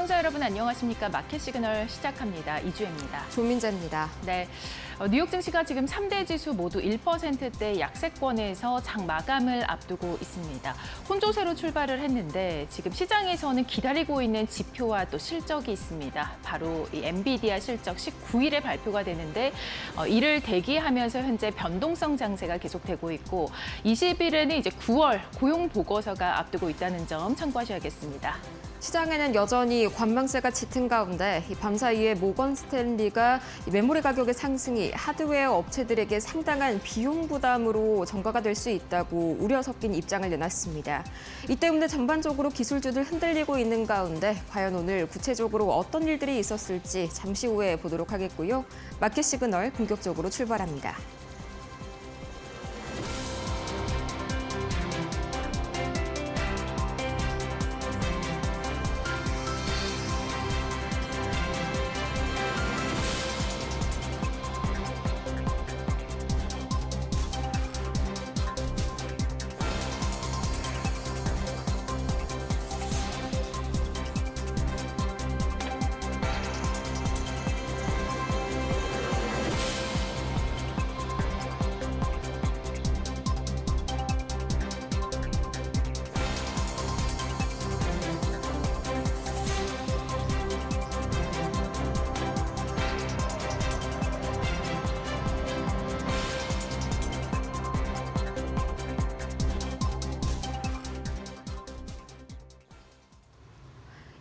시청자 여러분 안녕하십니까? 마켓 시그널 시작합니다. 이주혜입니다. 조민재입니다. 네, 뉴욕 증시가 지금 3대 지수 모두 1%대 약세권에서 장 마감을 앞두고 있습니다. 혼조세로 출발을 했는데 지금 시장에서는 기다리고 있는 지표와 또 실적이 있습니다. 바로 이 엔비디아 실적 19일에 발표가 되는데 이를 대기하면서 현재 변동성 장세가 계속되고 있고 20일에는 이제 9월 고용 보고서가 앞두고 있다는 점 참고하셔야겠습니다. 시장에는 여전히 관망세가 짙은 가운데 밤사이에 모건 스탠리가 메모리 가격의 상승이 하드웨어 업체들에게 상당한 비용 부담으로 전가가 될 수 있다고 우려 섞인 입장을 내놨습니다. 이 때문에 전반적으로 기술주들 흔들리고 있는 가운데 과연 오늘 구체적으로 어떤 일들이 있었을지 잠시 후에 보도록 하겠고요. 마켓 시그널 본격적으로 출발합니다.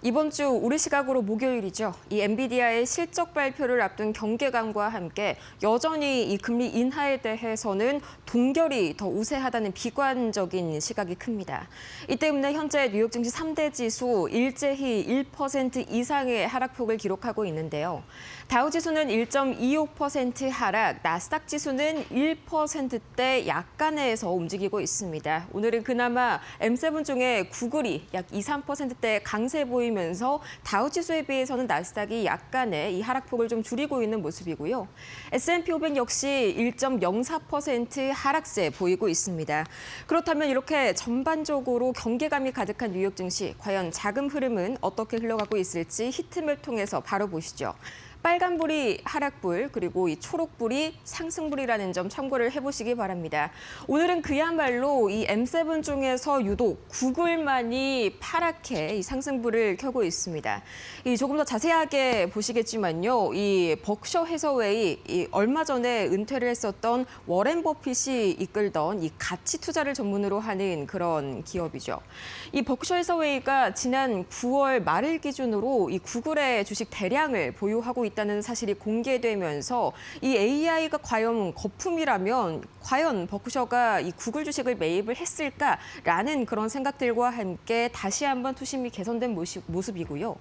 이번 주 우리 시각으로 목요일이죠. 이 엔비디아의 실적 발표를 앞둔 경계감과 함께 여전히 이 금리 인하에 대해서는 동결이 더 우세하다는 비관적인 시각이 큽니다. 이 때문에 현재 뉴욕 증시 3대 지수 일제히 1% 이상의 하락폭을 기록하고 있는데요. 다우 지수는 1.25% 하락, 나스닥 지수는 1%대 약간에서 움직이고 있습니다. 오늘은 그나마 M7 중에 구글이 약 2, 3%대 강세 보이면서 다우 지수에 비해서는 나스닥이 약간의 이 하락폭을 좀 줄이고 있는 모습이고요. S&P 500 역시 1.04% 하락세 보이고 있습니다. 그렇다면 이렇게 전반적으로 경계감이 가득한 뉴욕 증시, 과연 자금 흐름은 어떻게 흘러가고 있을지 히트맵 통해서 바로 보시죠. 빨간불이 하락불, 그리고 이 초록불이 상승불이라는 점 참고를 해보시기 바랍니다. 오늘은 그야말로 이 M7 중에서 유독 구글만이 파랗게 이 상승불을 켜고 있습니다. 조금 더 자세하게 보시겠지만요. 이 버크셔 해서웨이, 얼마 전에 은퇴를 했었던 워렌 버핏이 이끌던 이 가치 투자를 전문으로 하는 그런 기업이죠. 이 버크셔 해서웨이가 지난 9월 말을 기준으로 이 구글의 주식 대량을 보유하고 있다는 사실이 공개되면서 이 AI가 과연 거품이라면 과연 버크셔가 이 구글 주식을 매입을 했을까라는 그런 생각들과 함께 다시 한번 투심이 개선된 모습이고요.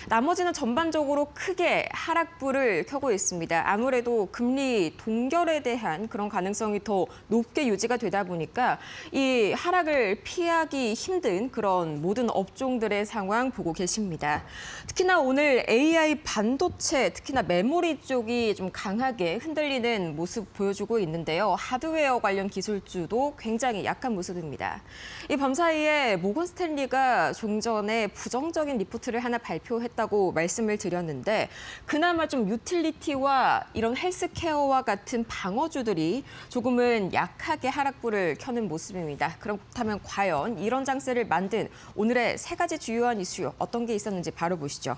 나머지는 전반적으로 크게 하락불을 켜고 있습니다. 아무래도 금리 동결에 대한 그런 가능성이 더 높게 유지가 되다 보니까 이 하락을 피하기 힘든 그런 모든 업종들의 상황 보고 계십니다. 특히나 오늘 AI 반도체, 특히나 메모리 쪽이 좀 강하게 흔들리는 모습 보여주고 있는데요. 하드웨어 관련 기술주도 굉장히 약한 모습입니다. 이 밤사이에 모건 스탠리가 좀 전에 부정적인 리포트를 하나 발표했다고 말씀을 드렸는데 그나마 좀 유틸리티와 이런 헬스케어와 같은 방어주들이 조금은 약하게 하락불을 켜는 모습입니다. 그렇다면 과연 이런 장세를 만든 오늘의 세 가지 주요한 이슈 어떤 게 있었는지 바로 보시죠.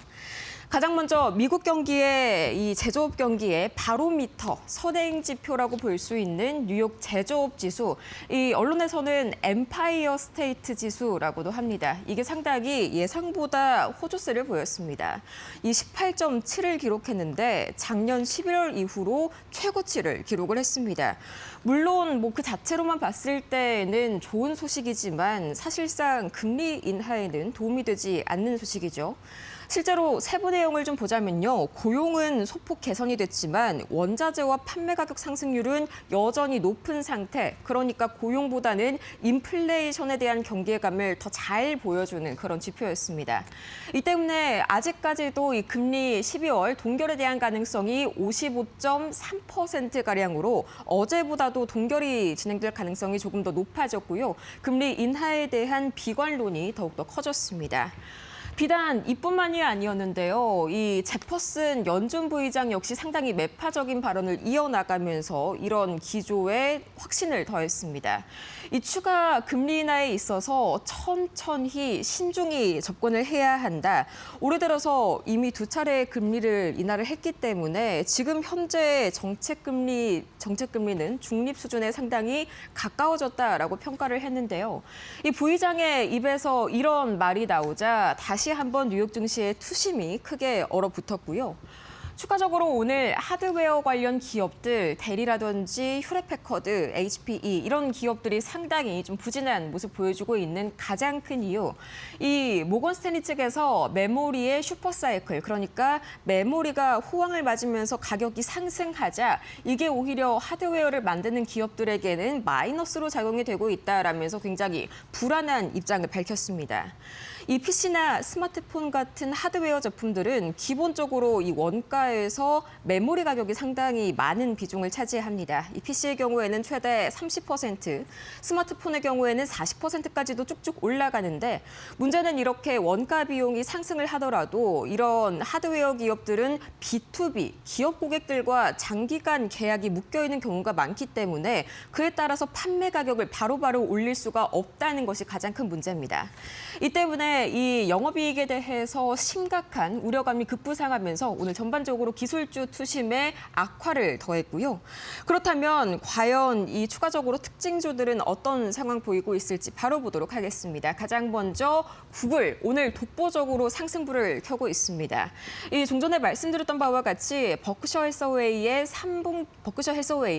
가장 먼저 미국 경기의 이 제조업 경기의 바로미터, 선행 지표라고 볼 수 있는 뉴욕 제조업 지수. 이 언론에서는 엠파이어 스테이트 지수라고도 합니다. 이게 상당히 예상보다 호조세를 보였습니다. 이 18.7을 기록했는데 작년 11월 이후로 최고치를 기록을 했습니다. 물론 그 자체로만 봤을 때는 좋은 소식이지만 사실상 금리 인하에는 도움이 되지 않는 소식이죠. 실제로 세부 내용을 좀 보자면요. 고용은 소폭 개선이 됐지만 원자재와 판매 가격 상승률은 여전히 높은 상태. 그러니까 고용보다는 인플레이션에 대한 경계감을 더 잘 보여주는 그런 지표였습니다. 이 때문에 아직까지도 이 금리 12월 동결에 대한 가능성이 55.3%가량으로 어제보다도 동결이 진행될 가능성이 조금 더 높아졌고요. 금리 인하에 대한 비관론이 더욱더 커졌습니다. 비단 이뿐만이 아니었는데요. 이 제퍼슨 연준 부의장 역시 상당히 매파적인 발언을 이어나가면서 이런 기조에 확신을 더했습니다. 이 추가 금리 인하에 있어서 천천히 신중히 접근을 해야 한다. 올해 들어서 이미 2차례 금리를 인하를 했기 때문에 지금 현재 정책금리는 중립 수준에 상당히 가까워졌다라고 평가를 했는데요. 이 부의장의 입에서 이런 말이 나오자 다시 한번 뉴욕 증시의 투심이 크게 얼어붙었고요. 추가적으로 오늘 하드웨어 관련 기업들, 델이라든지 휴레패커드, HPE 이런 기업들이 상당히 좀 부진한 모습 보여주고 있는 가장 큰 이유, 이 모건 스탠리 측에서 메모리의 슈퍼사이클, 그러니까 메모리가 호황을 맞으면서 가격이 상승하자 이게 오히려 하드웨어를 만드는 기업들에게는 마이너스로 작용이 되고 있다라면서 굉장히 불안한 입장을 밝혔습니다. 이 PC나 스마트폰 같은 하드웨어 제품들은 기본적으로 이 원가에서 메모리 가격이 상당히 많은 비중을 차지합니다. 이 PC의 경우에는 최대 30%, 스마트폰의 경우에는 40%까지도 쭉쭉 올라가는데 문제는 이렇게 원가 비용이 상승을 하더라도 이런 하드웨어 기업들은 B2B, 기업 고객들과 장기간 계약이 묶여있는 경우가 많기 때문에 그에 따라서 판매 가격을 바로바로 올릴 수가 없다는 것이 가장 큰 문제입니다. 이 때문에 이 영업이익에 대해서 심각한 우려감이 급부상하면서 오늘 전반적으로 기술주 투심에 악화를 더했고요. 그렇다면 과연 이 추가적으로 특징주들은 어떤 상황 보이고 있을지 바로 보도록 하겠습니다. 가장 먼저 구글, 오늘 독보적으로 상승부를 켜고 있습니다. 이 종전에 말씀드렸던 바와 같이 버크셔 해서웨이,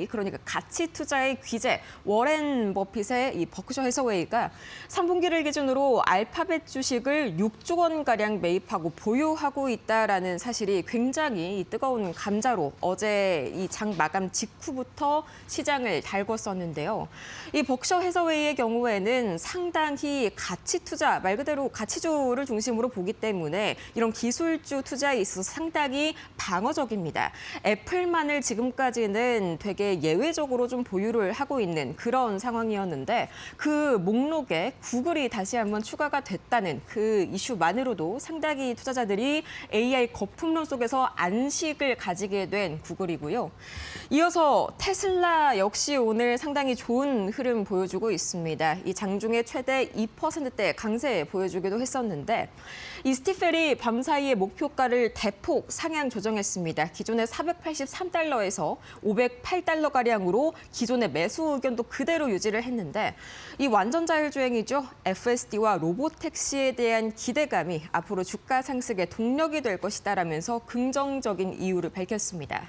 그러니까 가치 투자의 귀재 워렌 버핏의 이 버크셔 해서웨이가 3분기를 기준으로 알파벳 주식을 6조 원가량 매입하고 보유하고 있다라는 사실이 굉장히 뜨거운 감자로 어제 이 장 마감 직후부터 시장을 달궜었는데요. 이 버크셔 해서웨이의 경우에는 상당히 가치 투자, 말 그대로 가치주를 중심으로 보기 때문에 이런 기술주 투자에 있어서 상당히 방어적입니다. 애플만을 지금까지는 되게 예외적으로 좀 보유를 하고 있는 그런 상황이었는데 그 목록에 구글이 다시 한번 추가가 됐다는 그 이슈만으로도 상당히 투자자들이 AI 거품론 속에서 안식을 가지게 된 구글이고요. 이어서 테슬라 역시 오늘 상당히 좋은 흐름 보여주고 있습니다. 이 장중에 최대 2%대 강세 보여주기도 했었는데 이 스티펠이 밤사이에 목표가를 대폭 상향 조정했습니다. 기존의 483달러에서 508달러가량으로 기존의 매수 의견도 그대로 유지를 했는데 이 완전 자율주행이죠. FSD와 로보택시에 대한 기대감이 앞으로 주가 상승의 동력이 될 것이다라면서 긍정적인 이유를 밝혔습니다.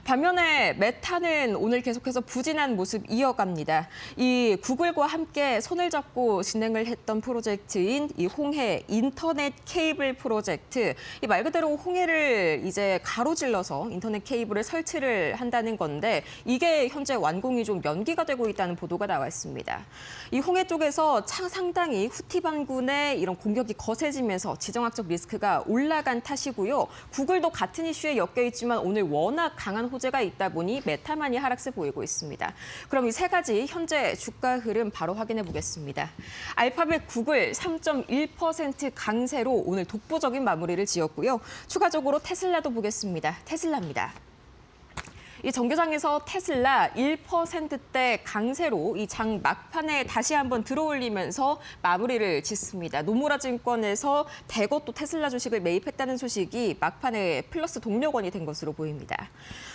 반면에 메타는 오늘 계속해서 부진한 모습 이어갑니다. 이 구글과 함께 손을 잡고 진행을 했던 프로젝트인 이 홍해 인터넷 케이블 프로젝트. 이 말 그대로 홍해를 이제 가로질러서 인터넷 케이블을 설치를 한다는 건데 이게 현재 완공이 좀 연기가 되고 있다는 보도가 나왔습니다. 이 홍해 쪽에서 상당히 후티 반군의 이런 공격이 거세지면서 지정학적 리스크가 올라간 탓이고요. 구글도 같은 이슈에 엮여 있지만 오늘 워낙 강한 호재가 있다 보니 메타만이 하락세 보이고 있습니다. 그럼 이 세 가지 현재 주가 흐름 바로 확인해 보겠습니다. 알파벳 구글 3.1% 강세로 오늘 독보적인 마무리를 지었고요. 추가적으로 테슬라도 보겠습니다. 테슬라입니다. 이 정교장에서 테슬라 1%대 강세로 이 장 막판에 다시 한번 들어올리면서 마무리를 짓습니다. 노무라 증권에서 대거 또 테슬라 주식을 매입했다는 소식이 막판에 플러스 동력원이 된 것으로 보입니다.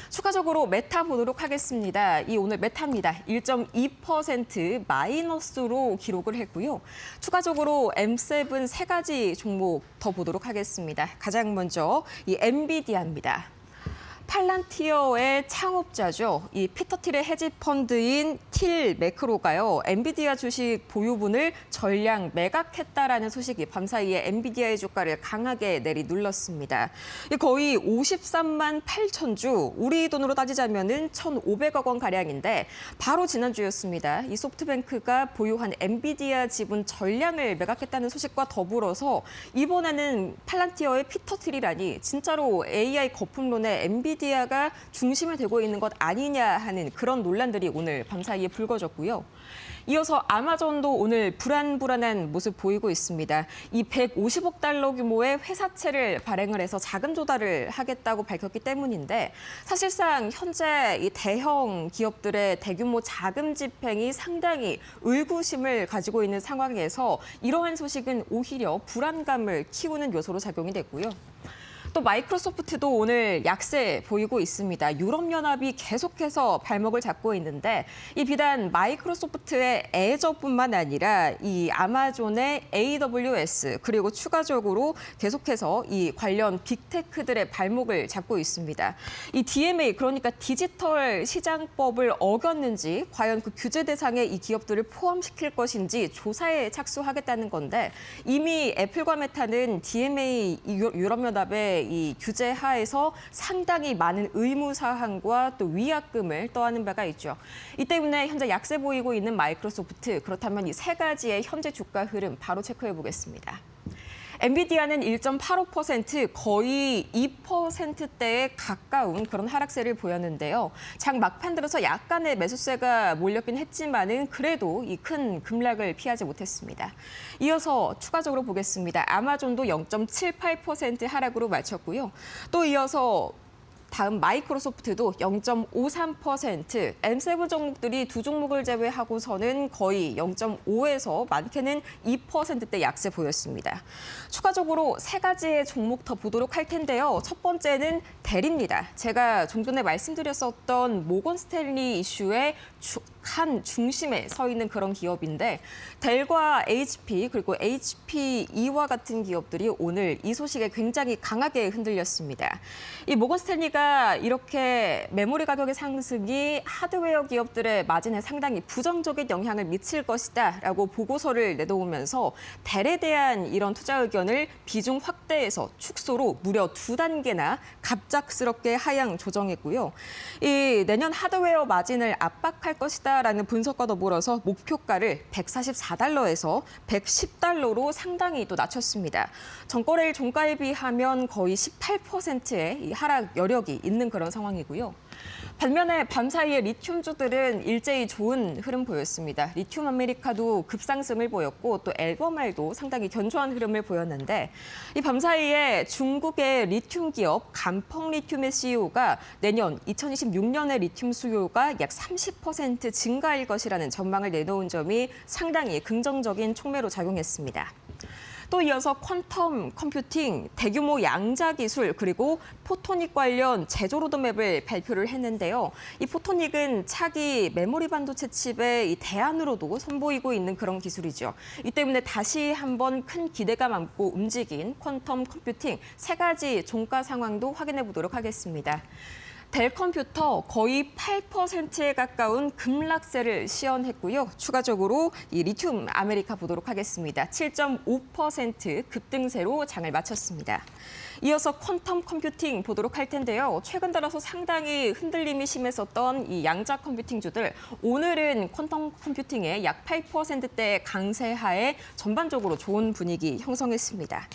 추가적으로 메타 보도록 하겠습니다. 이 오늘 메타입니다. 1.2% 마이너스로 기록을 했고요. 추가적으로 M7 세 가지 종목 더 보도록 하겠습니다. 가장 먼저 이 엔비디아입니다. 팔란티어의 창업자죠. 이 피터 틸의 헤지 펀드인 틸 매크로가요. 엔비디아 주식 보유분을 전량 매각했다라는 소식이 밤사이에 엔비디아의 주가를 강하게 내리눌렀습니다. 거의 53만 8천 주, 우리 돈으로 따지자면은 1,500억 원 가량인데 바로 지난주였습니다. 이 소프트뱅크가 보유한 엔비디아 지분 전량을 매각했다는 소식과 더불어서 이번에는 팔란티어의 피터 틸이라니 진짜로 AI 거품론의 엔비디아가 중심에 되고 있는 것 아니냐 하는 그런 논란들이 오늘 밤사이에 불거졌고요. 이어서 아마존도 오늘 불안불안한 모습 보이고 있습니다. 이 150억 달러 규모의 회사채를 발행을 해서 자금 조달을 하겠다고 밝혔기 때문인데 사실상 현재 이 대형 기업들의 대규모 자금 집행이 상당히 의구심을 가지고 있는 상황에서 이러한 소식은 오히려 불안감을 키우는 요소로 작용이 됐고요. 또 마이크로소프트도 오늘 약세 보이고 있습니다. 유럽연합이 계속해서 발목을 잡고 있는데 이 비단 마이크로소프트의 애저뿐만 아니라 이 아마존의 AWS 그리고 추가적으로 계속해서 이 관련 빅테크들의 발목을 잡고 있습니다. 이 DMA 그러니까 디지털 시장법을 어겼는지 과연 그 규제 대상에 이 기업들을 포함시킬 것인지 조사에 착수하겠다는 건데 이미 애플과 메타는 DMA 유럽연합의 이 규제 하에서 상당히 많은 의무 사항과 또 위약금을 떠안은 바가 있죠. 이 때문에 현재 약세 보이고 있는 마이크로소프트 그렇다면 이 세 가지의 현재 주가 흐름 바로 체크해 보겠습니다. 엔비디아는 1.85% 거의 2%대에 가까운 그런 하락세를 보였는데요. 장 막판 들어서 약간의 매수세가 몰렸긴 했지만은 그래도 이 큰 급락을 피하지 못했습니다. 이어서 추가적으로 보겠습니다. 아마존도 0.78% 하락으로 마쳤고요. 또 이어서 다음 마이크로소프트도 0.53%, M7 종목들이 두 종목을 제외하고서는 거의 0.5에서 많게는 2%대 약세 보였습니다. 추가적으로 세 가지의 종목 더 보도록 할 텐데요. 첫 번째는 델입니다. 제가 좀 전에 말씀드렸었던 모건 스탠리 이슈의 한 중심에 서 있는 그런 기업인데 델과 HP 그리고 HPE와 같은 기업들이 오늘 이 소식에 굉장히 강하게 흔들렸습니다. 이 모건 스탠리가 이렇게 메모리 가격의 상승이 하드웨어 기업들의 마진에 상당히 부정적인 영향을 미칠 것이다라고 보고서를 내놓으면서 델에 대한 이런 투자 의견을 비중 확대해서 축소로 무려 2단계나 갑작스럽게 하향 조정했고요. 이 내년 하드웨어 마진을 압박할 것이다라는 분석과 더불어서 목표가를 144달러에서 110달러로 상당히 또 낮췄습니다. 전거래일 종가에 비하면 거의 18%의 이 하락 여력이 있는 그런 상황이고요. 반면에 밤사이에 리튬주들은 일제히 좋은 흐름 보였습니다. 리튬 아메리카도 급상승을 보였고 또 엘버말도 상당히 견조한 흐름을 보였는데 이 밤사이에 중국의 리튬 기업 간펑 리튬의 CEO가 내년 2026년의 리튬 수요가 약 30% 증가할 것이라는 전망을 내놓은 점이 상당히 긍정적인 촉매로 작용했습니다. 또 이어서 퀀텀 컴퓨팅, 대규모 양자 기술, 그리고 포토닉 관련 제조 로드맵을 발표를 했는데요. 이 포토닉은 차기 메모리 반도체 칩의 이 대안으로도 선보이고 있는 그런 기술이죠. 이 때문에 다시 한번 큰 기대감 안고 움직인 퀀텀 컴퓨팅 세 가지 종가 상황도 확인해 보도록 하겠습니다. 델 컴퓨터 거의 8%에 가까운 급락세를 시현했고요. 추가적으로 이 리튬 아메리카 보도록 하겠습니다. 7.5% 급등세로 장을 마쳤습니다. 이어서 퀀텀 컴퓨팅 보도록 할 텐데요. 최근 들어서 상당히 흔들림이 심했었던 이 양자 컴퓨팅주들 오늘은 퀀텀 컴퓨팅의 약 8%대 강세하에 전반적으로 좋은 분위기 형성했습니다.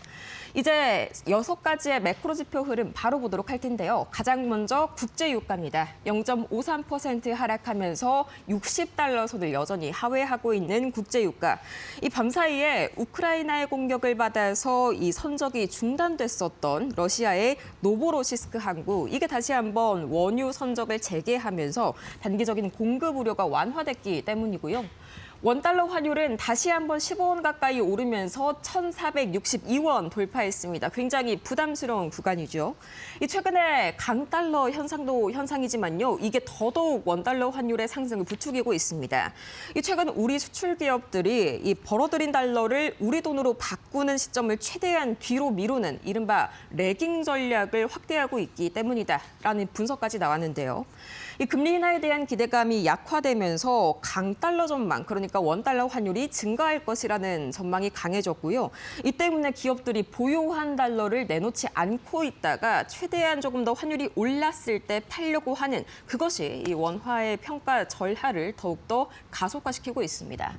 이제 6가지의 매크로 지표 흐름 바로 보도록 할 텐데요. 가장 먼저 국제 유가입니다. 0.53% 하락하면서 60달러 선을 여전히 하회하고 있는 국제 유가. 이 밤사이에 우크라이나의 공격을 받아서 이 선적이 중단됐었던 러시아의 노보로시스크 항구 이게 다시 한번 원유 선적을 재개하면서 단기적인 공급 우려가 완화됐기 때문이고요. 원달러 환율은 다시 한번 15원 가까이 오르면서 1,462원 돌파했습니다. 굉장히 부담스러운 구간이죠. 이 최근에 강달러 현상도 현상이지만요. 이게 더더욱 원달러 환율의 상승을 부추기고 있습니다. 이 최근 우리 수출 기업들이 이 벌어들인 달러를 우리 돈으로 바꾸는 시점을 최대한 뒤로 미루는 이른바 레깅 전략을 확대하고 있기 때문이다라는 분석까지 나왔는데요. 이 금리 인하에 대한 기대감이 약화되면서 강달러 전망, 그러니까 원달러 환율이 증가할 것이라는 전망이 강해졌고요. 이 때문에 기업들이 보유한 달러를 내놓지 않고 있다가 최대한 조금 더 환율이 올랐을 때 팔려고 하는 그것이 이 원화의 평가 절하를 더욱더 가속화시키고 있습니다.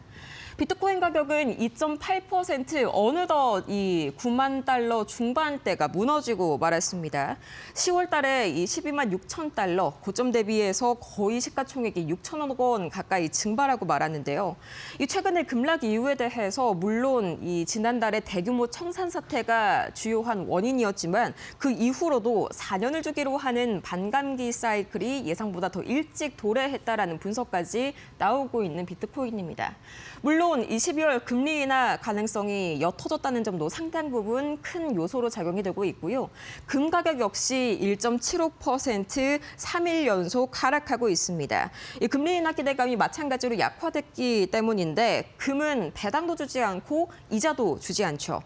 비트코인 가격은 2.8% 어느덧 이 9만 달러 중반대가 무너지고 말았습니다. 10월 달에 이 12만 6천 달러 고점 대비해서 거의 시가총액이 6천억 원 가까이 증발하고 말았는데요. 이 최근의 급락 이유에 대해서 물론 이 지난달에 대규모 청산 사태가 주요한 원인이었지만 그 이후로도 4년을 주기로 하는 반감기 사이클이 예상보다 더 일찍 도래했다라는 분석까지 나오고 있는 비트코인입니다. 물론 이 12월 금리 인하 가능성이 옅어졌다는 점도 상당 부분 큰 요소로 작용이 되고 있고요. 금 가격 역시 1.75% 3일 연속 하락하고 있습니다. 이 금리 인하 기대감이 마찬가지로 약화됐기 때문인데 금은 배당도 주지 않고 이자도 주지 않죠.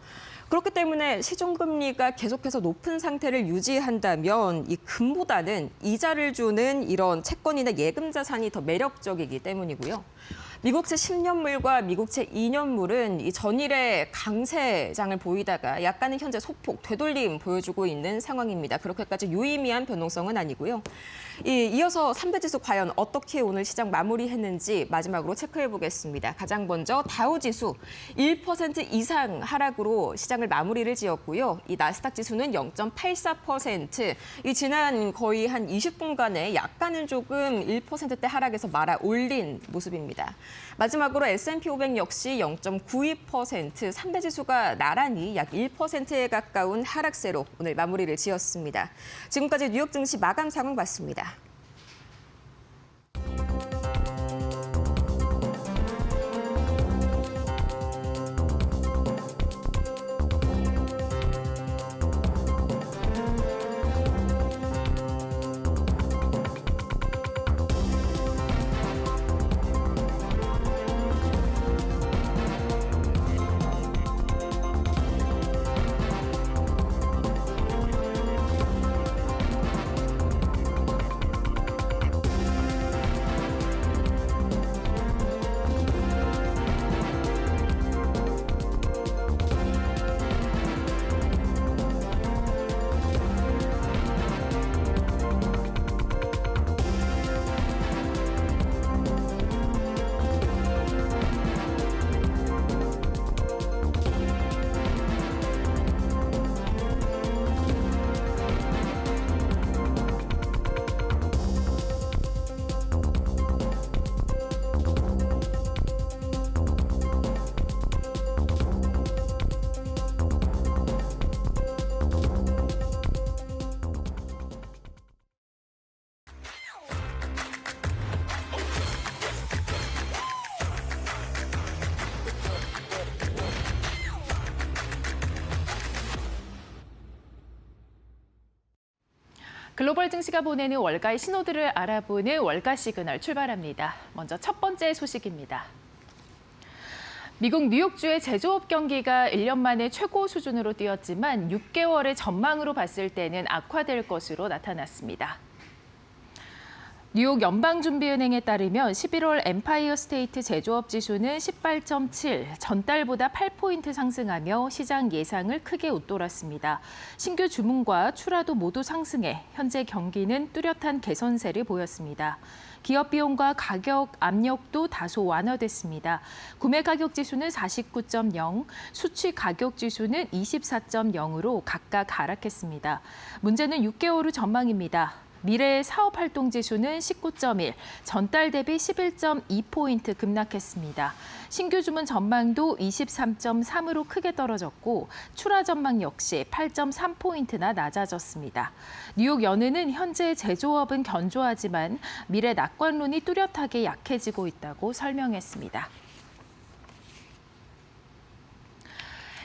그렇기 때문에 시중금리가 계속해서 높은 상태를 유지한다면 이 금보다는 이자를 주는 이런 채권이나 예금 자산이 더 매력적이기 때문이고요. 미국채 10년물과 미국채 2년물은 이 전일에 강세장을 보이다가 약간은 현재 소폭 되돌림 보여주고 있는 상황입니다. 그렇게까지 유의미한 변동성은 아니고요. 이어서 3대 지수 과연 어떻게 오늘 시장 마무리했는지 마지막으로 체크해 보겠습니다. 가장 먼저 다우지수 1% 이상 하락으로 시장을 마무리를 지었고요. 이 나스닥 지수는 0.84%, 이 지난 거의 한 20분간에 약간은 조금 1%대 하락에서 말아 올린 모습입니다. 마지막으로 S&P 500 역시 0.92%, 3대 지수가 나란히 약 1%에 가까운 하락세로 오늘 마무리를 지었습니다. 지금까지 뉴욕 증시 마감 상황 봤습니다. 글로벌 증시가 보내는 월가의 신호들을 알아보는 월가 시그널 출발합니다. 먼저 첫 번째 소식입니다. 미국 뉴욕주의 제조업 경기가 1년 만에 최고 수준으로 뛰었지만 6개월의 전망으로 봤을 때는 악화될 것으로 나타났습니다. 뉴욕 연방준비은행에 따르면 11월 엠파이어 스테이트 제조업 지수는 18.7, 전달보다 8포인트 상승하며 시장 예상을 크게 웃돌았습니다. 신규 주문과 출하도 모두 상승해 현재 경기는 뚜렷한 개선세를 보였습니다. 기업 비용과 가격 압력도 다소 완화됐습니다. 구매 가격 지수는 49.0, 수취 가격 지수는 24.0으로 각각 하락했습니다. 문제는 6개월 후 전망입니다. 미래의 사업활동 지수는 19.1, 전달 대비 11.2포인트 급락했습니다. 신규 주문 전망도 23.3으로 크게 떨어졌고 출하 전망 역시 8.3포인트나 낮아졌습니다. 뉴욕 연은은 현재 제조업은 견조하지만 미래 낙관론이 뚜렷하게 약해지고 있다고 설명했습니다.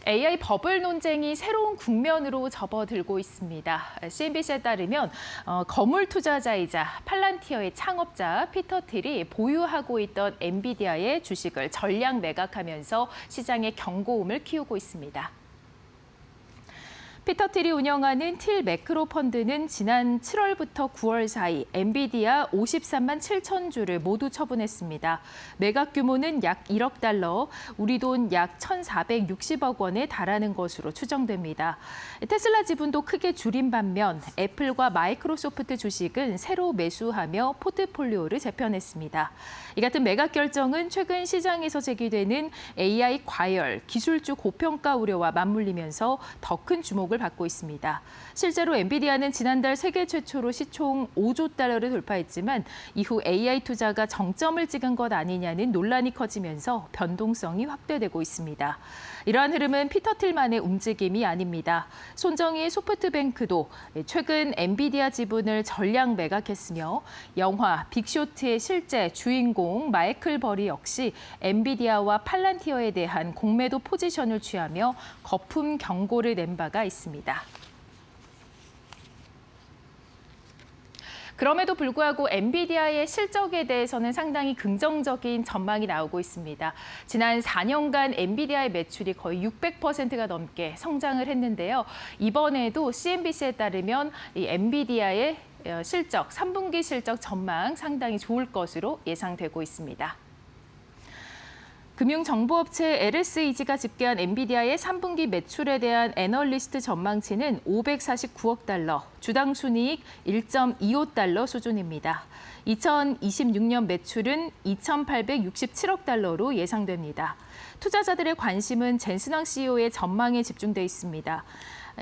AI 버블 논쟁이 새로운 국면으로 접어들고 있습니다. CNBC에 따르면 거물 투자자이자 팔란티어의 창업자 피터 틸이 보유하고 있던 엔비디아의 주식을 전량 매각하면서 시장의 경고음을 키우고 있습니다. 피터 틸이 운영하는 틸 매크로 펀드는 지난 7월부터 9월 사이 엔비디아 53만 7천 주를 모두 처분했습니다. 매각 규모는 약 1억 달러, 우리 돈 약 1,460억 원에 달하는 것으로 추정됩니다. 테슬라 지분도 크게 줄인 반면 애플과 마이크로소프트 주식은 새로 매수하며 포트폴리오를 재편했습니다. 이 같은 매각 결정은 최근 시장에서 제기되는 AI 과열, 기술주 고평가 우려와 맞물리면서 더 큰 주목을 받고 있습니다. 실제로 엔비디아는 지난달 세계 최초로 시총 5조 달러를 돌파했지만 이후 AI 투자가 정점을 찍은 것 아니냐는 논란이 커지면서 변동성이 확대되고 있습니다. 이러한 흐름은 피터 틸만의 움직임이 아닙니다. 손정희 소프트뱅크도 최근 엔비디아 지분을 전량 매각했으며 영화 빅쇼트의 실제 주인공 마이클 버리 역시 엔비디아와 팔란티어에 대한 공매도 포지션을 취하며 거품 경고를 낸 바가 있습니다. 그럼에도 불구하고 엔비디아의 실적에 대해서는 상당히 긍정적인 전망이 나오고 있습니다. 지난 4년간 엔비디아의 매출이 거의 600%가 넘게 성장을 했는데요. 이번에도 CNBC에 따르면 이 엔비디아의 실적, 3분기 실적 전망 상당히 좋을 것으로 예상되고 있습니다. 금융정보업체 LSEG가 집계한 엔비디아의 3분기 매출에 대한 애널리스트 전망치는 549억 달러, 주당 순이익 1.25 달러 수준입니다. 2026년 매출은 2,867억 달러로 예상됩니다. 투자자들의 관심은 젠슨왕 CEO의 전망에 집중돼 있습니다.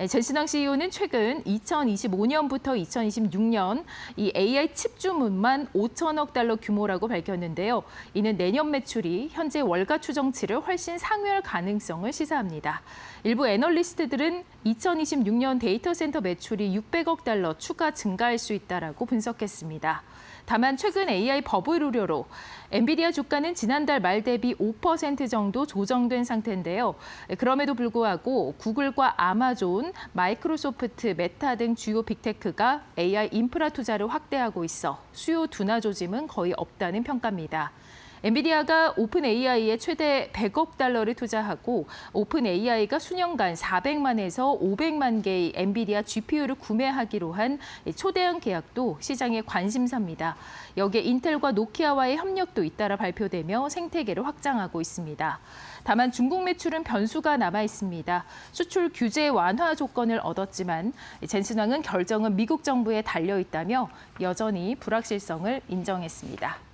젠슨왕 CEO는 최근 2025년부터 2026년 이 AI 칩 주문만 5천억 달러 규모라고 밝혔는데요. 이는 내년 매출이 현재 월가 추정치를 훨씬 상회할 가능성을 시사합니다. 일부 애널리스트들은 2026년 데이터 센터 매출이 600억 달러 추가 증가할 수 있다라고 분석했습니다. 다만 최근 AI 버블 우려로 엔비디아 주가는 지난달 말 대비 5% 정도 조정된 상태인데요. 그럼에도 불구하고 구글과 아마존, 마이크로소프트, 메타 등 주요 빅테크가 AI 인프라 투자를 확대하고 있어 수요 둔화 조짐은 거의 없다는 평가입니다. 엔비디아가 오픈 AI에 최대 100억 달러를 투자하고 오픈 AI가 수년간 400만에서 500만 개의 엔비디아 GPU를 구매하기로 한 초대형 계약도 시장의 관심사입니다. 여기에 인텔과 노키아와의 협력도 잇따라 발표되며 생태계를 확장하고 있습니다. 다만 중국 매출은 변수가 남아 있습니다. 수출 규제 완화 조건을 얻었지만 젠슨왕은 결정은 미국 정부에 달려 있다며 여전히 불확실성을 인정했습니다.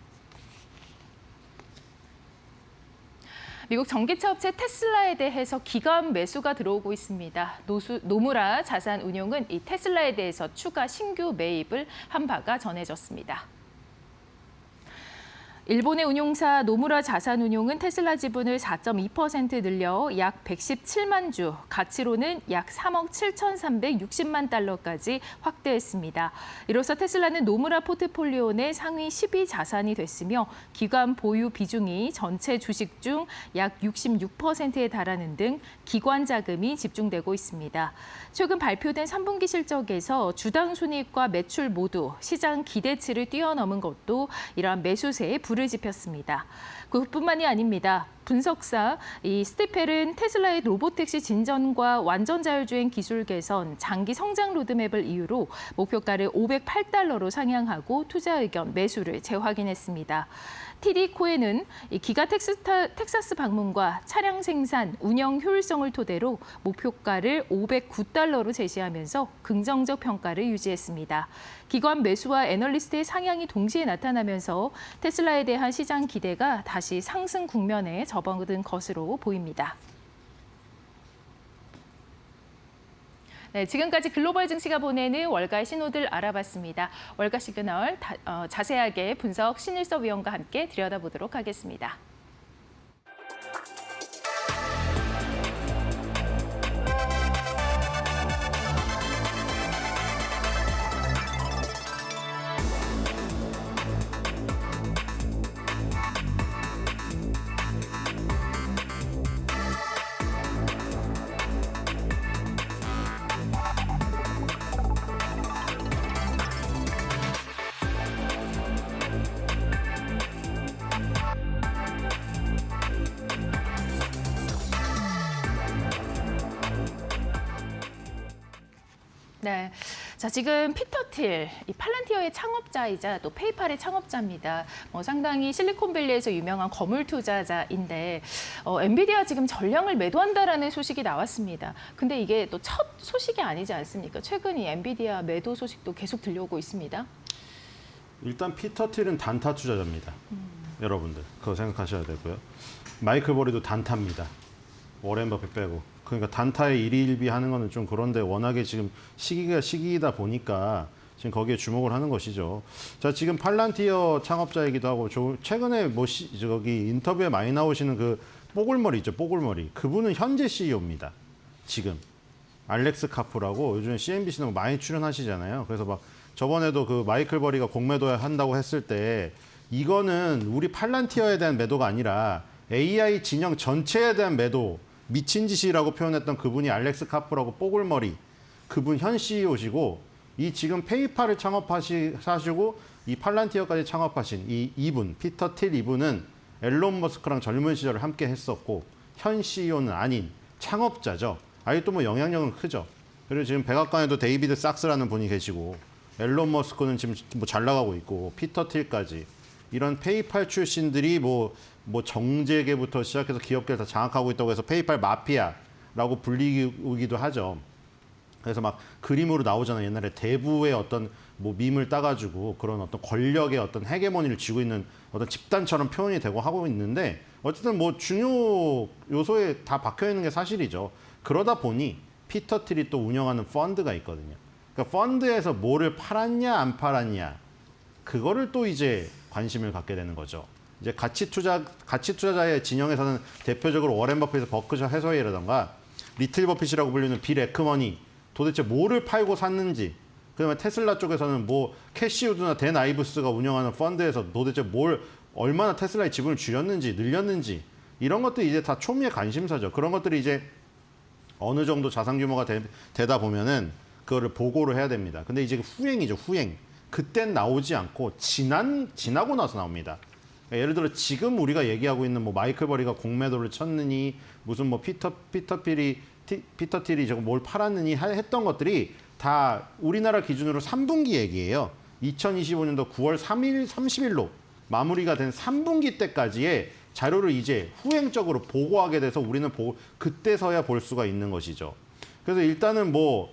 미국 전기차 업체 테슬라에 대해서 기관 매수가 들어오고 있습니다. 노무라 자산운용은 이 테슬라에 대해서 추가 신규 매입을 한 바가 전해졌습니다. 일본의 운용사 노무라 자산운용은 테슬라 지분을 4.2% 늘려 약 117만 주, 가치로는 약 3억 7,360만 달러까지 확대했습니다. 이로써 테슬라는 노무라 포트폴리오 내 상위 10위 자산이 됐으며 기관 보유 비중이 전체 주식 중 약 66%에 달하는 등 기관 자금이 집중되고 있습니다. 최근 발표된 3분기 실적에서 주당 순이익과 매출 모두 시장 기대치를 뛰어넘은 것도 이러한 매수세에 불을 지폈습니다. 그뿐만이 아닙니다. 분석사 스티펠은 테슬라의 로보택시 진전과 완전 자율주행 기술 개선, 장기 성장 로드맵을 이유로 목표가를 508달러로 상향하고 투자 의견 매수를 재확인했습니다. TD 코엔은 기가 텍사스 방문과 차량 생산, 운영 효율성을 토대로 목표가를 509달러로 제시하면서 긍정적 평가를 유지했습니다. 기관 매수와 애널리스트의 상향이 동시에 나타나면서 테슬라에 대한 시장 기대가 다시 상승 국면에 접어든 것으로 보입니다. 네, 지금까지 글로벌 증시가 보내는 월가의 신호들 알아봤습니다. 월가 시그널 자세하게 분석 신일섭 위원과 함께 들여다보도록 하겠습니다. 네. 자, 지금 피터 틸, 이 팔란티어의 창업자이자 또 페이팔의 창업자입니다. 상당히 실리콘밸리에서 유명한 거물 투자자인데 엔비디아 지금 전량을 매도한다라는 소식이 나왔습니다. 근데 이게 또 첫 소식이 아니지 않습니까? 최근 이 엔비디아 매도 소식도 계속 들려오고 있습니다. 일단 피터 틸은 단타 투자자입니다. 여러분들 그거 생각하셔야 되고요. 마이클 버리도 단타입니다. 워렌 버핏 빼고. 그러니까 단타에 일희일비 하는 거는 좀 그런데 워낙에 지금 시기가 시기이다 보니까 지금 거기에 주목을 하는 것이죠. 자, 지금 팔란티어 창업자이기도 하고 최근에 저기 인터뷰에 많이 나오시는 그 뽀글머리 있죠, 뽀글머리. 그분은 현재 CEO입니다. 지금 알렉스 카프라고 요즘에 CNBC는 많이 출연하시잖아요. 그래서 막 저번에도 그 마이클 버리가 공매도 한다고 했을 때 이거는 우리 팔란티어에 대한 매도가 아니라 AI 진영 전체에 대한 매도. 미친 짓이라고 표현했던 그분이 알렉스 카프라고 뽀글머리 그분 현 CEO시고 이 지금 페이팔을 창업하시고 이 팔란티어까지 창업하신 이분 피터 틸 이분은 앨런 머스크랑 젊은 시절을 함께 했었고 현 CEO는 아닌 창업자죠. 아직 또 뭐 영향력은 크죠. 그리고 지금 백악관에도 데이비드 sak스라는 분이 계시고 앨런 머스크는 지금 뭐 잘 나가고 있고 피터 틸까지 이런 페이팔 출신들이 뭐 정재계부터 시작해서 기업계를 다 장악하고 있다고 해서 페이팔 마피아라고 불리기도 하죠. 그래서 막 그림으로 나오잖아요. 옛날에 대부의 어떤 뭐 밈을 따가지고 그런 어떤 권력의 어떤 헤게모니를 쥐고 있는 어떤 집단처럼 표현이 되고 하고 있는데 어쨌든 뭐 중요 요소에 다 박혀 있는 게 사실이죠. 그러다 보니 피터 틸이 또 운영하는 펀드가 있거든요. 그러니까 펀드에서 뭐를 팔았냐 안 팔았냐 그거를 또 이제 관심을 갖게 되는 거죠. 이제 가치 투자자의 진영에서는 대표적으로 워렌 버핏의 버크셔 해서웨이라던가 리틀 버핏이라고 불리는 빌 에크먼이 도대체 뭐를 팔고 샀는지, 그다음에 테슬라 쪽에서는 뭐 캐시우드나 댄 아이브스가 운영하는 펀드에서 도대체 얼마나 테슬라의 지분을 줄였는지 늘렸는지 이런 것들이 이제 다 초미의 관심사죠. 그런 것들이 이제 어느 정도 자산 규모가 되다 보면은 그거를 보고를 해야 됩니다. 근데 이제 후행이죠, 후행. 그땐 나오지 않고 지나고 나서 나옵니다. 예를 들어 지금 우리가 얘기하고 있는 뭐 마이클 버리가 공매도를 쳤느니 무슨 뭐 피터 틸이 저거 뭘 팔았느니 했던 것들이 다 우리나라 기준으로 3분기 얘기예요. 2025년도 9월 30일로 마무리가 된 3분기 때까지의 자료를 이제 후행적으로 보고하게 돼서 우리는 그때서야 볼 수가 있는 것이죠. 그래서 일단은 뭐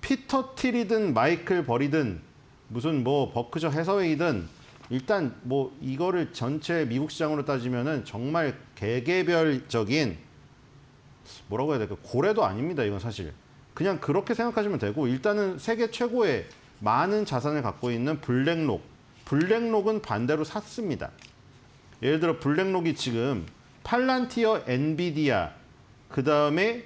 피터 틸이든 마이클 버리든 무슨 뭐 버크셔 해서웨이든 일단 뭐 이거를 전체 미국 시장으로 따지면은 정말 개개별적인 뭐라고 해야 될까, 고래도 아닙니다. 이건 사실 그냥 그렇게 생각하시면 되고, 일단은 세계 최고의 많은 자산을 갖고 있는 블랙록은 반대로 샀습니다. 예를 들어 블랙록이 지금 팔란티어, 엔비디아, 그 다음에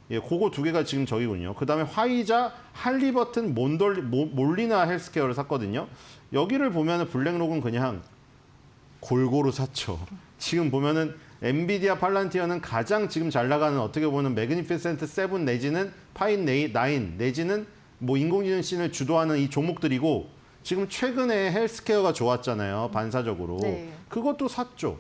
그거 두 개가 지금 저기군요. 그 다음에 화이자, 할리버튼, 몰리나 헬스케어를 샀거든요. 여기를 보면은 블랙록은 그냥 골고루 샀죠. 지금 보면은 엔비디아, 팔란티어는 가장 지금 잘 나가는, 어떻게 보면 매그니피센트 7 내지는 파인 9 내지는 뭐 인공지능 씬을 주도하는 이 종목들이고, 지금 최근에 헬스케어가 좋았잖아요. 반사적으로. 네. 그것도 샀죠.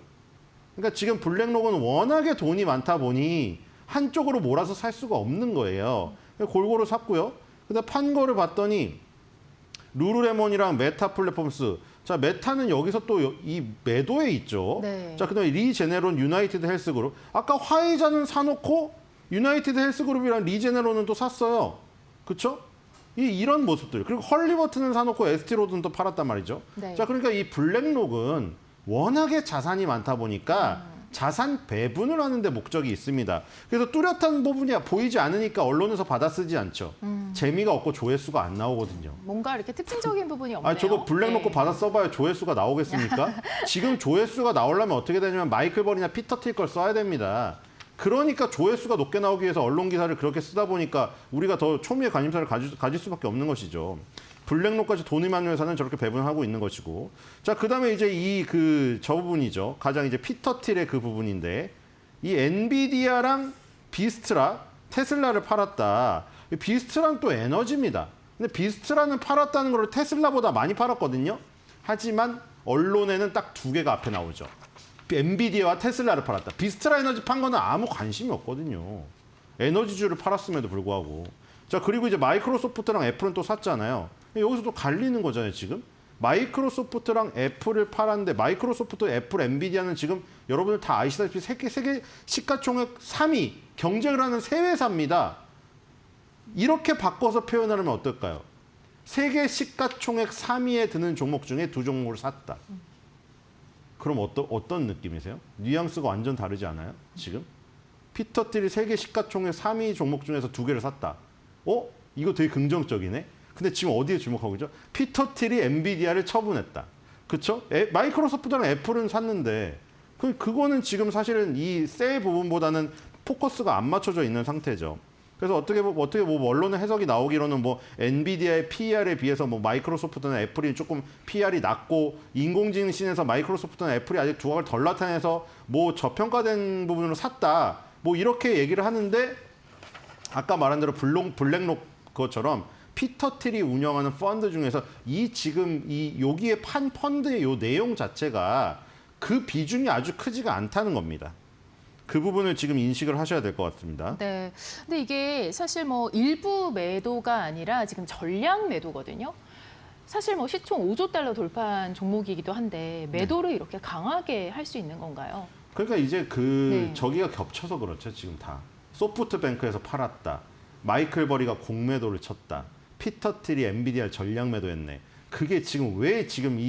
그러니까 지금 블랙록은 워낙에 돈이 많다 보니 한쪽으로 몰아서 살 수가 없는 거예요. 골고루 샀고요. 근데 판 거를 봤더니 룰루레몬이랑 메타 플랫폼스. 자, 메타는 여기서 또 이 매도에 있죠. 네. 자, 그다음에 리제네론, 유나이티드 헬스그룹. 아까 화이자는 사놓고 유나이티드 헬스그룹이랑 리제네론은 또 샀어요. 그렇죠? 이런 모습들. 그리고 헐리버튼은 사놓고 에스티로드는 또 팔았단 말이죠. 네. 자, 그러니까 이 블랙록은 워낙에 자산이 많다 보니까 자산 배분을 하는 데 목적이 있습니다. 그래서 뚜렷한 부분이 보이지 않으니까 언론에서 받아쓰지 않죠. 재미가 없고 조회수가 안 나오거든요. 뭔가 이렇게 특징적인 부분이 없네요. 저거 블랙록고 네. 받아 써봐야 조회수가 나오겠습니까? 지금 조회수가 나오려면 어떻게 되냐면 마이클 버리나 피터 틸 걸 써야 됩니다. 그러니까 조회수가 높게 나오기 위해서 언론 기사를 그렇게 쓰다 보니까 우리가 더 초미의 관심사를 가질 수밖에 없는 것이죠. 블랙록까지 돈이 많은 회사는 저렇게 배분하고 있는 것이고. 자, 그다음에 이제 저 부분이죠. 가장 이제 피터 틸의 그 부분인데, 이 엔비디아랑 비스트라, 테슬라를 팔았다. 비스트라는 또 에너지입니다. 근데 비스트라는 팔았다는 걸 테슬라보다 많이 팔았거든요. 하지만 언론에는 딱 두 개가 앞에 나오죠. 엔비디아와 테슬라를 팔았다. 비스트라 에너지 판 거는 아무 관심이 없거든요. 에너지주를 팔았음에도 불구하고. 자, 그리고 이제 마이크로소프트랑 애플은 또 샀잖아요. 여기서 또 갈리는 거잖아요, 지금. 마이크로소프트랑 애플을 팔았는데 마이크로소프트, 애플, 엔비디아는 지금 여러분들 다 아시다시피 세계 시가총액 3위, 경쟁을 하는 세 회사입니다. 이렇게 바꿔서 표현하면 어떨까요? 세계 시가총액 3위에 드는 종목 중에 두 종목을 샀다. 그럼 어떤 느낌이세요? 뉘앙스가 완전 다르지 않아요? 지금? 피터 틸이 세계 시가총액 3위 종목 중에서 두 개를 샀다. 이거 되게 긍정적이네. 근데 지금 어디에 주목하고 있죠? 피터 틸이 엔비디아를 처분했다. 그렇죠? 마이크로소프트랑 애플은 샀는데 그거는 지금 사실은 이 셀 부분보다는 포커스가 안 맞춰져 있는 상태죠. 그래서 어떻게 언론의 해석이 나오기로는 엔비디아의 PER에 비해서 마이크로소프트나 애플이 조금 PER이 낮고 인공지능 씬에서 마이크로소프트나 애플이 아직 두각을 덜 나타내서 저평가된 부분으로 샀다. 이렇게 얘기를 하는데 아까 말한 대로 블랙록 그것처럼 피터 틸이 운영하는 펀드 중에서 지금 여기에 판 펀드의 요 내용 자체가 그 비중이 아주 크지가 않다는 겁니다. 그 부분을 지금 인식을 하셔야 될 것 같습니다. 네. 근데 이게 사실 일부 매도가 아니라 지금 전량 매도거든요. 사실 시총 5조 달러 돌파한 종목이기도 한데 매도를 이렇게 강하게 할 수 있는 건가요? 그러니까 이제 저기가 겹쳐서 그렇죠, 지금 다. 소프트뱅크에서 팔았다. 마이클 버리가 공매도를 쳤다. 피터 틸이 엔비디아를 전량 매도했네. 그게 지금 왜 지금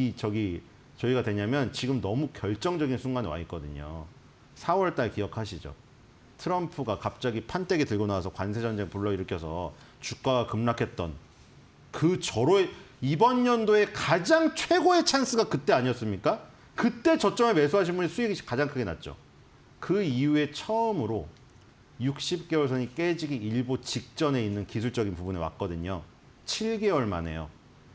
저희가 되냐면 지금 너무 결정적인 순간에 와 있거든요. 4월 달 기억하시죠? 트럼프가 갑자기 판때기 들고 나와서 관세 전쟁 불러일으켜서 주가가 급락했던 이번 연도에 가장 최고의 찬스가 그때 아니었습니까? 그때 저점에 매수하신 분이 수익이 가장 크게 났죠. 그 이후에 처음으로 60개월 선이 깨지기 일보 직전에 있는 기술적인 부분에 왔거든요. 7개월 만에요.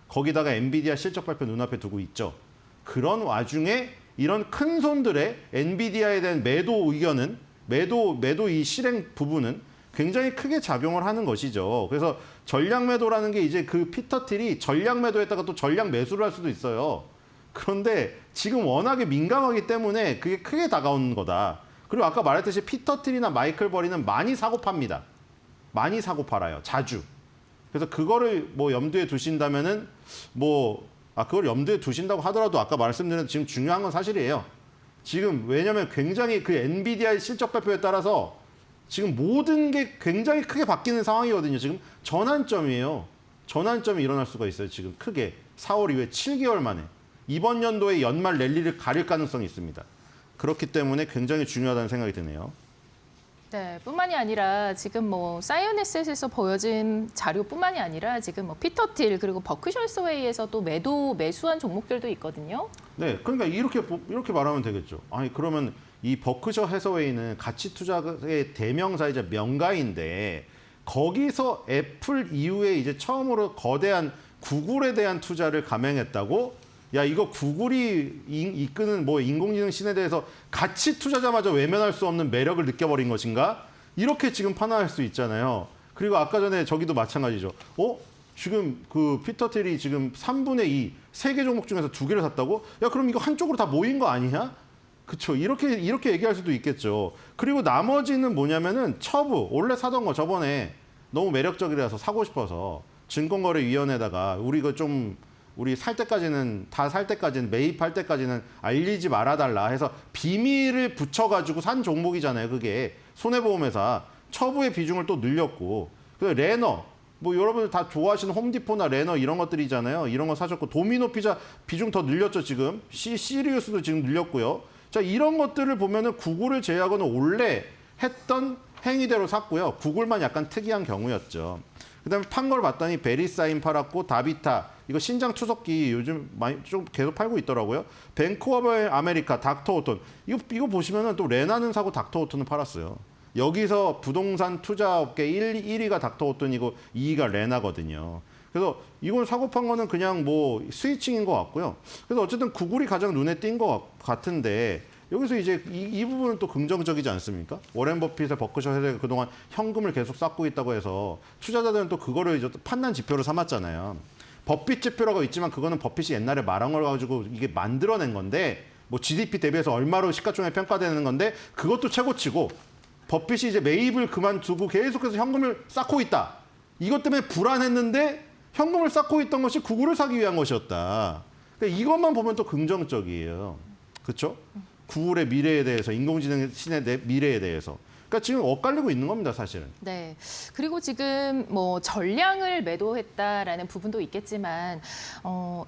거기다가 엔비디아 실적 발표 눈앞에 두고 있죠. 그런 와중에 이런 큰 손들의 엔비디아에 대한 매도 의견은 매도 이 실행 부분은 굉장히 크게 작용을 하는 것이죠. 그래서 전량 매도라는 게 이제 그 피터 틸이 전량 매도했다가 또 전량 매수를 할 수도 있어요. 그런데 지금 워낙에 민감하기 때문에 그게 크게 다가오는 거다. 그리고 아까 말했듯이 피터 틸이나 마이클 버리는 많이 사고 팝니다. 많이 사고 팔아요. 자주. 그래서 그거를 염두에 두신다면은 그걸 염두에 두신다고 하더라도 아까 말씀드린 지금 중요한 건 사실이에요. 지금 왜냐하면 굉장히 그 엔비디아의 실적 발표에 따라서 지금 모든 게 굉장히 크게 바뀌는 상황이거든요. 지금 전환점이에요. 전환점이 일어날 수가 있어요. 지금 크게 4월 이후에 7개월 만에 이번 연도에 연말 랠리를 가릴 가능성이 있습니다. 그렇기 때문에 굉장히 중요하다는 생각이 드네요. 네, 뿐만이 아니라 지금 사이언에셋에서 보여진 자료뿐만이 아니라 지금 피터 틸 그리고 버크셔 해서웨이에서 또 매수한 종목들도 있거든요. 네, 그러니까 이렇게 말하면 되겠죠. 아니 그러면 이 버크셔 해서웨이는 가치 투자의 대명사이자 명가인데 거기서 애플 이후에 이제 처음으로 거대한 구글에 대한 투자를 감행했다고? 야, 이거 구글이 이끄는 인공지능 씬에 대해서 가치 투자자마저 외면할 수 없는 매력을 느껴버린 것인가? 이렇게 지금 판단할 수 있잖아요. 그리고 아까 전에 저기도 마찬가지죠. 지금 그 피터 틸이 지금 3분의 2, 3개 종목 중에서 2개를 샀다고? 야, 그럼 이거 한쪽으로 다 모인 거 아니냐? 그쵸. 이렇게 얘기할 수도 있겠죠. 그리고 나머지는 뭐냐면은 처부, 원래 사던 거 저번에 너무 매력적이라서 사고 싶어서 증권거래위원회에다가 우리 살 때까지는 매입할 때까지는 알리지 말아달라 해서 비밀을 붙여가지고 산 종목이잖아요. 그게 손해보험회사 처부의 비중을 또 늘렸고 레너 여러분들 다 좋아하시는 홈디포나 레너 이런 것들이잖아요. 이런 거 사셨고 도미노 피자 비중 더 늘렸죠. 지금 시리우스도 지금 늘렸고요. 자, 이런 것들을 보면은 구글을 제외하고는 원래 했던 행위대로 샀고요. 구글만 약간 특이한 경우였죠. 그다음에 판 걸 봤더니 베리사인 팔았고 다비타 이거 신장 투석기 요즘 많이 좀 계속 팔고 있더라고요. 뱅크 오브 아메리카, 닥터오톤 이거 보시면은 또 레나는 사고 닥터오톤은 팔았어요. 여기서 부동산 투자업계 1위가 닥터오톤이고 2위가 레나거든요. 그래서 이건 사고 판 거는 그냥 스위칭인 것 같고요. 그래서 어쨌든 구글이 가장 눈에 띈 것 같은데 여기서 이제 이 부분은 또 긍정적이지 않습니까? 워렌 버핏의 버크셔 해서웨이가 그동안 현금을 계속 쌓고 있다고 해서 투자자들은 또 그거를 이제 판단 지표로 삼았잖아요. 버핏 지표라고 있지만 그거는 버핏이 옛날에 말한 걸 가지고 이게 만들어낸 건데 GDP 대비해서 얼마로 시가총액 평가되는 건데 그것도 최고치고 버핏이 이제 매입을 그만두고 계속해서 현금을 쌓고 있다. 이것 때문에 불안했는데 현금을 쌓고 있던 것이 구글을 사기 위한 것이었다. 그러니까 이것만 보면 또 긍정적이에요. 그렇죠? 구글의 미래에 대해서, 인공지능 신의 미래에 대해서. 그러니까 지금 엇갈리고 있는 겁니다, 사실은. 네. 그리고 지금 뭐 전량을 매도했다라는 부분도 있겠지만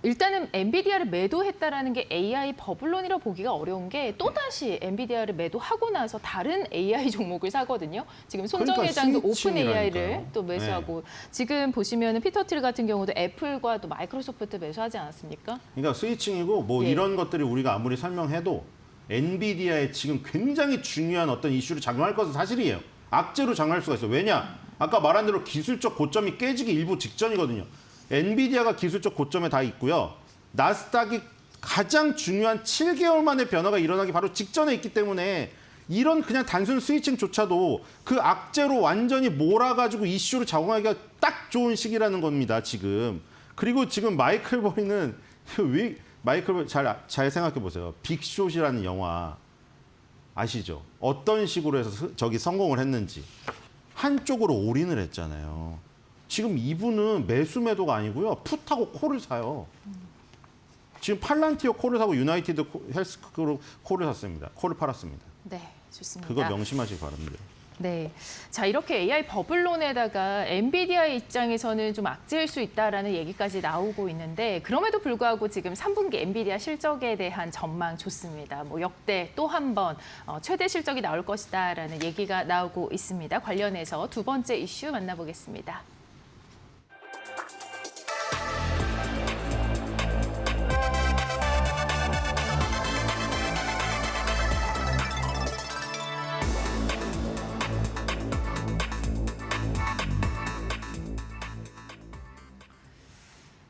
일단은 엔비디아를 매도했다라는 게 AI 버블론이라 보기가 어려운 게 또다시 엔비디아를 매도하고 나서 다른 AI 종목을 사거든요. 지금 손정 그러니까 회장도 오픈 스위칭이라니까요. AI를 또 매수하고 지금 보시면은 피터 틸 같은 경우도 애플과 또 마이크로소프트 매수하지 않았습니까? 그러니까 스위칭이고 뭐 예. 이런 것들이 우리가 아무리 설명해도 엔비디아에 지금 굉장히 중요한 어떤 이슈를 작용할 것은 사실이에요. 악재로 작용할 수가 있어요. 왜냐? 아까 말한 대로 기술적 고점이 깨지기 일부 직전이거든요. 엔비디아가 기술적 고점에 다 있고요. 나스닥이 가장 중요한 7개월 만에 변화가 일어나기 바로 직전에 있기 때문에 이런 그냥 단순 스위칭조차도 그 악재로 완전히 몰아가지고 이슈로 작용하기가 딱 좋은 시기라는 겁니다. 지금. 그리고 지금 마이클 버리는 왜 마이클 잘 생각해 보세요. 빅숏이라는 영화 아시죠? 어떤 식으로 해서 저기 성공을 했는지 한쪽으로 올인을 했잖아요. 지금 이분은 매수 매도가 아니고요. 풋하고 콜을 사요. 지금 팔란티어 콜을 사고 유나이티드 헬스크로 콜을 샀습니다. 콜을 팔았습니다. 네, 좋습니다. 그거 명심하시기 바랍니다. 네. 자, 이렇게 AI 버블론에다가 엔비디아의 입장에서는 좀 악재일 수 있다라는 얘기까지 나오고 있는데 그럼에도 불구하고 지금 3분기 엔비디아 실적에 대한 전망 좋습니다. 뭐 역대 또 한 번 최대 실적이 나올 것이다라는 얘기가 나오고 있습니다. 관련해서 두 번째 이슈 만나보겠습니다.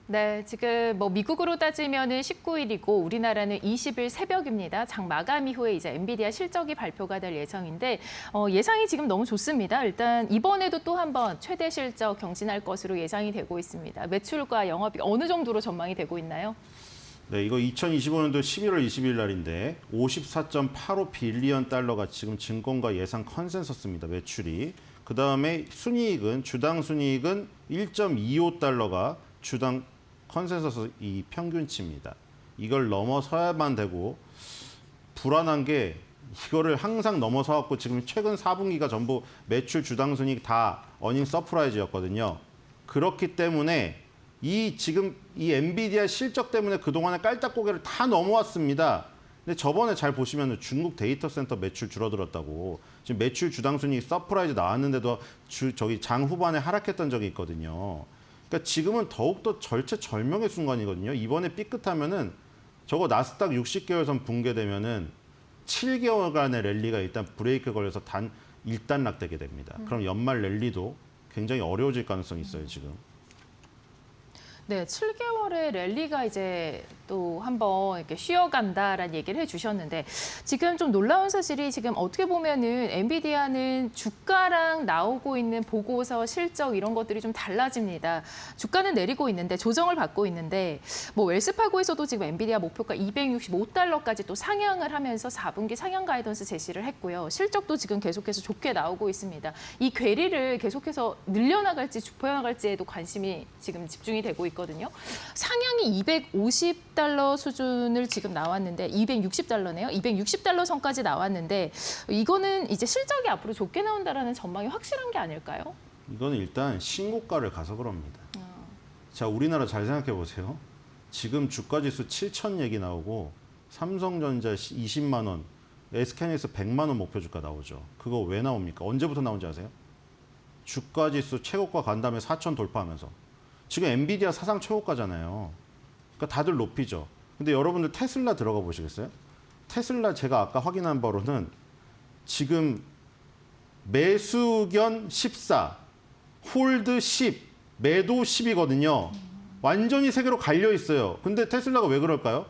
네, 지금 뭐 미국으로 따지면은 19일이고 우리나라는 20일 새벽입니다. 장 마감 이후에 이제 엔비디아 실적이 발표가 될 예정인데 예상이 지금 너무 좋습니다. 일단 이번에도 또 한 번 최대 실적 경신할 것으로 예상이 되고 있습니다. 매출과 영업이 어느 정도로 전망이 되고 있나요? 네, 이거 2025년도 11월 20일 날인데 54.85 빌리언 달러가 지금 증권가 예상 컨센서스입니다. 매출이. 그다음에 순이익은 주당 순이익은 1.25 달러가 주당 컨센서스 이 평균치입니다. 이걸 넘어서야만 되고 불안한 게 이거를 항상 넘어서 갖고 지금 최근 4분기가 전부 매출 주당 순이익 다 어닝 서프라이즈였거든요. 그렇기 때문에 지금 이 엔비디아 실적 때문에 그동안의 깔딱고개를 다 넘어왔습니다. 근데 저번에 잘 보시면 중국 데이터 센터 매출 줄어들었다고 지금 매출 주당 순이익 서프라이즈 나왔는데도 저기 장 후반에 하락했던 적이 있거든요. 그러니까 지금은 더욱더 절체절명의 순간이거든요. 이번에 삐끗하면은 저거 나스닥 60개월선 붕괴되면은 7개월간의 랠리가 일단 브레이크 걸려서 일단락되게 됩니다. 그럼 연말 랠리도 굉장히 어려워질 가능성이 있어요, 지금. 네, 7개월의 랠리가 이제 또 한번 이렇게 쉬어간다라는 얘기를 해주셨는데 지금 좀 놀라운 사실이 지금 어떻게 보면은 엔비디아는 주가랑 나오고 있는 보고서 실적 이런 것들이 좀 달라집니다. 주가는 내리고 있는데 조정을 받고 있는데 뭐 웰스파고에서도 지금 엔비디아 목표가 265달러까지 또 상향을 하면서 4분기 상향 가이던스 제시를 했고요. 실적도 지금 계속해서 좋게 나오고 있습니다. 이 괴리를 계속해서 늘려나갈지 좁혀나갈지에도 관심이 지금 집중이 되고 있거든요. 상향이 250달러 수준을 지금 나왔는데 260달러네요. 260달러 선까지 나왔는데 이거는 이제 실적이 앞으로 좋게 나온다라는 전망이 확실한 게 아닐까요? 이거는 일단 신고가를 가서 그럽니다. 자, 우리나라 잘 생각해 보세요. 지금 주가지수 7천 얘기 나오고 삼성전자 20만 원, SK하이닉스 100만 원 목표 주가 나오죠. 그거 왜 나옵니까? 언제부터 나온지 아세요? 주가지수 최고가 간 다음에 4천 돌파하면서. 지금 엔비디아 사상 최고가잖아요. 그러니까 다들 높이죠. 근데 여러분들 테슬라 들어가 보시겠어요? 테슬라 제가 아까 확인한 바로는 지금 매수견 14, 홀드 10, 매도 10이거든요. 완전히 세계로 갈려 있어요. 근데 테슬라가 왜 그럴까요?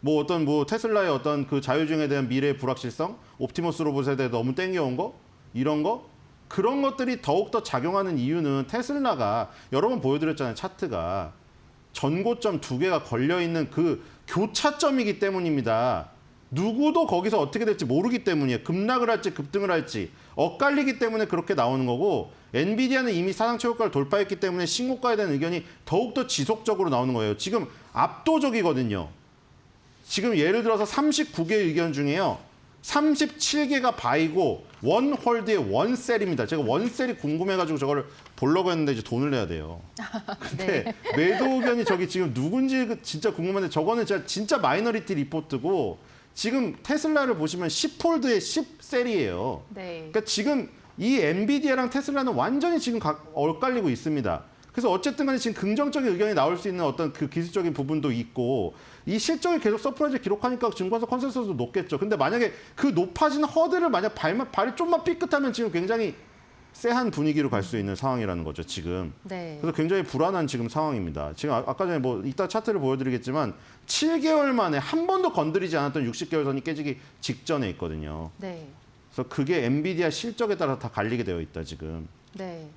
뭐 테슬라의 어떤 그 자율주행에 대한 미래의 불확실성, 옵티머스 로봇에 대해 너무 땡겨온 거, 이런 거, 그런 것들이 더욱더 작용하는 이유는 테슬라가 여러 번 보여드렸잖아요. 차트가 전고점 두 개가 걸려있는 그 교차점이기 때문입니다. 누구도 거기서 어떻게 될지 모르기 때문이에요. 급락을 할지 급등을 할지 엇갈리기 때문에 그렇게 나오는 거고 엔비디아는 이미 사상 최고가를 돌파했기 때문에 신고가에 대한 의견이 더욱더 지속적으로 나오는 거예요. 지금 압도적이거든요. 지금 예를 들어서 39개의 의견 중에요. 37개가 바이고 원홀드의 원셀입니다. 제가 원셀이 궁금해가지고 저거를 보려고 했는데 이제 돈을 내야 돼요. 근데 매도 의견이 저기 지금 누군지 진짜 궁금한데 저거는 진짜 마이너리티 리포트고 지금 테슬라를 보시면 10홀드의 10셀이에요. 네. 그러니까 지금 이 엔비디아랑 테슬라는 완전히 지금 엇갈리고 있습니다. 그래서 어쨌든 간에 지금 긍정적인 의견이 나올 수 있는 어떤 그 기술적인 부분도 있고 이 실적이 계속 서프라이즈 기록하니까 증권사 컨센서스도 높겠죠. 근데 만약에 그 높아진 허들을 만약 발이 좀만 삐끗하면 지금 굉장히 쎄한 분위기로 갈 수 있는 상황이라는 거죠, 지금. 네. 그래서 굉장히 불안한 지금 상황입니다. 지금 아까 전에 뭐 이따 차트를 보여드리겠지만 7개월 만에 한 번도 건드리지 않았던 60개월 선이 깨지기 직전에 있거든요. 네. 그래서 그게 엔비디아 실적에 따라 다 갈리게 되어 있다, 지금. 네.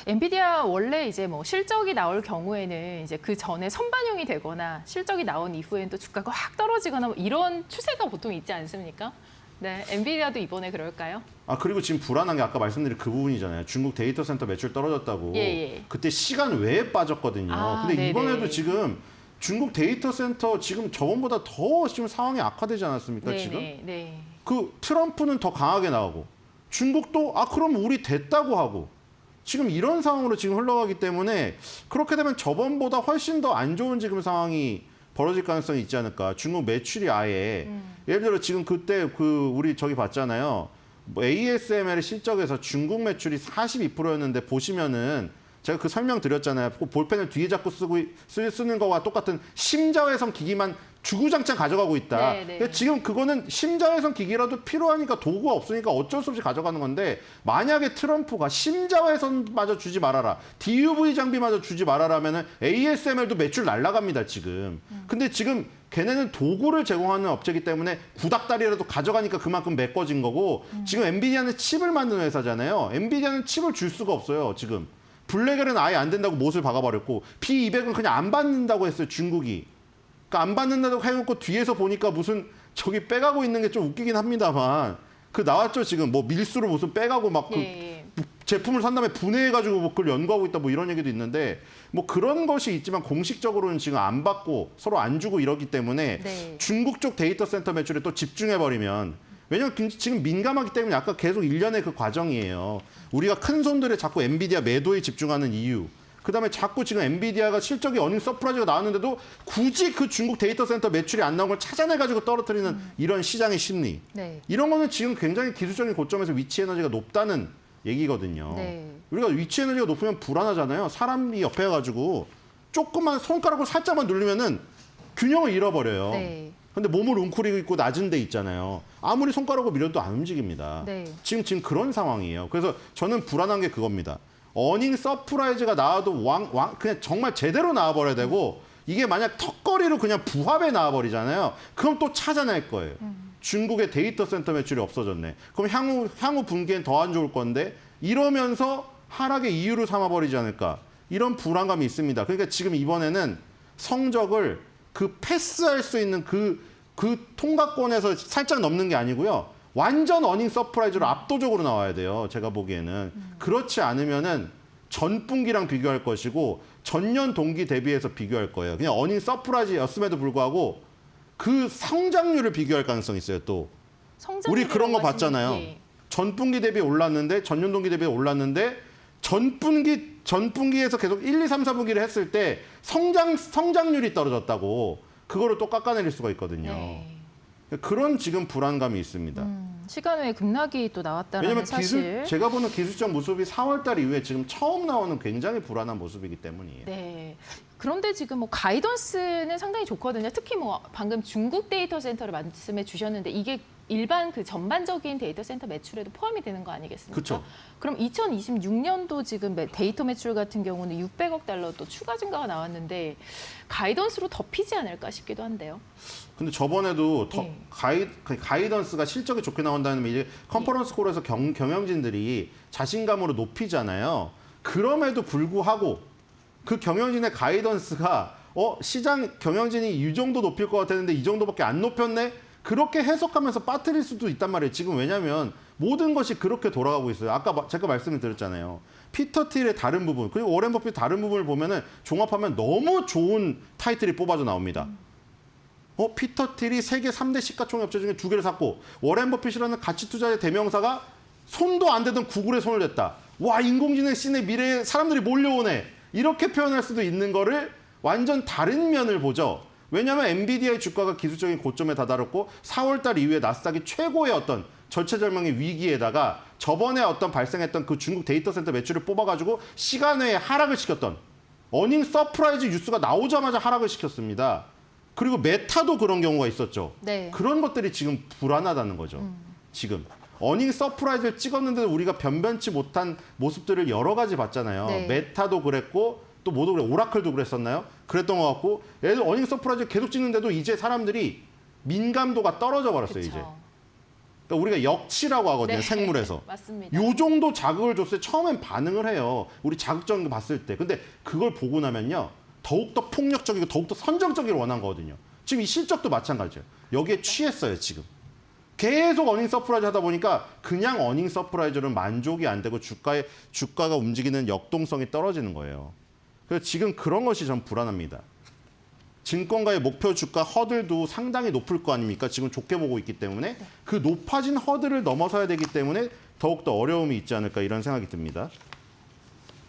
엔비디아 원래 이제 뭐 실적이 나올 경우에는 이제 그 전에 선반영이 되거나 실적이 나온 이후에는 또 주가가 확 떨어지거나 뭐 이런 추세가 보통 있지 않습니까? 네, 엔비디아도 이번에 그럴까요? 아 그리고 지금 불안한 게 아까 말씀드린 그 부분이잖아요. 중국 데이터 센터 매출 떨어졌다고. 예. 그때 시간 외에 빠졌거든요. 근데 네네. 이번에도 지금 중국 데이터 센터 지금 저번보다 더 지금 상황이 악화되지 않았습니까? 지금? 네. 그 트럼프는 더 강하게 나오고 중국도 그럼 우리 됐다고 하고 지금 이런 상황으로 지금 흘러가기 때문에 그렇게 되면 저번보다 훨씬 더 안 좋은 지금 상황이 벌어질 가능성이 있지 않을까. 중국 매출이 아예 예를 들어 지금 그때 우리 저기 봤잖아요. 뭐 ASML 실적에서 중국 매출이 42%였는데 보시면은 제가 그 설명 드렸잖아요. 볼펜을 뒤에 잡고 쓰는 거와 똑같은 심자외선 기기만 주구장창 가져가고 있다. 네. 근데 지금 그거는 심자외선 기기라도 필요하니까 도구가 없으니까 어쩔 수 없이 가져가는 건데 만약에 트럼프가 심자외선마저 주지 말아라. DUV 장비마저 주지 말아라 하면은 ASML도 매출 날라갑니다, 지금. 근데 지금 걔네는 도구를 제공하는 업체이기 때문에 구닥다리라도 가져가니까 그만큼 메꿔진 거고 지금 엔비디아는 칩을 만드는 회사잖아요. 엔비디아는 칩을 줄 수가 없어요, 지금. 블랙엘은 아예 안 된다고 못을 박아버렸고 B200은 그냥 안 받는다고 했어요, 중국이. 그러니까 안 받는다고 해놓고 뒤에서 보니까 무슨 저기 빼가고 있는 게 좀 웃기긴 합니다만 그 나왔죠, 지금. 뭐 밀수로 무슨 빼가고 막 제품을 산 다음에 분해해가지고 뭐 그걸 연구하고 있다 뭐 이런 얘기도 있는데 뭐 그런 것이 있지만 공식적으로는 지금 안 받고 서로 안 주고 이러기 때문에 네. 중국 쪽 데이터 센터 매출에 또 집중해버리면 왜냐면 지금 민감하기 때문에 아까 계속 일련의 그 과정이에요. 우리가 큰 손들에 자꾸 엔비디아 매도에 집중하는 이유. 그다음에 자꾸 지금 엔비디아가 실적이 어닝 서프라이즈가 나왔는데도 굳이 그 중국 데이터 센터 매출이 안 나온 걸 찾아내가지고 떨어뜨리는 이런 시장의 심리. 네. 이런 거는 지금 굉장히 기술적인 고점에서 위치 에너지가 높다는 얘기거든요. 네. 우리가 위치 에너지가 높으면 불안하잖아요. 사람이 옆에 가지고 조금만 손가락으로 살짝만 누르면은 균형을 잃어버려요. 네. 근데 몸을 웅크리고 있고 낮은 데 있잖아요. 아무리 손가락으로 밀어도 안 움직입니다. 네. 지금 그런 상황이에요. 그래서 저는 불안한 게 그겁니다. 어닝 서프라이즈가 나와도 그냥 정말 제대로 나와버려야 되고 이게 만약 턱걸이로 그냥 부합에 나와버리잖아요. 그럼 또 찾아낼 거예요. 중국의 데이터 센터 매출이 없어졌네. 그럼 향후 분기엔 더 안 좋을 건데 이러면서 하락의 이유로 삼아버리지 않을까. 이런 불안감이 있습니다. 그러니까 지금 이번에는 성적을 그 패스할 수 있는 그 통과권에서 살짝 넘는 게 아니고요. 완전 어닝 서프라이즈로 압도적으로 나와야 돼요. 제가 보기에는. 그렇지 않으면은 전분기랑 비교할 것이고 전년 동기 대비해서 비교할 거예요. 그냥 어닝 서프라이즈였음에도 불구하고 그 성장률을 비교할 가능성이 있어요, 또. 우리 그런 거 봤잖아요. 예. 전분기 대비 올랐는데 전년 동기 대비 올랐는데 전분기에서 계속 1, 2, 3, 4분기를 했을 때 성장률이 떨어졌다고 그거를 또 깎아내릴 수가 있거든요. 네. 그런 지금 불안감이 있습니다. 시간 외에 급락이 또 나왔다는 왜냐하면 사실. 제가 보는 기술적 모습이 4월달 이후에 지금 처음 나오는 굉장히 불안한 모습이기 때문이에요. 네. 그런데 지금 뭐 가이던스는 상당히 좋거든요. 특히 뭐 방금 중국 데이터 센터를 말씀해 주셨는데 이게 일반 그 전반적인 데이터 센터 매출에도 포함이 되는 거 아니겠습니까? 그쵸. 그럼 2026년도 지금 데이터 매출 같은 경우는 600억 달러 또 추가 증가가 나왔는데 가이던스로 덮이지 않을까 싶기도 한데요. 근데 저번에도 네. 가이던스가 실적이 좋게 나온다는 이제 컨퍼런스 콜에서 경영진들이 자신감으로 높이잖아요. 그럼에도 불구하고 그 경영진의 가이던스가 시장 경영진이 이 정도 높일 것 같았는데 이 정도밖에 안 높였네? 그렇게 해석하면서 빠뜨릴 수도 있단 말이에요. 지금 왜냐하면 모든 것이 그렇게 돌아가고 있어요. 아까 제가 말씀을 드렸잖아요. 피터 틸의 다른 부분 그리고 워렌 버핏 다른 부분을 보면은 종합하면 너무 좋은 타이틀이 뽑아져 나옵니다. 피터 틸이 세계 3대 시가총액업체 중에 2개를 샀고 워렌 버핏이라는 가치 투자의 대명사가 손도 안 대던 구글에 손을 댔다. 와, 인공지능 씬의 미래에 사람들이 몰려오네. 이렇게 표현할 수도 있는 거를 완전 다른 면을 보죠. 왜냐하면 엔비디아의 주가가 기술적인 고점에 다다랐고 4월 달 이후에 나스닥이 최고의 어떤 절체절명의 위기에다가 저번에 어떤 발생했던 그 중국 데이터 센터 매출을 뽑아가지고 시간 외에 하락을 시켰던 어닝 서프라이즈 뉴스가 나오자마자 하락을 시켰습니다. 그리고 메타도 그런 경우가 있었죠. 네. 그런 것들이 지금 불안하다는 거죠. 지금. 어닝 서프라이즈를 찍었는데도 우리가 변변치 못한 모습들을 여러 가지 봤잖아요. 네. 메타도 그랬고 또 뭐도 그래 오라클도 그랬었나요? 그랬던 것 같고 얘들 어닝 서프라이즈 계속 찍는데도 이제 사람들이 민감도가 떨어져 버렸어요. 그쵸. 이제. 그러니까 우리가 역치라고 하거든요. 네. 생물에서. 맞습니다. 요 정도 자극을 줬을 때 처음엔 반응을 해요. 우리 자극적인 거 봤을 때. 근데 그걸 보고 나면요. 더욱더 폭력적이고 더욱더 선정적이길 원한 거거든요. 지금 이 실적도 마찬가지예요. 여기에 취했어요. 지금. 계속 어닝 서프라이즈 하다 보니까 그냥 어닝 서프라이즈로는 만족이 안 되고 주가가 움직이는 역동성이 떨어지는 거예요. 그래서 지금 그런 것이 전 불안합니다. 증권가의 목표 주가 허들도 상당히 높을 거 아닙니까? 지금 좋게 보고 있기 때문에 그 높아진 허들을 넘어서야 되기 때문에 더욱더 어려움이 있지 않을까 이런 생각이 듭니다.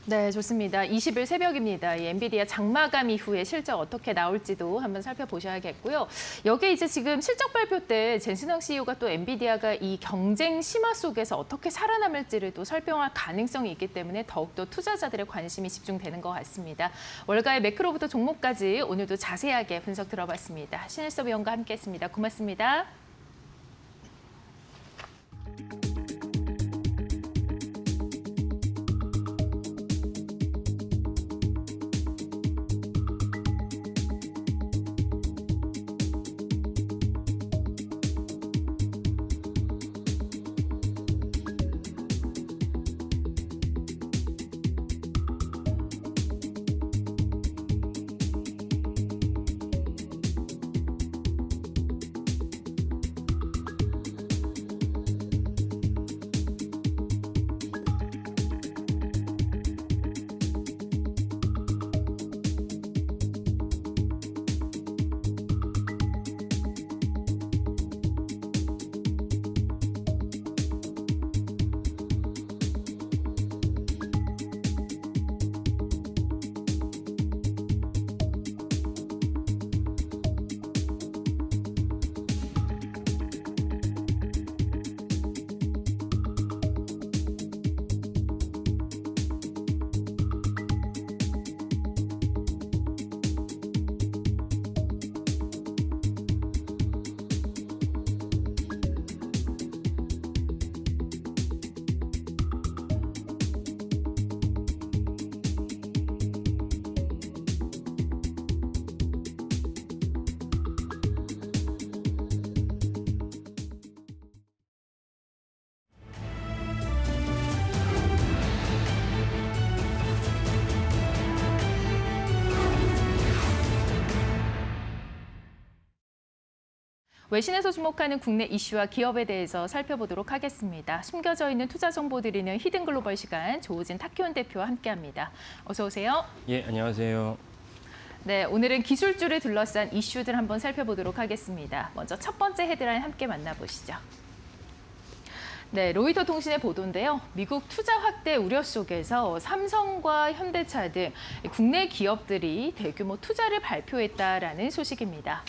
네, 좋습니다. 20일 새벽입니다. 이 엔비디아 장마감 이후에 실적 어떻게 나올지도 한번 살펴보셔야겠고요. 여기에 이제 지금 실적 발표 때 젠슨황 CEO가 또 엔비디아가 이 경쟁 심화 속에서 어떻게 살아남을지를 또 설명할 가능성이 있기 때문에 더욱더 투자자들의 관심이 집중되는 것 같습니다. 월가의 매크로부터 종목까지 오늘도 자세하게 분석 들어봤습니다. 신일섭 위원과 함께했습니다. 고맙습니다. 외신에서 주목하는 국내 이슈와 기업에 대해서 살펴보도록 하겠습니다. 숨겨져 있는 투자 정보 드리는 히든 글로벌 시간 조우진 타키온 대표와 함께합니다. 어서 오세요. 예, 안녕하세요. 네, 오늘은 기술주를 둘러싼 이슈들 한번 살펴보도록 하겠습니다. 먼저 첫 번째 헤드라인 함께 만나보시죠. 네, 로이터 통신의 보도인데요. 미국 투자 확대 우려 속에서 삼성과 현대차 등 국내 기업들이 대규모 투자를 발표했다라는 소식입니다.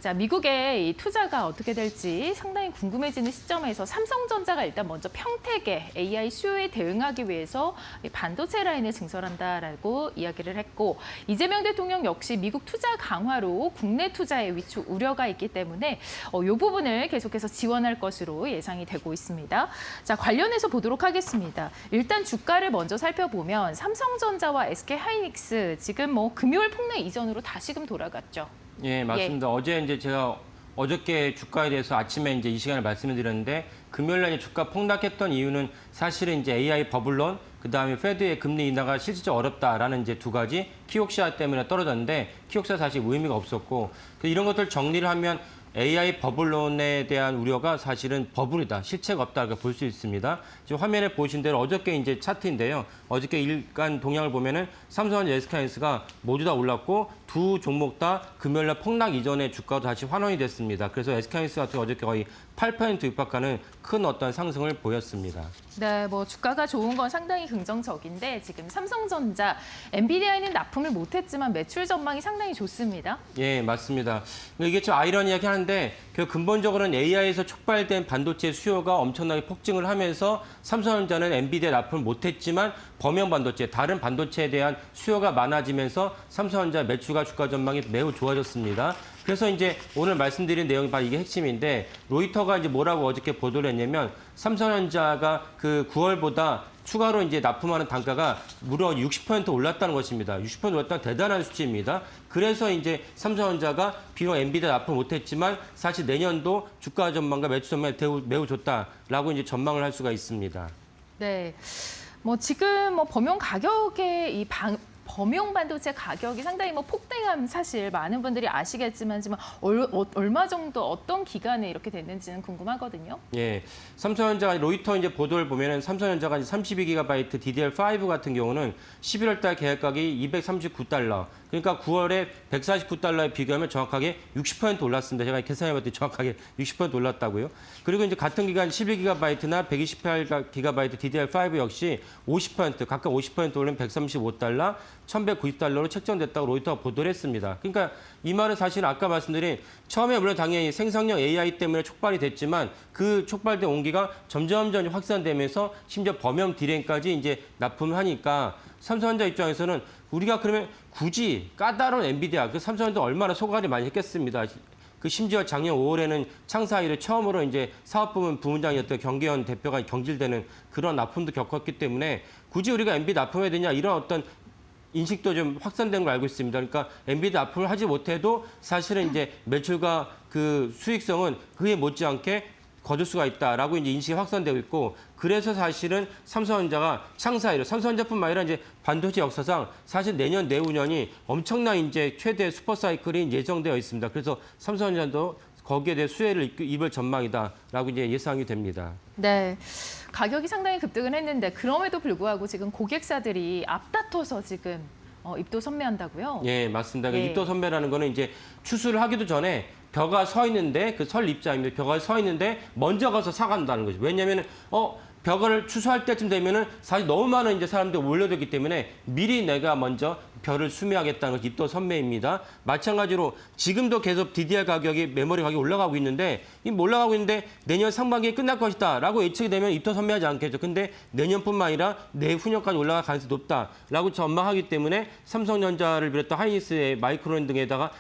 자, 미국의 이 투자가 어떻게 될지 상당히 궁금해지는 시점에서 삼성전자가 일단 먼저 평택에 AI 수요에 대응하기 위해서 반도체 라인을 증설한다라고 이야기를 했고, 이재명 대통령 역시 미국 투자 강화로 국내 투자에 위축 우려가 있기 때문에 이 부분을 계속해서 지원할 것으로 예상이 되고 있습니다. 자, 관련해서 보도록 하겠습니다. 일단 주가를 먼저 살펴보면 삼성전자와 SK하이닉스 지금 금요일 폭락 이전으로 다시금 돌아갔죠. 예, 맞습니다. 어제 이제 제가 어저께 주가에 대해서 아침에 이제 이 시간에 말씀을 드렸는데 금요일 날 주가 폭락했던 이유는 사실은 이제 AI 버블론, 그다음에 페드의 금리 인하가 실질적으로 어렵다라는 이제 두 가지 키옥시아 때문에 떨어졌는데 키옥시아 사실 의미가 없었고 이런 것들 정리를 하면 AI 버블론에 대한 우려가 사실은 버블이다, 실체가 없다고 볼 수 있습니다. 지금 화면에 보신 대로 어저께 이제 차트인데요. 어저께 일간 동향을 보면은 삼성전자, SK하이닉스가 모두 다 올랐고 두 종목 다 금요일날 폭락 이전에 주가도 다시 환원이 됐습니다. 그래서 SK하이닉스 같은 어저께 거의 8% 육박하는 큰 어떤 상승을 보였습니다. 네, 뭐 주가가 좋은 건 상당히 긍정적인데 지금 삼성전자, 엔비디아에는 납품을 못했지만 매출 전망이 상당히 좋습니다. 예, 맞습니다. 이게 좀 아이러니하긴 한데 그 근본적으로는 AI에서 촉발된 반도체 수요가 엄청나게 폭증을 하면서 삼성전자는 엔비디아 납품을 못했지만 범용 반도체, 다른 반도체에 대한 수요가 많아지면서 삼성전자 매출과 주가 전망이 매우 좋아졌습니다. 그래서 이제 오늘 말씀드린 내용이 바로 이게 핵심인데 로이터가 이제 뭐라고 어저께 보도를 했냐면 삼성전자가 그 9월보다 추가로 이제 납품하는 단가가 무려 60% 올랐다는 것입니다. 60% 올랐다는 대단한 수치입니다. 그래서 이제 삼성전자가 비록 엔비디아 납품 못했지만 사실 내년도 주가 전망과 매출 전망이 매우 좋다라고 이제 전망을 할 수가 있습니다. 네, 뭐 지금 뭐 범용 가격의 범용 반도체 가격이 상당히 뭐 폭등한 사실 많은 분들이 아시겠지만 얼마 정도 어떤 기간에 이렇게 됐는지는 궁금하거든요. 예, 삼성전자 로이터 이제 보도를 보면은 삼성전자가 이제 32GB DDR5 같은 경우는 11월 달 계약가격이 $239. 그러니까 9월에 $149에 비교하면 정확하게 60% 올랐습니다. 제가 계산해봤더니 정확하게 60% 올랐다고요. 그리고 이제 같은 기간 12GB나 128GB DDR5 역시 50% 각각 50% 올린 $135, $1,190로 책정됐다고 로이터가 보도를 했습니다. 그러니까 이 말은 사실 아까 말씀드린 처음에 물론 당연히 생성형 AI 때문에 촉발이 됐지만 그 촉발된 온기가 점점 확산되면서 심지어 범용 디램까지 이제 납품을 하니까 삼성전자 입장에서는 우리가 그러면 굳이 까다로운 엔비디아, 그 삼성전자 얼마나 소가리 많이 했겠습니다. 그 심지어 작년 5월에는 창사 이래 처음으로 이제 사업부문 부문장이었던 경계현 대표가 경질되는 그런 납품도 겪었기 때문에 굳이 우리가 엔비디아 납품해야 되냐 이런 어떤 인식도 좀 확산된 걸 알고 있습니다. 그러니까 엔비디아 납품을 하지 못해도 사실은 이제 매출과 그 수익성은 그에 못지않게 거둘 수가 있다라고 이제 인식이 확산되고 있고 그래서 사실은 삼성전자가 창사 이래 삼성전자뿐만 아니라 이제 반도체 역사상 사실 내년 내후년이 엄청난 이제 최대 슈퍼 사이클이 예정되어 있습니다. 그래서 삼성전자도 거기에 대해 수혜를 입을 전망이다라고 이제 예상이 됩니다. 네, 가격이 상당히 급등을 했는데 그럼에도 불구하고 지금 고객사들이 앞다퉈서 지금 입도 선매한다고요? 예, 맞습니다. 예. 입도 선매라는 거는 이제 추수를 하기도 전에 벼가 서 있는데 그 설 입자입니다. 벼가 서 있는데 먼저 가서 사간다는 거죠. 왜냐면은 벼를 추수할 때쯤 되면은 사실 너무 많은 이제 사람들이 몰려들기 때문에 미리 내가 먼저 벼를 수매하겠다는 것이 입도 선매입니다. 마찬가지로 지금도 계속 DDR 가격이 메모리 가격이 올라가고 있는데 내년 상반기에 끝날 것이다라고 예측이 되면 입도 선매하지 않겠죠. 근데 내년뿐만 아니라 내후년까지 올라갈 가능성이 높다라고 전망하기 때문에 삼성전자를 비롯한 하이닉스의 마이크론 등에다가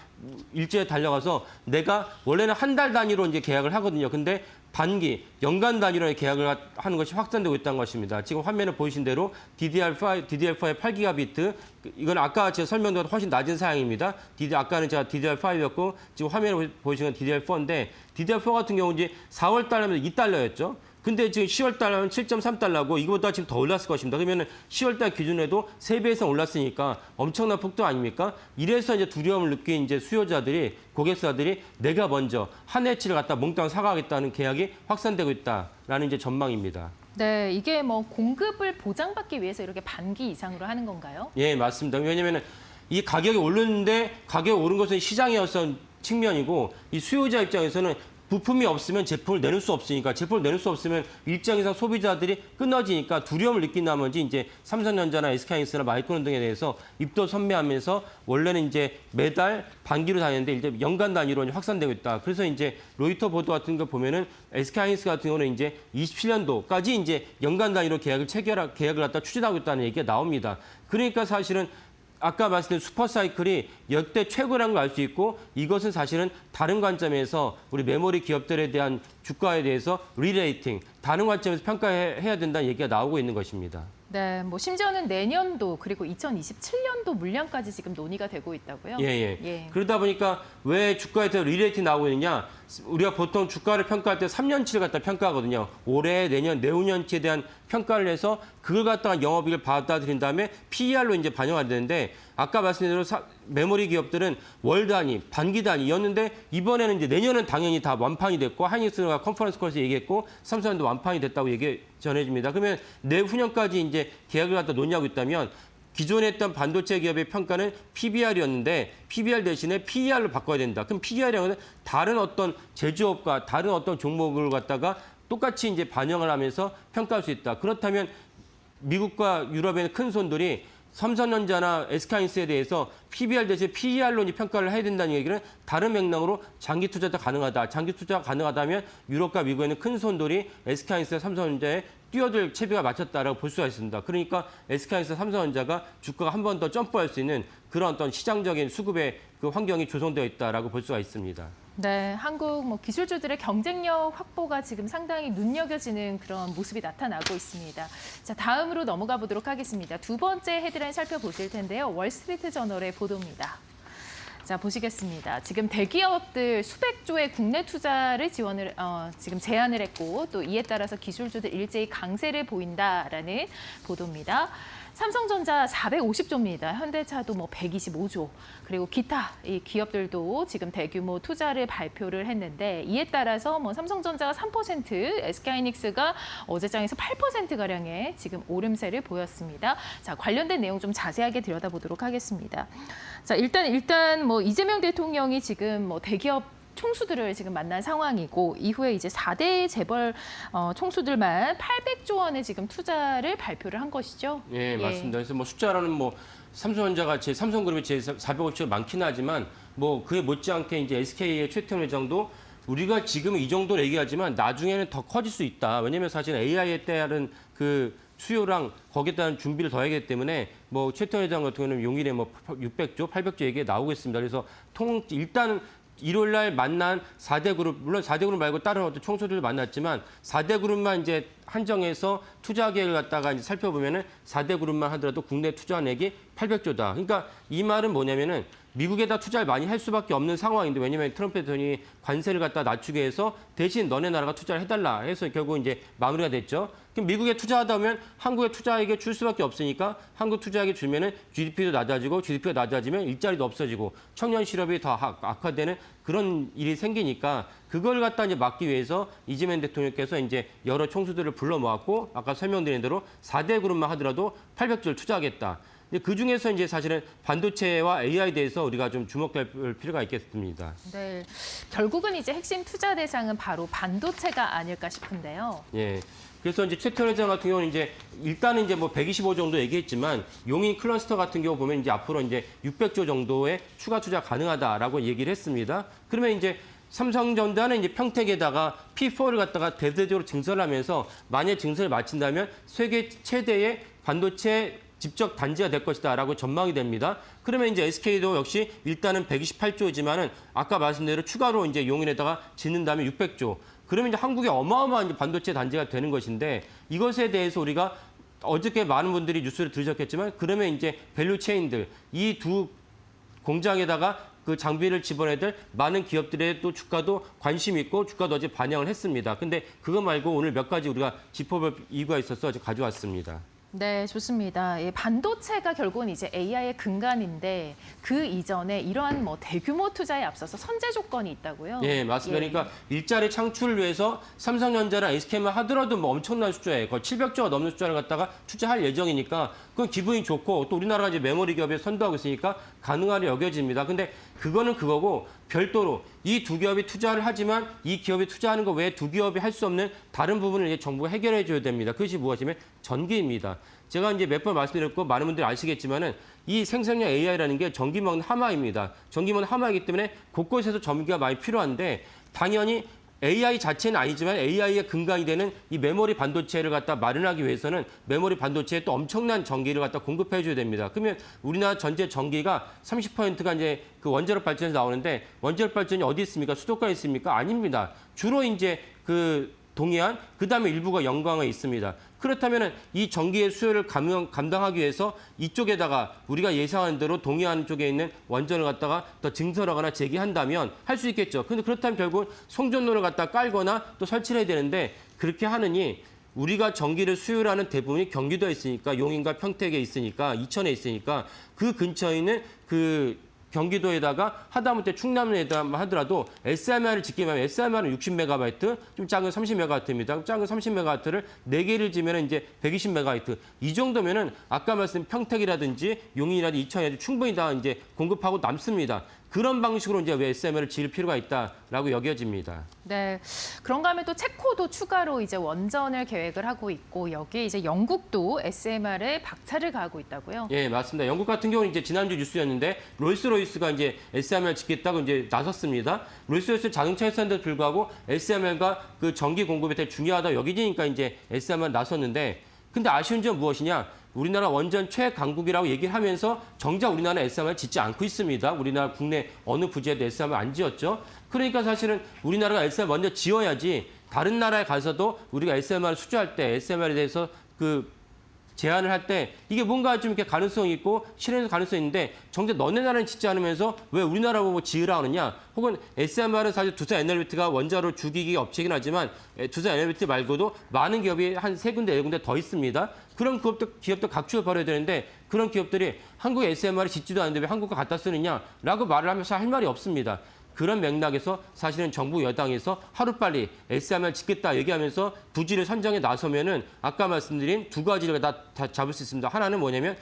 일제에 달려가서 내가 원래는 한 달 단위로 이제 계약을 하거든요. 근데 반기, 연간 단위로 계약을 하는 것이 확산되고 있다는 것입니다. 지금 화면에 보이신 대로 DDR5의 8GB, 이건 아까 제가 설명드린 훨씬 낮은 사양입니다. 아까는 제가 DDR5였고 지금 화면에 보이시는 건 DDR4인데 DDR4 같은 경우 이제 4월 달하면 $2였죠. 근데 지금 10월 달은 7.3달러고 이거보다 지금 더 올랐을 것입니다. 그러면 10월 달 기준에도 3배 이상 올랐으니까 엄청난 폭도 아닙니까? 이래서 이제 두려움을 느낀 이제 수요자들이 고객사들이 내가 먼저 한 해치를 갖다 몽땅 사가겠다는 계약이 확산되고 있다라는 이제 전망입니다. 네, 이게 뭐 공급을 보장받기 위해서 이렇게 반기 이상으로 하는 건가요? 예, 맞습니다. 왜냐하면 이 가격이 오르는데 가격이 오른 것은 시장이었던 측면이고 이 수요자 입장에서는 부품이 없으면 제품을 내놓을 수 없으니까 제품을 내놓을 수 없으면 일정 이상 소비자들이 끊어지니까 두려움을 느낀 나머지 이제 삼성전자나 SK하이닉스나 마이크론 등에 대해서 입도 선매하면서 원래는 이제 매달 반기로 다녔는데 이제 연간 단위로 이제 확산되고 있다. 그래서 이제 로이터 보도 같은 거 보면은 SK하이닉스 같은 경우는 이제 27년도까지 이제 연간 단위로 계약을 갖다 추진하고 있다는 얘기가 나옵니다. 그러니까 사실은 아까 말씀드린 슈퍼사이클이 역대 최고라는 걸 알 수 있고 이것은 사실은 다른 관점에서 우리 메모리 기업들에 대한 주가에 대해서 리레이팅, 다른 관점에서 평가해야 된다는 얘기가 나오고 있는 것입니다. 네, 뭐 심지어는 내년도 그리고 2027년도 물량까지 지금 논의가 되고 있다고요? 예. 그러다 보니까 왜 주가에 대해서 리레이팅 나오고 있느냐? 우리가 보통 주가를 평가할 때 3년치를 갖다 평가하거든요. 올해, 내년, 내후년치에 대한 평가를 해서 그걸 갖다가 영업이익을 받아들인 다음에 PER로 이제 반영이 되는데 아까 말씀드린 대로 메모리 기업들은 월 단위, 반기 단위였는데 이번에는 이제 내년은 당연히 다 완판이 됐고 하이닉스가 컨퍼런스 콜에서 얘기했고 삼성도 완판이 됐다고 전해집니다. 그러면 내후년까지 이제 계약을 갖다 논의하고 있다면 기존에 했던 반도체 기업의 평가는 PBR이었는데 PBR 대신에 PER로 바꿔야 된다. 그럼 PER이라는 다른 어떤 제조업과 다른 어떤 종목을 갖다가 똑같이 이제 반영을 하면서 평가할 수 있다. 그렇다면 미국과 유럽의 큰 손들이 삼성전자나 SK하이닉스에 대해서 PBR 대신 PER로 평가를 해야 된다는 얘기는 다른 맥락으로 장기 투자도 가능하다. 장기 투자가 가능하다면 유럽과 미국에 있는 큰 손들이 SK하이닉스와 삼성전자에 뛰어들 채비가 맞췄다라고 볼 수가 있습니다. 그러니까 SK하이닉스, 삼성전자가 주가가 한 번 더 점프할 수 있는 그런 어떤 시장적인 수급의 그 환경이 조성되어 있다라고 볼 수가 있습니다. 네, 한국 기술주들의 경쟁력 확보가 지금 상당히 눈여겨지는 그런 모습이 나타나고 있습니다. 자, 다음으로 넘어가 보도록 하겠습니다. 두 번째 헤드라인 살펴보실 텐데요. 월스트리트 저널의 보도입니다. 자, 보시겠습니다. 지금 대기업들 수백 조의 국내 투자를 지금 제안을 했고 또 이에 따라서 기술주들 일제히 강세를 보인다라는 보도입니다. 삼성전자 450조입니다. 현대차도 125조. 그리고 기타 이 기업들도 지금 대규모 투자를 발표를 했는데 이에 따라서 삼성전자가 3%, SK하이닉스가 어제장에서 8%가량의 지금 오름세를 보였습니다. 자, 관련된 내용 좀 자세하게 들여다보도록 하겠습니다. 자, 일단 이재명 대통령이 지금 대기업 총수들을 지금 만난 상황이고 이후에 이제 4대 재벌 총수들만 800조 원의 지금 투자를 발표를 한 것이죠. 예, 맞습니다. 그래서 숫자로는 삼성전자가 삼성그룹이 제 450조가 많긴 하지만 그에 못지않게 이제 SK의 최태원 회장도 우리가 지금 이 정도로 얘기하지만 나중에는 더 커질 수 있다. 왜냐하면 사실 AI에 따른 그 수요랑 거기에 따른 준비를 더 해야기 때문에 최태원 회장 같은 경우는 용인에 600조, 800조 얘기가 나오겠습니다. 그래서 일단은 일요일 날 만난 4대 그룹, 물론 4대 그룹 말고 다른 어떤 총수들도 만났지만 4대 그룹만 이제 한정해서 투자 계획을 갖다가 이제 살펴보면은 4대 그룹만 하더라도 국내 투자액이 800조다. 그러니까 이 말은 뭐냐면은 미국에다 투자를 많이 할 수밖에 없는 상황인데 왜냐면 트럼프 대통령이 관세를 갖다 낮추게 해서 대신 너네 나라가 투자를 해달라 해서 결국 이제 마무리가 됐죠. 그럼 미국에 투자하다 보면 한국에 투자에게 줄 수밖에 없으니까 한국 투자에게 주면은 GDP도 낮아지고 GDP가 낮아지면 일자리도 없어지고 청년 실업이 더 악화되는 그런 일이 생기니까 그걸 갖다 이제 막기 위해서 이재명 대통령께서 이제 여러 총수들을 불러 모았고 아까 설명드린 대로 4대 그룹만 하더라도 800조를 투자하겠다. 그 중에서 이제 사실은 반도체와 AI에 대해서 우리가 좀 주목할 필요가 있겠습니다. 네, 결국은 이제 핵심 투자 대상은 바로 반도체가 아닐까 싶은데요. 예. 그래서 이제 최태원 회장 같은 경우는 이제 일단은 이제 125 정도 얘기했지만 용인 클러스터 같은 경우 보면 이제 앞으로 이제 600조 정도의 추가 투자 가능하다라고 얘기를 했습니다. 그러면 이제 삼성전자는 이제 평택에다가 P4를 갖다가 대대적으로 증설을 하면서 만약 증설을 마친다면 세계 최대의 반도체 집적 단지가 될 것이다라고 전망이 됩니다. 그러면 이제 SK도 역시 일단은 128조지만은 아까 말씀대로 추가로 이제 용인에다가 짓는다면 600조. 그러면 이제 한국의 어마어마한 이제 반도체 단지가 되는 것인데 이것에 대해서 우리가 어저께 많은 분들이 뉴스를 들으셨겠지만 그러면 이제 밸류 체인들 이 두 공장에다가 그 장비를 집어내들 많은 기업들의 또 주가도 관심 있고 주가도 어제 반영을 했습니다. 근데 그거 말고 오늘 몇 가지 우리가 짚어볼 이유가 있어서 어제 가져왔습니다. 네, 좋습니다. 반도체가 결국은 이제 AI의 근간인데 그 이전에 이러한 대규모 투자에 앞서서 선제 조건이 있다고요? 예, 맞습니다. 그러니까 일자리 창출을 위해서 삼성전자랑 SK만 하더라도 엄청난 숫자에 거의 700조가 넘는 숫자를 갖다가 투자할 예정이니까 그건 기분이 좋고 또 우리나라가 이제 메모리 기업에 선도하고 있으니까 가능하려 여겨집니다. 근데 그거는 그거고 별도로 이 두 기업이 투자를 하지만 이 기업이 투자하는 거 외에 두 기업이 할 수 없는 다른 부분을 이제 정부가 해결해 줘야 됩니다. 그것이 무엇이면 전기입니다. 제가 이제 몇 번 말씀드렸고 많은 분들이 아시겠지만은 이 생성형 AI라는 게 전기 먹는 하마입니다. 전기 먹는 하마이기 때문에 곳곳에서 전기가 많이 필요한데 당연히 AI 자체는 아니지만 AI의 근간이 되는 이 메모리 반도체를 갖다 마련하기 위해서는 메모리 반도체에 또 엄청난 전기를 갖다 공급해 줘야 됩니다. 그러면 우리나라 전체 전기가 30%가 이제 그 원자력 발전에서 나오는데 원자력 발전이 어디 있습니까? 수도권에 있습니까? 아닙니다. 주로 이제 그 동해안, 그다음에 일부가 영광에 있습니다. 그렇다면 이 전기의 수요를 감당하기 위해서 이쪽에다가 우리가 예상하는 대로 동해안 쪽에 있는 원전을 갖다가 더 증설하거나 재개한다면 할 수 있겠죠. 근데 그렇다면 결국 송전로를 갖다 깔거나 또 설치를 해야 되는데 그렇게 하느니 우리가 전기를 수요하는 대부분이 경기도에 있으니까 용인과 평택에 있으니까 이천에 있으니까 그 근처에 있는 그 경기도에다가 하다못해 충남에다 하더라도 SMR을 짓게 되면 SMR은 60MB, 좀 작은 30MW입니다. 작은 30MW를 4개를 지면 이제 120MW. 이 정도면은 아까 말씀 평택이라든지 용인이라든지 이천이라든지 충분히 다 이제 공급하고 남습니다. 그런 방식으로 이제 왜 SMR을 지을 필요가 있다라고 여겨집니다. 네, 그런가 하면 또 체코도 추가로 이제 원전을 계획을 하고 있고 여기에 이제 영국도 SMR에 박차를 가하고 있다고요? 예, 맞습니다. 영국 같은 경우는 이제 지난주 뉴스였는데 롤스로이스가 이제 SMR 짓겠다고 이제 나섰습니다. 롤스로이스 자동차 회사인데도 불구하고 SMR과 그 전기 공급이 되게 중요하다 여기지니까 이제 SMR 나섰는데 근데 아쉬운 점은 무엇이냐? 우리나라 원전 최강국이라고 얘기를 하면서 정작 우리나라 SMR 짓지 않고 있습니다. 우리나라 국내 어느 부지에도 SMR 안 지었죠. 그러니까 사실은 우리나라가 SMR 먼저 지어야지 다른 나라에 가서도 우리가 SMR을 수주할 때 SMR에 대해서 그 제안을 할 때 이게 뭔가 좀 이렇게 가능성이 있고 실현할 가능성이 있는데 정작 너네 나라는 짓지 않으면서 왜 우리나라 보고 지으라 하느냐 혹은 SMR은 사실 두산 에너비티가 원자로 주기기 업체이긴 하지만 두산 에너비티 말고도 많은 기업이 한 3군데, 4군데 더 있습니다. 그런 기업도 각축을 벌여야 되는데 그런 기업들이 한국에 SMR을 짓지도 않는데 왜 한국과 갖다 쓰느냐라고 말을 하면서 할 말이 없습니다. 그런 맥락에서 사실은 정부 여당에서 하루빨리 SMR 짓겠다 얘기하면서 부지를 선정에 나서면은 아까 말씀드린 두 가지를 다 잡을 수 있습니다. 하나는 뭐냐면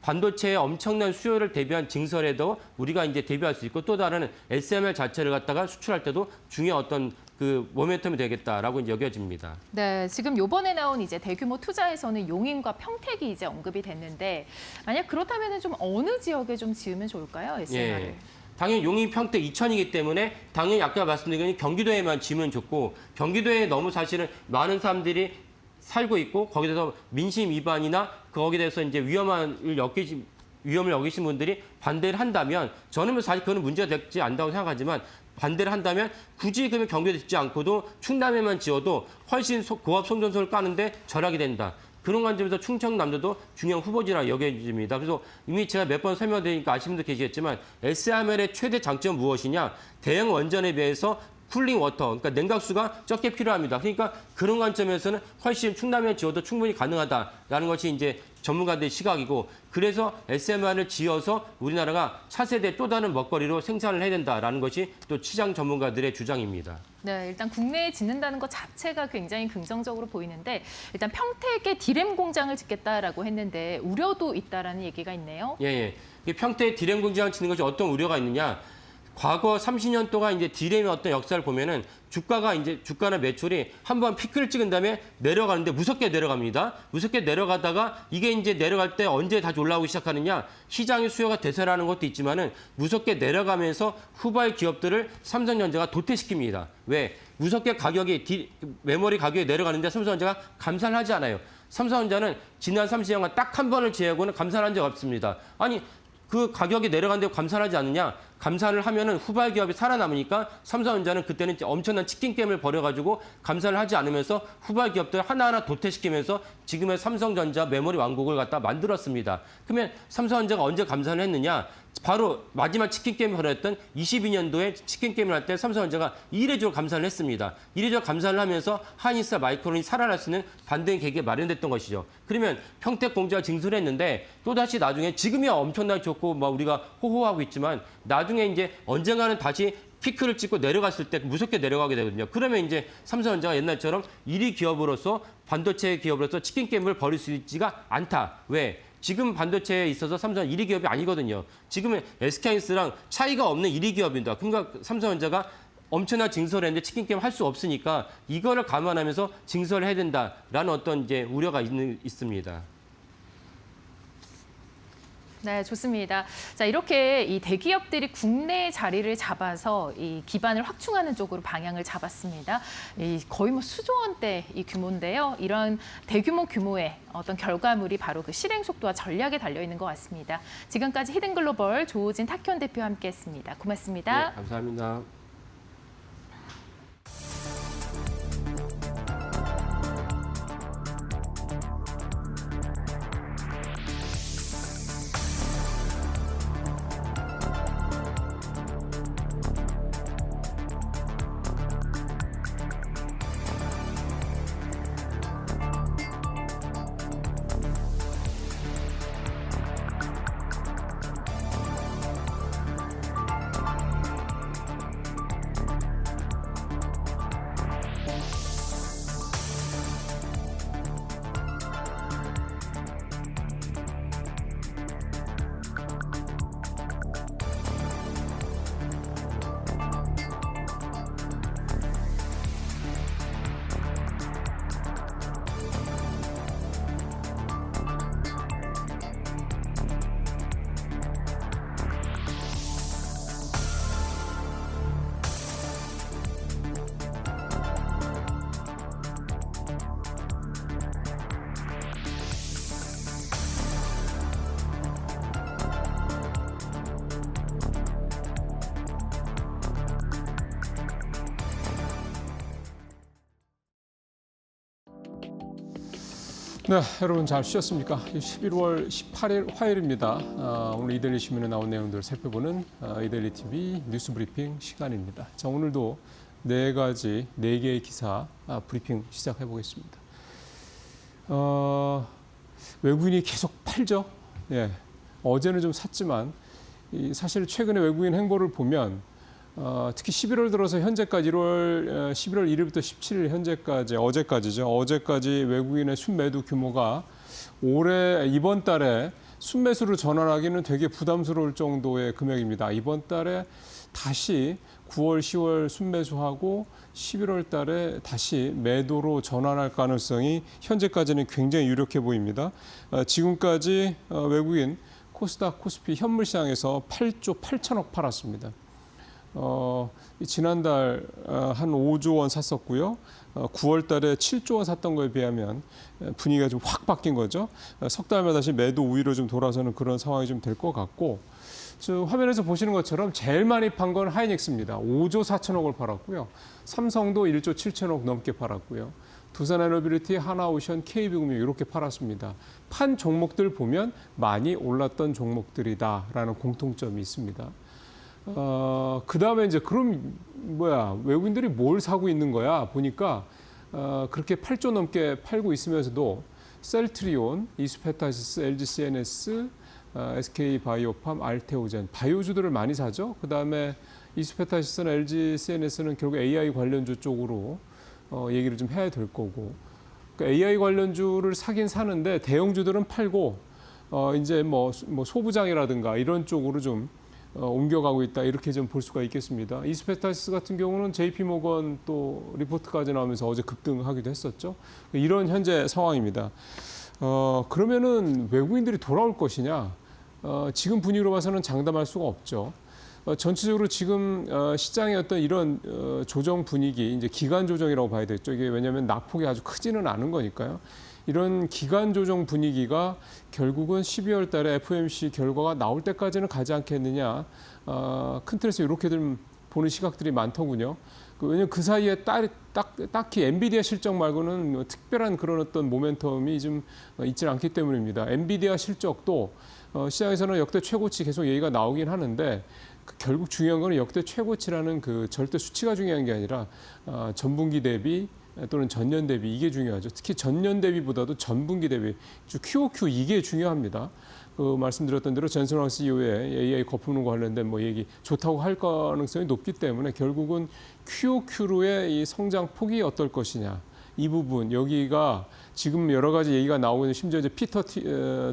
반도체의 엄청난 수요를 대비한 증설에도 우리가 이제 대비할 수 있고 또 다른 SMR 자체를 갖다가 수출할 때도 중요한 어떤 그 모멘텀이 되겠다라고 이제 여겨집니다. 네, 지금 요번에 나온 이제 대규모 투자에서는 용인과 평택이 이제 언급이 됐는데 만약 그렇다면은 좀 어느 지역에 좀 지으면 좋을까요? SMR을? 예. 당연히 용인, 평택, 이천이기 때문에 당연히 아까 말씀드린 경기도에만 지면 좋고 경기도에 너무 사실은 많은 사람들이 살고 있고 거기에 대해서 민심 위반이나 거기에 대해서 이제 위험을 여기신 분들이 반대를 한다면 저는 뭐 사실 그거는 문제가 되지 않다고 생각하지만 반대를 한다면 굳이 그러면 경기도에 짓지 않고도 충남에만 지어도 훨씬 고압 송전소를 까는데 절약이 된다. 그런 관점에서 충청남도도 중요한 후보지라 여겨집니다. 그래서 이미 제가 몇 번 설명드리니까 아시는 분도 계시겠지만 SMR의 최대 장점은 무엇이냐? 대형 원전에 비해서 쿨링 워터, 그러니까 냉각수가 적게 필요합니다. 그러니까 그런 관점에서는 훨씬 충남에 지어도 충분히 가능하다라는 것이 이제 전문가들의 시각이고 그래서 SMR을 지어서 우리나라가 차세대 또 다른 먹거리로 생산을 해야 된다라는 것이 또 시장 전문가들의 주장입니다. 네, 일단 국내에 짓는다는 것 자체가 굉장히 긍정적으로 보이는데 일단 평택에 디램 공장을 짓겠다라고 했는데 우려도 있다라는 얘기가 있네요. 예. 평택에 디램 공장을 짓는 것이 어떤 우려가 있느냐? 과거 30년 동안 이제 디램의 어떤 역사를 보면은 주가나 매출이 한번 피크를 찍은 다음에 내려가는데 무섭게 내려갑니다. 무섭게 내려가다가 이게 이제 내려갈 때 언제 다시 올라오기 시작하느냐? 시장의 수요가 대세라는 것도 있지만은 무섭게 내려가면서 후발 기업들을 삼성전자가 도태시킵니다. 왜? 무섭게 메모리 가격이 내려가는데 삼성전자가 감산을 하지 않아요. 삼성전자는 지난 30년간 딱 한 번을 제외하고는 감산한 적 없습니다. 아니 그 가격이 내려간다고 감산하지 않느냐? 감산을 하면은 후발 기업이 살아남으니까 삼성전자는 그때는 엄청난 치킨 게임을 벌여가지고 감산을 하지 않으면서 후발 기업들 하나하나 도태시키면서 지금의 삼성전자 메모리 왕국을 갖다 만들었습니다. 그러면 삼성전자가 언제 감산을 했느냐? 바로 마지막 치킨 게임을 벌였던 22년도에 치킨 게임을 할 때 삼성전자가 이례적으로 감산을 했습니다. 이례적으로 감산을 하면서 한인스타 마이크론이 살아날 수 있는 반대의 계기가 마련됐던 것이죠. 그러면 평택 공장을 증설했는데 또다시 나중에 지금이야 엄청나게 좋고 막 우리가 호호하고 있지만 나중에 이제 언젠가는 다시 피크를 찍고 내려갔을 때 무섭게 내려가게 되거든요. 그러면 이제 삼성전자가 옛날처럼 1위 기업으로서 반도체 기업으로서 치킨 게임을 벌일 수 있지가 않다. 왜? 지금 반도체에 있어서 삼성은 1위 기업이 아니거든요. 지금은 SK하이닉스랑 차이가 없는 1위 기업입니다. 그러니까 삼성전자가 엄청난 증설을 했는데 치킨 게임 할 수 없으니까 이거를 감안하면서 증설을 해야 된다라는 어떤 이제 우려가 있습니다. 네, 좋습니다. 자, 이렇게 이 대기업들이 국내 자리를 잡아서 이 기반을 확충하는 쪽으로 방향을 잡았습니다. 이 거의 뭐 수조 원대 이 규모인데요. 이런 대규모 규모의 어떤 결과물이 바로 그 실행 속도와 전략에 달려 있는 것 같습니다. 지금까지 히든글로벌 조우진 탁현 대표와 함께했습니다. 고맙습니다. 네, 감사합니다. 네, 여러분 잘 쉬었습니까? 11월 18일 화요일입니다. 오늘 이데일리 신문에 나온 내용들 살펴보는 이데일리 TV 뉴스 브리핑 시간입니다. 자, 오늘도 네 개의 기사 브리핑 시작해 보겠습니다. 외국인이 계속 팔죠. 예, 어제는 좀 샀지만 사실 최근에 외국인 행보를 보면 특히 11월 들어서 현재까지 11월 1일부터 17일 현재까지 어제까지죠. 어제까지 외국인의 순매도 규모가 올해 이번 달에 순매수로 전환하기는 되게 부담스러울 정도의 금액입니다. 이번 달에 다시 9월, 10월 순매수하고 11월 달에 다시 매도로 전환할 가능성이 현재까지는 굉장히 유력해 보입니다. 지금까지 외국인 코스닥, 코스피 현물시장에서 8조 8천억 팔았습니다. 지난달 한 5조 원 샀었고요. 9월 달에 7조 원 샀던 거에 비하면 분위기가 좀 확 바뀐 거죠. 석 달마다 다시 매도 우위로 좀 돌아서는 그런 상황이 좀 될 것 같고, 화면에서 보시는 것처럼 제일 많이 판 건 하이닉스입니다. 5조 4천억을 팔았고요. 삼성도 1조 7천억 넘게 팔았고요. 두산에너빌리티, 하나오션, KB금융 이렇게 팔았습니다. 판 종목들 보면 많이 올랐던 종목들이다라는 공통점이 있습니다. 그 다음에 이제 그럼 외국인들이 뭘 사고 있는 거야 보니까 그렇게 8조 넘게 팔고 있으면서도 셀트리온, 이스페타시스, LGCNS, SK바이오팜, 알테오젠 바이오주들을 많이 사죠. 그 다음에 이스페타시스나 LGCNS는 결국 AI 관련주 쪽으로 얘기를 좀 해야 될 거고, 그러니까 AI 관련주를 사긴 사는데 대형주들은 팔고 이제 뭐 소부장이라든가 이런 쪽으로 좀 옮겨가고 있다, 이렇게 좀 볼 수가 있겠습니다. 이스페타시스 같은 경우는 JP모건 또 리포트까지 나오면서 어제 급등하기도 했었죠. 이런 현재 상황입니다. 그러면은 외국인들이 돌아올 것이냐? 지금 분위기로 봐서는 장담할 수가 없죠. 전체적으로 지금 시장의 어떤 이런 조정 분위기, 이제 기간 조정이라고 봐야 되겠죠. 이게 왜냐하면 낙폭이 아주 크지는 않은 거니까요. 이런 기간 조정 분위기가 결국은 12월 달에 FOMC 결과가 나올 때까지는 가지 않겠느냐. 큰 틀에서 이렇게들 보는 시각들이 많더군요. 왜냐하면 그 사이에 딱히 엔비디아 실적 말고는 뭐 특별한 그런 어떤 모멘텀이 좀 있지 않기 때문입니다. 엔비디아 실적도 시장에서는 역대 최고치 계속 얘기가 나오긴 하는데, 결국 중요한 거는 역대 최고치라는 그 절대 수치가 중요한 게 아니라 전분기 대비 또는 전년 대비, 이게 중요하죠. 특히 전년 대비보다도 전분기 대비, QOQ 이게 중요합니다. 말씀드렸던 대로 젠슨 황 CEO의 AI 거품론과 관련된 뭐 얘기 좋다고 할 가능성이 높기 때문에 결국은 QOQ로의 이 성장 폭이 어떨 것이냐, 이 부분, 여기가 지금 여러 가지 얘기가 나오고 있는, 심지어 이제 피터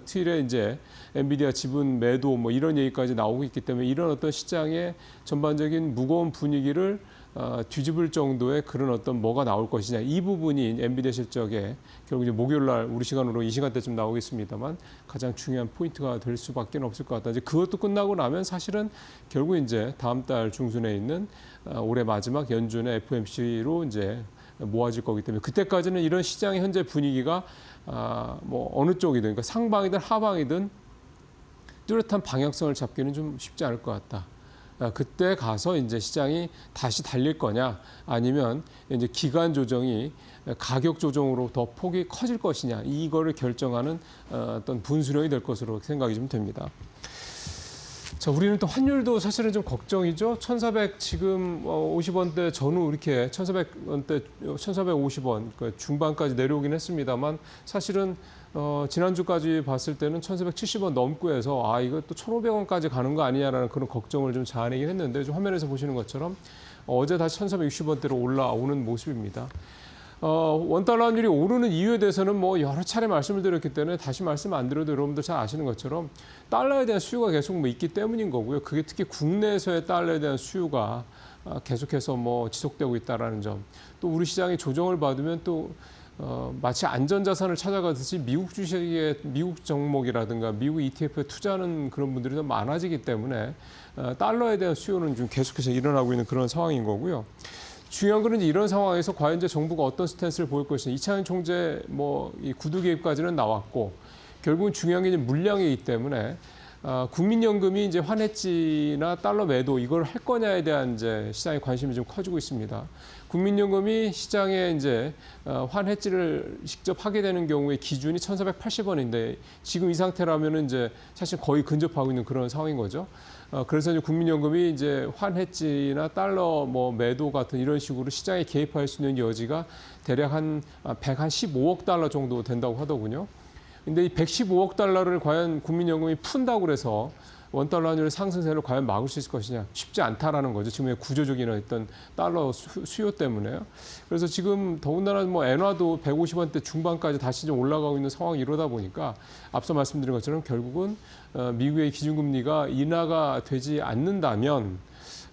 틸의 이제 엔비디아 지분 매도 뭐 이런 얘기까지 나오고 있기 때문에 이런 어떤 시장의 전반적인 무거운 분위기를 뒤집을 정도의 그런 어떤 뭐가 나올 것이냐, 이 부분이 엔비디아 실적에 결국 이제 목요일 날 우리 시간으로 이 시간대쯤 나오겠습니다만 가장 중요한 포인트가 될 수밖에 없을 것 같다. 이제 그것도 끝나고 나면 사실은 결국 이제 다음 달 중순에 있는 올해 마지막 연준의 FOMC로 이제 모아질 거기 때문에 그때까지는 이런 시장의 현재 분위기가 뭐 어느 쪽이든, 그러니까 상방이든 하방이든 뚜렷한 방향성을 잡기는 좀 쉽지 않을 것 같다. 그때 가서 이제 시장이 다시 달릴 거냐, 아니면 이제 기간 조정이 가격 조정으로 더 폭이 커질 것이냐, 이거를 결정하는 어떤 분수령이 될 것으로 생각이 좀 됩니다. 자, 우리는 또 환율도 사실은 좀 걱정이죠. 1,400 지금 50원대 전후 이렇게 1,400원대, 1,450원 중반까지 내려오긴 했습니다만, 사실은 지난주까지 봤을 때는 1,470원 넘고 해서 이거 또 1,500원까지 가는 거 아니냐라는 그런 걱정을 좀 자아내긴 했는데, 좀 화면에서 보시는 것처럼 어제 다시 1,460원대로 올라오는 모습입니다. 원달러 환율이 오르는 이유에 대해서는 뭐 여러 차례 말씀을 드렸기 때문에 다시 말씀 안 드려도 여러분들 잘 아시는 것처럼 달러에 대한 수요가 계속 뭐 있기 때문인 거고요. 그게 특히 국내에서의 달러에 대한 수요가 계속해서 뭐 지속되고 있다라는 점. 또 우리 시장이 조정을 받으면 또 마치 안전자산을 찾아가듯이 미국 주식의 미국 종목이라든가 미국 ETF에 투자하는 그런 분들이 더 많아지기 때문에 달러에 대한 수요는 좀 계속해서 일어나고 있는 그런 상황인 거고요. 중요한 거는 이런 상황에서 과연 이제 정부가 어떤 스탠스를 보일 것이냐. 이창용 총재 이 구두 개입까지는 나왔고, 결국은 중요한 게 이제 물량이기 때문에 국민연금이 이제 환해지나 달러 매도 이걸 할 거냐에 대한 이제 시장의 관심이 좀 커지고 있습니다. 국민연금이 시장에 이제 환해지를 직접 하게 되는 경우에 기준이 1,480원인데 지금 이 상태라면은 이제 사실 거의 근접하고 있는 그런 상황인 거죠. 그래서 이제 국민연금이 이제 환해지나 달러 뭐 매도 같은 이런 식으로 시장에 개입할 수 있는 여지가 대략 한 115억 달러 정도 된다고 하더군요. 근데 이 115억 달러를 과연 국민연금이 푼다고 그래서 원달러 환율의 상승세를 과연 막을 수 있을 것이냐 쉽지 않다라는 거죠. 지금의 구조적인 어떤 달러 수요 때문에요. 그래서 지금 더군다나 뭐 엔화도 150원대 중반까지 다시 좀 올라가고 있는 상황이 이러다 보니까 앞서 말씀드린 것처럼 결국은 미국의 기준금리가 인하가 되지 않는다면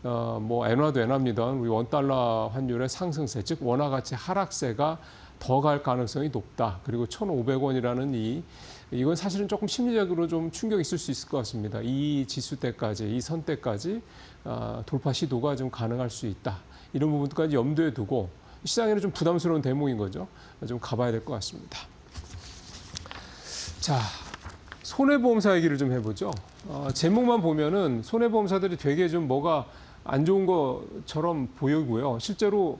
뭐 엔화도 엔화입니다. 우리 원달러 환율의 상승세 즉 원화 가치 하락세가 더 갈 가능성이 높다. 그리고 1,500원이라는 이건 사실은 조금 심리적으로 좀 충격이 있을 수 있을 것 같습니다. 이 지수대까지, 이 선대까지 돌파 시도가 좀 가능할 수 있다. 이런 부분까지 염두에 두고 시장에는 좀 부담스러운 대목인 거죠. 좀 가봐야 될 것 같습니다. 자, 손해보험사 얘기를 좀 해보죠. 제목만 보면은 손해보험사들이 되게 좀 뭐가 안 좋은 것처럼 보이고요. 실제로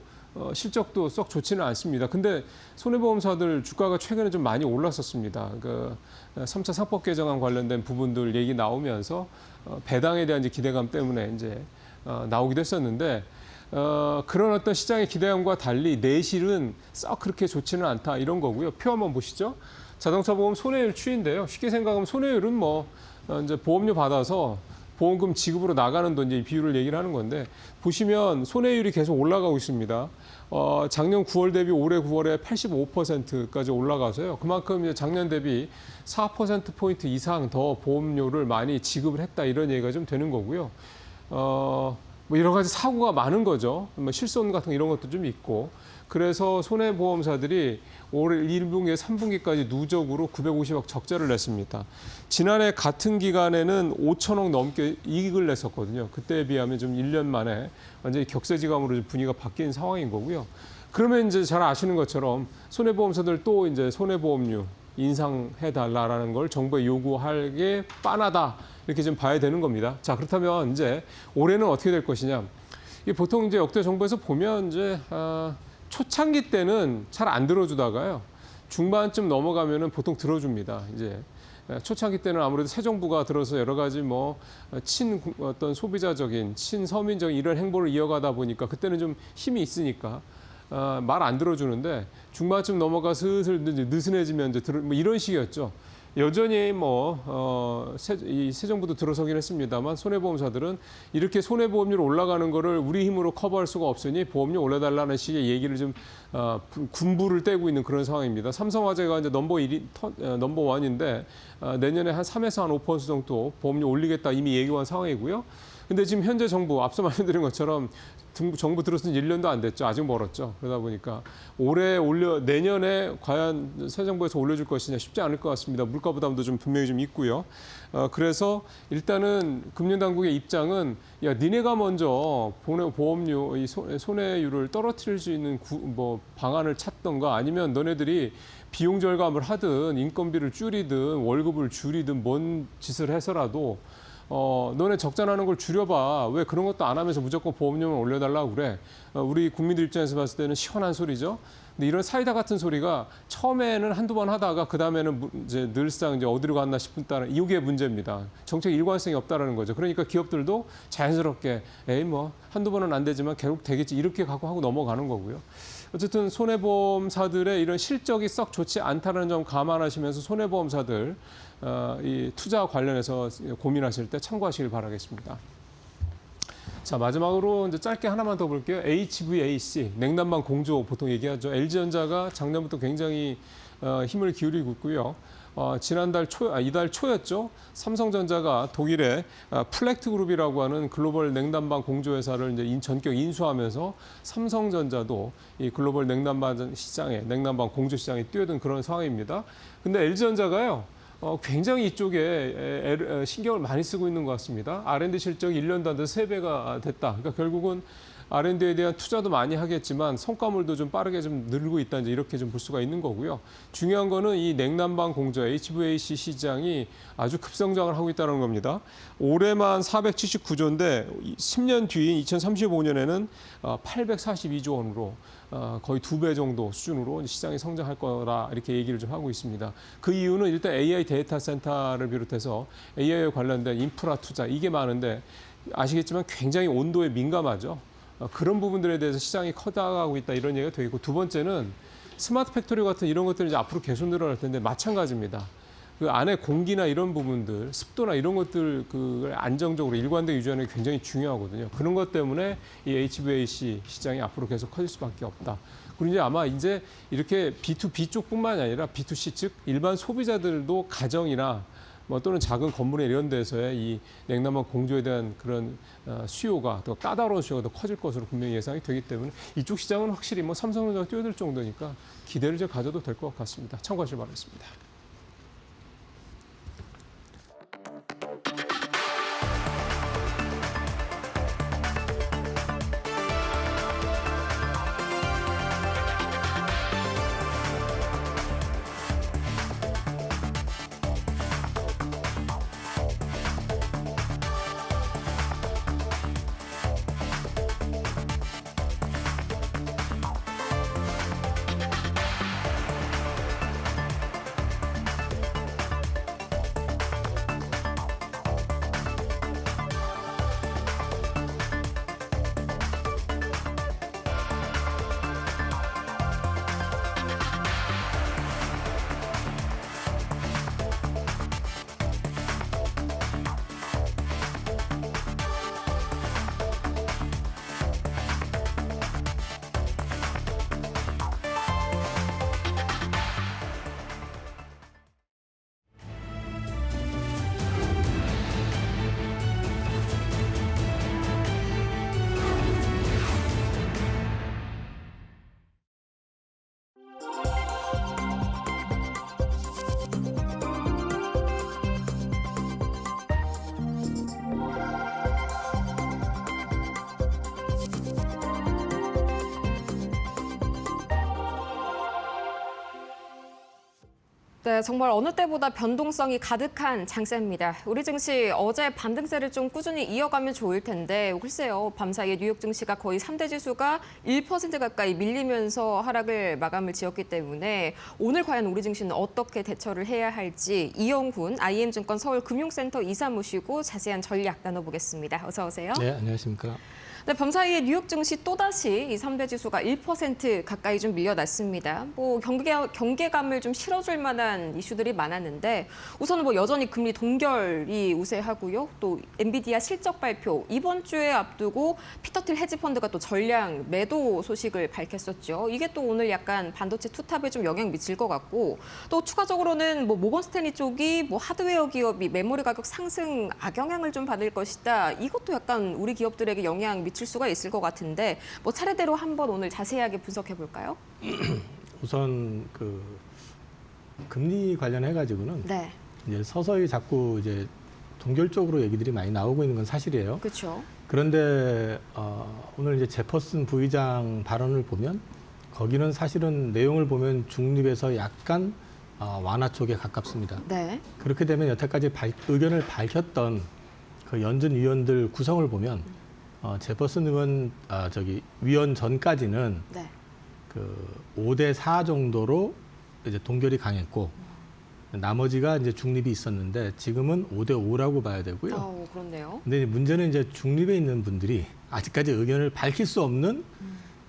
실적도 썩 좋지는 않습니다. 근데 손해보험사들 주가가 최근에 좀 많이 올랐었습니다. 그 3차 상법 개정안 관련된 부분들 얘기 나오면서 배당에 대한 이제 기대감 때문에 이제 나오기도 했었는데 그런 어떤 시장의 기대감과 달리 내실은 썩 그렇게 좋지는 않다 이런 거고요. 표 한번 보시죠. 자동차 보험 손해율 추이인데요. 쉽게 생각하면 손해율은 뭐 이제 보험료 받아서 보험금 지급으로 나가는 돈 이제 비율을 얘기를 하는 건데 보시면 손해율이 계속 올라가고 있습니다. 작년 9월 대비 올해 9월에 85%까지 올라가서요. 그만큼 이제 작년 대비 4%포인트 이상 더 보험료를 많이 지급을 했다 이런 얘기가 좀 되는 거고요. 뭐 여러 가지 사고가 많은 거죠. 뭐 실손 같은 이런 것도 좀 있고. 그래서 손해보험사들이 올해 1분기에 3분기까지 누적으로 950억 적자를 냈습니다. 지난해 같은 기간에는 5천억 넘게 이익을 냈었거든요. 그때에 비하면 좀 1년 만에 완전히 격세지감으로 분위기가 바뀐 상황인 거고요. 그러면 이제 잘 아시는 것처럼 손해보험사들 또 이제 손해보험료 인상해달라는 걸 정부에 요구할 게 빤하다. 이렇게 좀 봐야 되는 겁니다. 자, 그렇다면 이제 올해는 어떻게 될 것이냐. 이게 보통 이제 역대 정부에서 보면 이제, 초창기 때는 잘 안 들어주다가요. 중반쯤 넘어가면은 보통 들어줍니다. 이제 초창기 때는 아무래도 새 정부가 들어서 여러 가지 뭐 어떤 소비자적인 친서민적인 이런 행보를 이어가다 보니까 그때는 좀 힘이 있으니까 말 안 들어주는데 중반쯤 넘어가 슬슬 느슨해지면 이제 뭐 이런 식이었죠. 여전히 새 정부도 들어서긴 했습니다만 손해보험사들은 이렇게 손해보험료로 올라가는 거를 우리 힘으로 커버할 수가 없으니 보험료 올려달라는 식의 얘기를 좀 군부를 떼고 있는 그런 상황입니다. 삼성화재가 이제 넘버원인데 내년에 한 3에서 한 5% 정도 보험료 올리겠다 이미 얘기한 상황이고요. 근데 지금 현재 정부 앞서 말씀드린 것처럼 정부 들어선 1년도 안 됐죠. 아직 멀었죠. 그러다 보니까 내년에 과연 새 정부에서 올려줄 것이냐 쉽지 않을 것 같습니다. 물가 부담도 좀 분명히 좀 있고요. 그래서 일단은 금융당국의 입장은 야 니네가 먼저 보험료 이 손해율을 떨어뜨릴 수 있는 방안을 찾던가 아니면 너네들이 비용 절감을 하든 인건비를 줄이든 월급을 줄이든 뭔 짓을 해서라도 너네 적자 나는 걸 줄여봐. 왜 그런 것도 안 하면서 무조건 보험료만 올려달라고 그래. 우리 국민들 입장에서 봤을 때는 시원한 소리죠. 근데 이런 사이다 같은 소리가 처음에는 한두 번 하다가 그다음에는 이제 늘상 이제 어디로 갔나 싶다는 이게 문제입니다. 정책 일관성이 없다라는 거죠. 그러니까 기업들도 자연스럽게 에이 뭐 한두 번은 안 되지만 결국 되겠지 이렇게 갖고 하고 넘어가는 거고요. 어쨌든 손해보험사들의 이런 실적이 썩 좋지 않다는 점 감안하시면서 손해보험사들 이 투자 관련해서 고민하실 때 참고하시길 바라겠습니다. 자, 마지막으로 이제 짧게 하나만 더 볼게요. HVAC, 냉난방 공조 보통 얘기하죠. LG전자가 작년부터 굉장히 힘을 기울이고 있고요. 이달 초였죠. 삼성전자가 독일의 플렉트 그룹이라고 하는 글로벌 냉난방 공조 회사를 이제 전격 인수하면서 삼성전자도 이 글로벌 냉난방 시장에 냉난방 공조 시장에 뛰어든 그런 상황입니다. 근데 LG전자가요. 굉장히 이쪽에 신경을 많이 쓰고 있는 것 같습니다. R&D 실적이 1년도 안 돼서 3배가 됐다. 그러니까 결국은 R&D에 대한 투자도 많이 하겠지만 성과물도 좀 빠르게 좀 늘고 있다 이제 이렇게 좀 볼 수가 있는 거고요. 중요한 거는 이 냉난방 공조 HVAC 시장이 아주 급성장을 하고 있다는 겁니다. 올해만 479조인데 10년 뒤인 2035년에는 842조 원으로 거의 2배 정도 수준으로 시장이 성장할 거라 이렇게 얘기를 좀 하고 있습니다. 그 이유는 일단 AI 데이터 센터를 비롯해서 AI에 관련된 인프라 투자 이게 많은데 아시겠지만 굉장히 온도에 민감하죠. 그런 부분들에 대해서 시장이 커져가고 있다 이런 얘기가 되고 두 번째는 스마트 팩토리 같은 이런 것들이 이제 앞으로 계속 늘어날 텐데 마찬가지입니다. 그 안에 공기나 이런 부분들, 습도나 이런 것들 그걸 안정적으로 일관되게 유지하는 게 굉장히 중요하거든요. 그런 것 때문에 이 HVAC 시장이 앞으로 계속 커질 수밖에 없다. 그리고 이제 아마 이제 이렇게 B2B 쪽뿐만이 아니라 B2C 즉 일반 소비자들도 가정이나 뭐 또는 작은 건물에 이런 데서의 이 냉난방 공조에 대한 그런 수요가 더 까다로운 수요가 더 커질 것으로 분명히 예상이 되기 때문에 이쪽 시장은 확실히 뭐 삼성전자가 뛰어들 정도니까 기대를 좀 가져도 될 것 같습니다. 참고하시길 바라겠습니다. 네, 정말 어느 때보다 변동성이 가득한 장세입니다. 우리 증시 어제 반등세를 좀 꾸준히 이어가면 좋을 텐데 글쎄요. 밤사이에 뉴욕 증시가 거의 3대 지수가 1% 가까이 밀리면서 하락을 마감을 지었기 때문에 오늘 과연 우리 증시는 어떻게 대처를 해야 할지 이영훈 IM증권 서울금융센터 이사 모시고 자세한 전략 나눠보겠습니다. 어서 오세요. 네, 안녕하십니까. 네, 밤사이에 뉴욕 증시 또다시 이 3대 지수가 1% 가까이 좀 밀려났습니다. 뭐 경계감을 좀 실어줄 만한 이슈들이 많았는데 우선은 뭐 여전히 금리 동결이 우세하고요. 또 엔비디아 실적 발표 이번 주에 앞두고 피터 틸 헤지펀드가 또 전량 매도 소식을 밝혔었죠. 이게 또 오늘 약간 반도체 투탑에 좀 영향 미칠 것 같고 또 추가적으로는 뭐 모건 스탠리 쪽이 뭐 하드웨어 기업이 메모리 가격 상승 악영향을 좀 받을 것이다. 이것도 약간 우리 기업들에게 영향 미칠 수가 있을 것 같은데 뭐 차례대로 한번 오늘 자세하게 분석해 볼까요? 우선 그 금리 관련해 가지고는 네, 이제 서서히 자꾸 이제 동결적으로 얘기들이 많이 나오고 있는 건 사실이에요. 그렇죠. 그런데 오늘 이제 제퍼슨 부의장 발언을 보면 거기는 사실은 내용을 보면 중립에서 약간 완화 쪽에 가깝습니다. 네, 그렇게 되면 여태까지 의견을 밝혔던 그 연준 위원들 구성을 보면 제퍼슨 의원 위원 전까지는 네, 그 5대 4 정도로 이제 동결이 강했고 나머지가 이제 중립이 있었는데 지금은 5대 5라고 봐야 되고요. 그렇네요. 근데 문제는 이제 중립에 있는 분들이 아직까지 의견을 밝힐 수 없는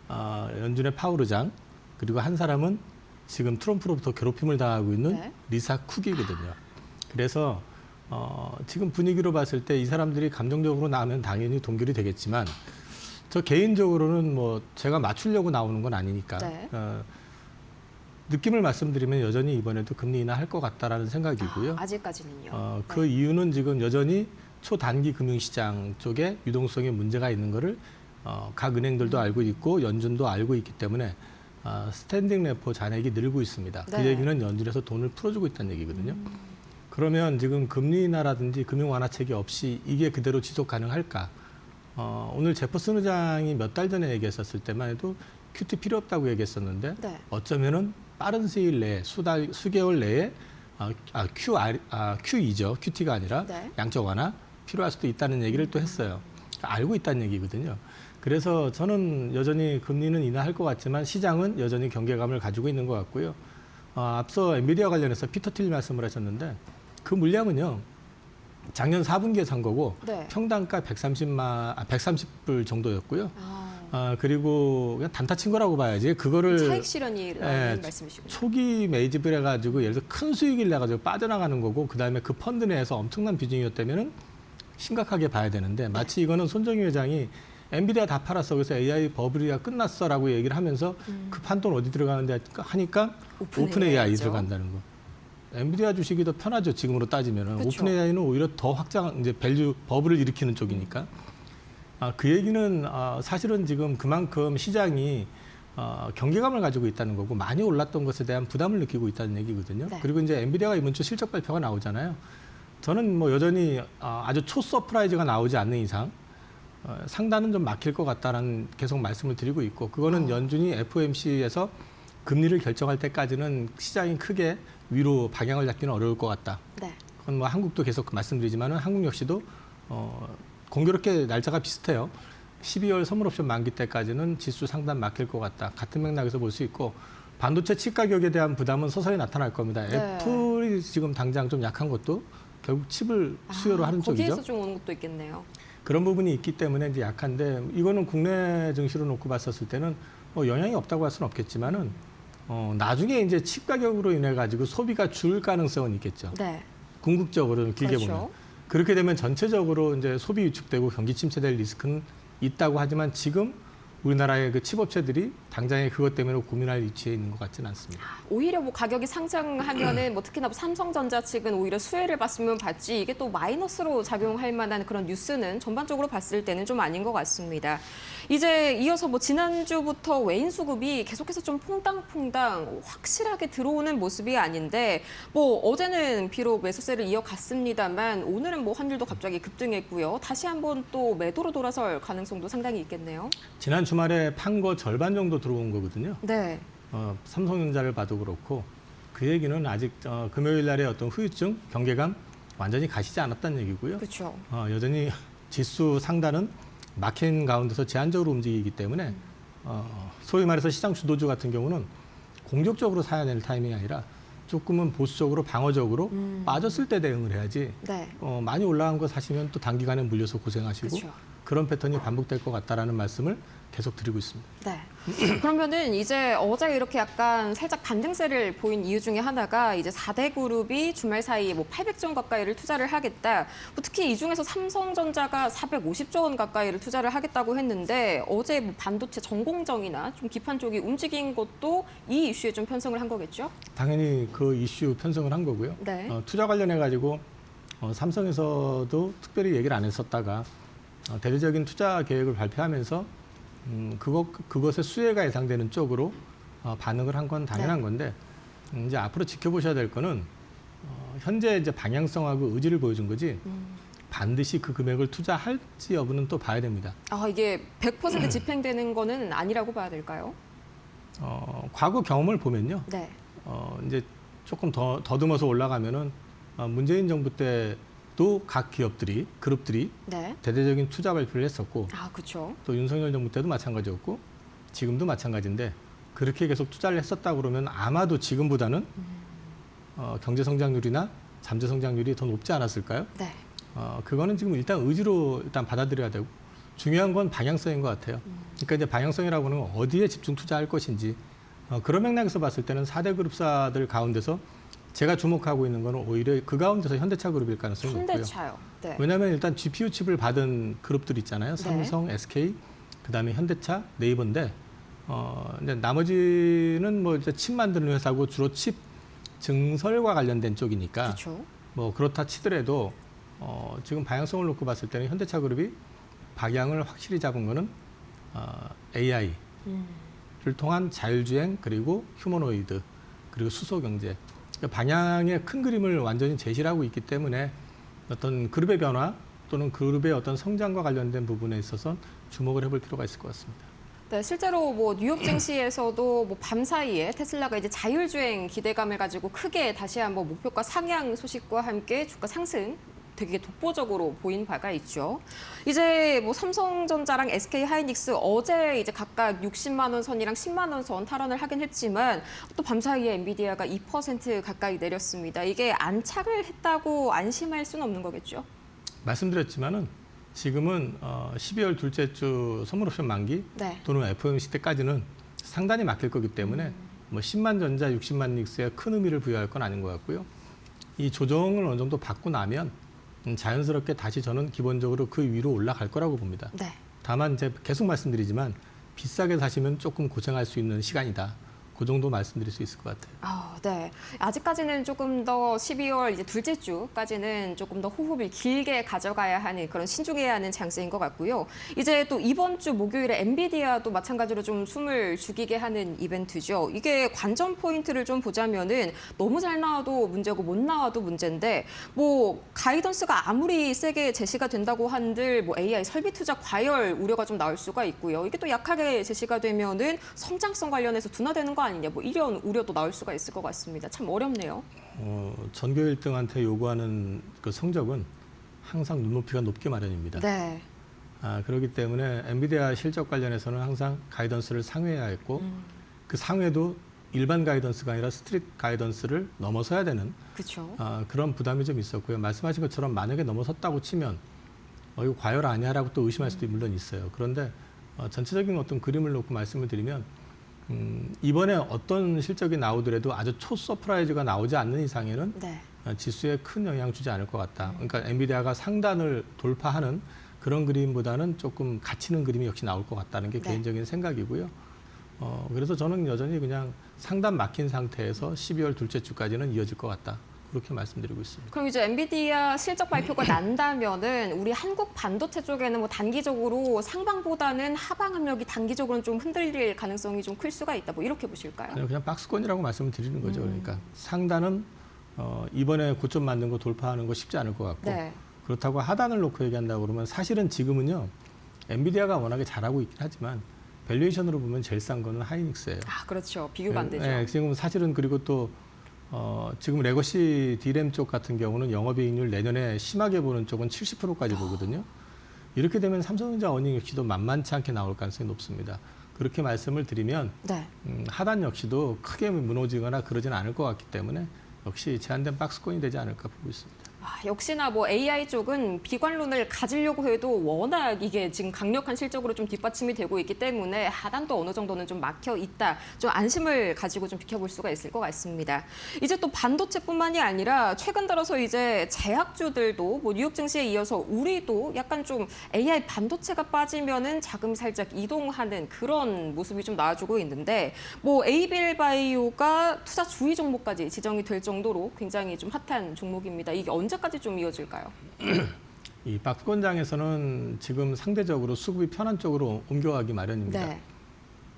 연준의 파월 의장 그리고 한 사람은 지금 트럼프로부터 괴롭힘을 당하고 있는 네. 리사 쿡이거든요. 그래서 지금 분위기로 봤을 때 이 사람들이 감정적으로 나오면 당연히 동결이 되겠지만 저 개인적으로는 뭐 제가 맞추려고 나오는 건 아니니까 네. 느낌을 말씀드리면 여전히 이번에도 금리 인하할 것 같다라는 생각이고요. 아직까지는요. 그 이유는 지금 여전히 초단기 금융시장 쪽에 유동성에 문제가 있는 거를 각 은행들도 알고 있고 연준도 알고 있기 때문에 스탠딩 레포 잔액이 늘고 있습니다. 네. 그 얘기는 연준에서 돈을 풀어주고 있다는 얘기거든요. 그러면 지금 금리 인하라든지 금융 완화책이 없이 이게 그대로 지속 가능할까? 오늘 제퍼슨 의장이 몇 달 전에 얘기했었을 때만 해도 QT 필요 없다고 얘기했었는데 네. 어쩌면은 빠른 시일 내에 수개월 내에 QE죠. QT가 아니라 네. 양적 완화 필요할 수도 있다는 얘기를 또 했어요. 그러니까 알고 있다는 얘기거든요. 그래서 저는 여전히 금리는 인하할 것 같지만 시장은 여전히 경계감을 가지고 있는 것 같고요. 앞서 엔비디아 관련해서 피터 틸 말씀을 하셨는데 그 물량은요. 작년 4분기에 산 거고 네. 평당가 130불 정도였고요. 아, 그리고 그냥 단타 친 거라고 봐야지. 그거를 차익 실현이라는 예, 말씀이시군요. 초기 매집을 해가지고 예를 들어 큰 수익을 내가지고 빠져나가는 거고 그다음에 그 펀드 내에서 엄청난 비중이었다면은 심각하게 봐야 되는데 마치 이거는 손정희 회장이 엔비디아 다 팔았어. 그래서 AI 버블이가 끝났어라고 얘기를 하면서 그 판돈 어디 들어가는데 하니까 오픈 AI AI죠. 들어간다는 거. 엔비디아 주식이 더 편하죠. 지금으로 따지면은 그쵸. 오픈 AI는 오히려 더 확장 이제 밸류 버블을 일으키는 쪽이니까. 그 얘기는 사실은 지금 그만큼 시장이 경계감을 가지고 있다는 거고 많이 올랐던 것에 대한 부담을 느끼고 있다는 얘기거든요. 네. 그리고 이제 엔비디아가 이번 주 실적 발표가 나오잖아요. 저는 뭐 여전히 아주 초 서프라이즈가 나오지 않는 이상 상단은 좀 막힐 것 같다라는 계속 말씀을 드리고 있고 그거는 연준이 FOMC에서 금리를 결정할 때까지는 시장이 크게 위로 방향을 잡기는 어려울 것 같다. 네. 그건 뭐 한국도 계속 말씀드리지만은 한국 역시도 공교롭게 날짜가 비슷해요. 12월 선물옵션 만기 때까지는 지수 상단 막힐 것 같다. 같은 맥락에서 볼 수 있고 반도체 칩 가격에 대한 부담은 서서히 나타날 겁니다. 네. 애플이 지금 당장 좀 약한 것도 결국 칩을 수요로 하는 거기에서 쪽이죠. 좀 오는 것도 있겠네요. 그런 부분이 있기 때문에 이제 약한데 이거는 국내 증시로 놓고 봤었을 때는 뭐 영향이 없다고 할 수는 없겠지만은 나중에 이제 칩 가격으로 인해 가지고 소비가 줄 가능성은 있겠죠. 네. 궁극적으로는 길게 그렇죠. 보면 그렇게 되면 전체적으로 이제 소비 위축되고 경기 침체될 리스크는 있다고 하지만 지금 우리나라의 그 칩업체들이 당장에 그것 때문에 고민할 위치에 있는 것 같지는 않습니다. 오히려 뭐 가격이 상승하면은 뭐 특히나 삼성전자 측은 오히려 수혜를 봤으면 봤지 이게 또 마이너스로 작용할 만한 그런 뉴스는 전반적으로 봤을 때는 좀 아닌 것 같습니다. 이제 이어서 뭐 지난주부터 외인 수급이 계속해서 좀 퐁당퐁당 확실하게 들어오는 모습이 아닌데 뭐 어제는 비록 매수세를 이어갔습니다만 오늘은 뭐 환율도 갑자기 급등했고요. 다시 한번 또 매도로 돌아설 가능성도 상당히 있겠네요. 지난 주말에 판 거 절반 정도 들어온 거거든요. 네. 삼성전자를 봐도 그렇고 그 얘기는 아직 금요일 날의 어떤 후유증, 경계감 완전히 가시지 않았다는 얘기고요. 그렇죠. 여전히 지수 상단은 막힌 가운데서 제한적으로 움직이기 때문에 소위 말해서 시장 주도주 같은 경우는 공격적으로 사야 될 타이밍이 아니라 조금은 보수적으로 방어적으로 빠졌을 때 대응을 해야지 네. 많이 올라간 거 사시면 또 단기간에 물려서 고생하시고 그렇죠. 그런 패턴이 반복될 것 같다라는 말씀을 계속 드리고 있습니다. 네. 그러면은 이제 어제 이렇게 약간 살짝 반등세를 보인 이유 중에 하나가 이제 4대 그룹이 주말 사이에 뭐 800조 원 가까이를 투자를 하겠다. 뭐 특히 이 중에서 삼성전자가 450조 원 가까이를 투자를 하겠다고 했는데 어제 뭐 반도체 전공정이나 좀 기판 쪽이 움직인 것도 이 이슈에 좀 편성을 한 거겠죠? 당연히 그 이슈 편성을 한 거고요. 네. 투자 관련해 가지고 삼성에서도 특별히 얘기를 안 했었다가 대대적인 투자 계획을 발표하면서 그것의 수혜가 예상되는 쪽으로 반응을 한 건 당연한 네. 건데 이제 앞으로 지켜보셔야 될 거는 현재 이제 방향성하고 의지를 보여준 거지 반드시 그 금액을 투자할지 여부는 또 봐야 됩니다. 아, 이게 100% 집행되는 거는 아니라고 봐야 될까요? 과거 경험을 보면요. 네. 이제 조금 더듬어서 올라가면은 문재인 정부 때도 각 기업들이 그룹들이 네. 대대적인 투자 발표를 했었고 아, 그렇죠. 또 윤석열 정부 때도 마찬가지였고 지금도 마찬가지인데 그렇게 계속 투자를 했었다 그러면 아마도 지금보다는 경제 성장률이나 잠재 성장률이 더 높지 않았을까요? 네. 그거는 지금 일단 의지로 일단 받아들여야 되고 중요한 건 방향성인 것 같아요. 그러니까 이제 방향성이라고 하는 건 어디에 집중 투자할 것인지 그런 맥락에서 봤을 때는 4대 그룹사들 가운데서 제가 주목하고 있는 거는 오히려 그 가운데서 현대차 그룹일 가능성이 높고요. 현대차요. 네. 왜냐하면 일단 GPU 칩을 받은 그룹들 있잖아요. 삼성, SK, 그다음에 현대차, 네이버인데 이제 나머지는 뭐 이제 칩 만드는 회사고 주로 칩 증설과 관련된 쪽이니까 그렇죠. 뭐 그렇다 치더라도 지금 방향성을 놓고 봤을 때는 현대차 그룹이 방향을 확실히 잡은 거는 AI를 통한 자율주행 그리고 휴머노이드 그리고 수소 경제 방향의 큰 그림을 완전히 제시를 하고 있기 때문에 어떤 그룹의 변화 또는 그룹의 어떤 성장과 관련된 부분에 있어서 주목을 해볼 필요가 있을 것 같습니다. 네, 실제로 뭐 뉴욕 증시에서도 뭐 밤 사이에 테슬라가 이제 자율주행 기대감을 가지고 크게 다시 한번 목표가 상향 소식과 함께 주가 상승 되게 독보적으로 보인 바가 있죠. 이제 뭐 삼성전자랑 SK 하이닉스 어제 이제 각각 60만 원 선이랑 10만 원 선 탈환을 하긴 했지만 또 밤 사이에 엔비디아가 2% 가까이 내렸습니다. 이게 안착을 했다고 안심할 수는 없는 거겠죠? 말씀드렸지만은 지금은 12월 둘째 주 선물옵션 만기 네. 또는 FOMC 때까지는 상단이 막힐 거기 때문에 뭐 10만 전자, 60만 닉스에 큰 의미를 부여할 건 아닌 것 같고요. 이 조정을 어느 정도 받고 나면 자연스럽게 다시 저는 기본적으로 그 위로 올라갈 거라고 봅니다. 네. 다만 이제 계속 말씀드리지만 비싸게 사시면 조금 고생할 수 있는 시간이다. 그 정도 말씀드릴 수 있을 것 같아요. 네. 아직까지는 조금 더 12월 이제 둘째 주까지는 조금 더 호흡을 길게 가져가야 하는 그런 신중해야 하는 장세인 것 같고요. 이제 또 이번 주 목요일에 엔비디아도 마찬가지로 좀 숨을 죽이게 하는 이벤트죠. 이게 관전 포인트를 좀 보자면은 너무 잘 나와도 문제고 못 나와도 문제인데 뭐 가이던스가 아무리 세게 제시가 된다고 한들 뭐 AI 설비 투자 과열 우려가 좀 나올 수가 있고요. 이게 또 약하게 제시가 되면은 성장성 관련해서 둔화되는 거 아니냐, 뭐 이런 우려도 나올 수가 있을 것 같습니다. 참 어렵네요. 전교 1등한테 요구하는 그 성적은 항상 눈높이가 높게 마련입니다. 네. 그렇기 때문에 엔비디아 실적 관련해서는 항상 가이던스를 상회해야 했고 그 상회도 일반 가이던스가 아니라 스트릿 가이던스를 넘어서야 되는 그렇죠. 그런 부담이 좀 있었고요. 말씀하신 것처럼 만약에 넘어섰다고 치면 이거 과열 아니야라고 또 의심할 수도 물론 있어요. 그런데 전체적인 어떤 그림을 놓고 말씀을 드리면 이번에 어떤 실적이 나오더라도 아주 초 서프라이즈가 나오지 않는 이상에는 네. 지수에 큰 영향 주지 않을 것 같다. 그러니까 엔비디아가 상단을 돌파하는 그런 그림보다는 조금 갇히는 그림이 역시 나올 것 같다는 게 네. 개인적인 생각이고요. 그래서 저는 여전히 그냥 상단 막힌 상태에서 12월 둘째 주까지는 이어질 것 같다. 그렇게 말씀드리고 있습니다. 그럼 이제 엔비디아 실적 발표가 난다면은 우리 한국 반도체 쪽에는 뭐 단기적으로 상방보다는 하방 압력이 단기적으로는 좀 흔들릴 가능성이 좀 클 수가 있다. 뭐 이렇게 보실까요? 그냥 박스권이라고 말씀을 드리는 거죠. 그러니까 상단은 이번에 고점 만든 거 돌파하는 거 쉽지 않을 것 같고 네. 그렇다고 하단을 놓고 얘기한다고 그러면 사실은 지금은요. 엔비디아가 워낙에 잘하고 있긴 하지만 밸류에이션으로 보면 제일 싼 거는 하이닉스예요. 그렇죠. 비교가 안 되죠. 네, 지금 사실은 그리고 또 지금 레거시 D램 쪽 같은 경우는 영업이익률 내년에 심하게 보는 쪽은 70%까지 보거든요. 이렇게 되면 삼성전자 어닝 역시도 만만치 않게 나올 가능성이 높습니다. 그렇게 말씀을 드리면 네. 하단 역시도 크게 무너지거나 그러지는 않을 것 같기 때문에 역시 제한된 박스권이 되지 않을까 보고 있습니다. 역시나 뭐 AI 쪽은 비관론을 가지려고 해도 워낙 이게 지금 강력한 실적으로 좀 뒷받침이 되고 있기 때문에 하단도 어느 정도는 좀 막혀 있다. 좀 안심을 가지고 좀 지켜볼 수가 있을 것 같습니다. 이제 또 반도체뿐만이 아니라 최근 들어서 이제 제약주들도 뭐 뉴욕 증시에 이어서 우리도 약간 좀 AI 반도체가 빠지면은 자금이 살짝 이동하는 그런 모습이 좀 나와주고 있는데 뭐 에이빌 바이오가 투자 주의 종목까지 지정이 될 정도로 굉장히 좀 핫한 종목입니다. 이게 언제까지 좀 이어질까요? 이 박스권장에서는 지금 상대적으로 수급이 편한 쪽으로 옮겨가기 마련입니다. 네.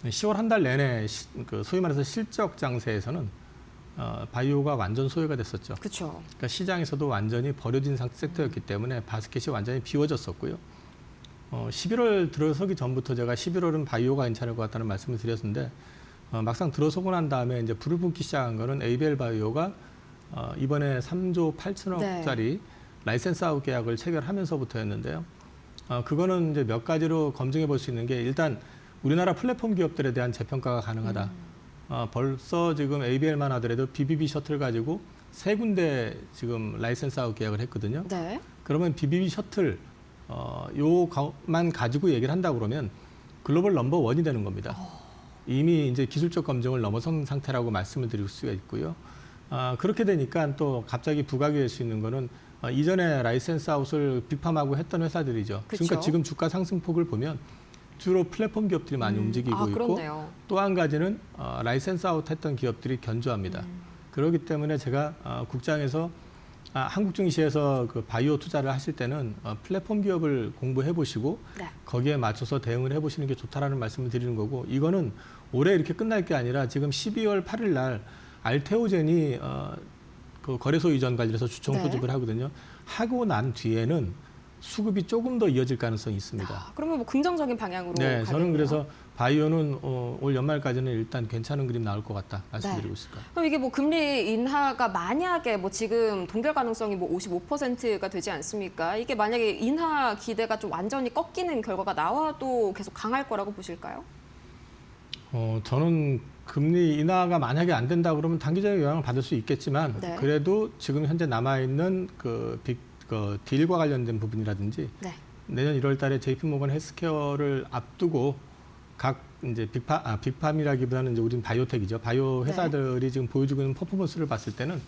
10월 한 달 내내 소위 말해서 실적 장세에서는 바이오가 완전 소외가 됐었죠. 그렇죠. 그러니까 시장에서도 완전히 버려진 섹터였기 때문에 바스켓이 완전히 비워졌었고요. 11월 들어서기 전부터 제가 11월은 바이오가 괜찮을 것 같다는 말씀을 드렸는데 막상 들어서고 난 다음에 이제 불을 뿜기 시작한 거는 에이벨 바이오가 이번에 3조 8천억짜리 라이센스 아웃 계약을 체결하면서부터였는데요. 그거는 이제 몇 가지로 검증해 볼 수 있는 게 일단 우리나라 플랫폼 기업들에 대한 재평가가 가능하다. 벌써 지금 ABL만 하더라도 BBB 셔틀 가지고 3군데 지금 라이센스 아웃 계약을 했거든요. 네. 그러면 BBB 셔틀 요만 가지고 얘기를 한다 그러면 글로벌 넘버 원이 되는 겁니다. 이미 이제 기술적 검증을 넘어선 상태라고 말씀을 드릴 수가 있고요. 그렇게 되니까 또 갑자기 부각이 될 수 있는 거는 이전에 라이센스 아웃을 빅팜하고 했던 회사들이죠. 그쵸. 그러니까 지금 주가 상승폭을 보면 주로 플랫폼 기업들이 많이 움직이고 있고 그렇네요. 또 한 가지는 라이센스 아웃 했던 기업들이 견조합니다. 그렇기 때문에 제가 국장에서 한국 증시에서 그 바이오 투자를 하실 때는 플랫폼 기업을 공부해 보시고 네. 거기에 맞춰서 대응을 해 보시는 게 좋다라는 말씀을 드리는 거고 이거는 올해 이렇게 끝날 게 아니라 지금 12월 8일 날 알테오젠이 그 거래소 이전 관련해서 주총 네. 소집을 하거든요. 하고 난 뒤에는 수급이 조금 더 이어질 가능성이 있습니다. 아, 그러면 뭐 긍정적인 방향으로 네, 저는 가겠네요. 그래서 바이오는 올 연말까지는 일단 괜찮은 그림 나올 것 같다 말씀드리고 네. 있을까요? 그럼 이게 뭐 금리 인하가 만약에 뭐 지금 동결 가능성이 뭐 55%가 되지 않습니까? 이게 만약에 인하 기대가 좀 완전히 꺾이는 결과가 나와도 계속 강할 거라고 보실까요? 저는 금리 인하가 만약에 안 된다 그러면 단기적인 영향을 받을 수 있겠지만 네. 그래도 지금 현재 남아 있는 그 딜과 관련된 부분이라든지 네. 내년 1월달에 JP모건 헬스케어를 앞두고 각 이제 빅팜이라기보다는 이제 우리는 바이오텍이죠. 바이오 회사들이 지금 보여주고 있는 퍼포먼스를 봤을 때는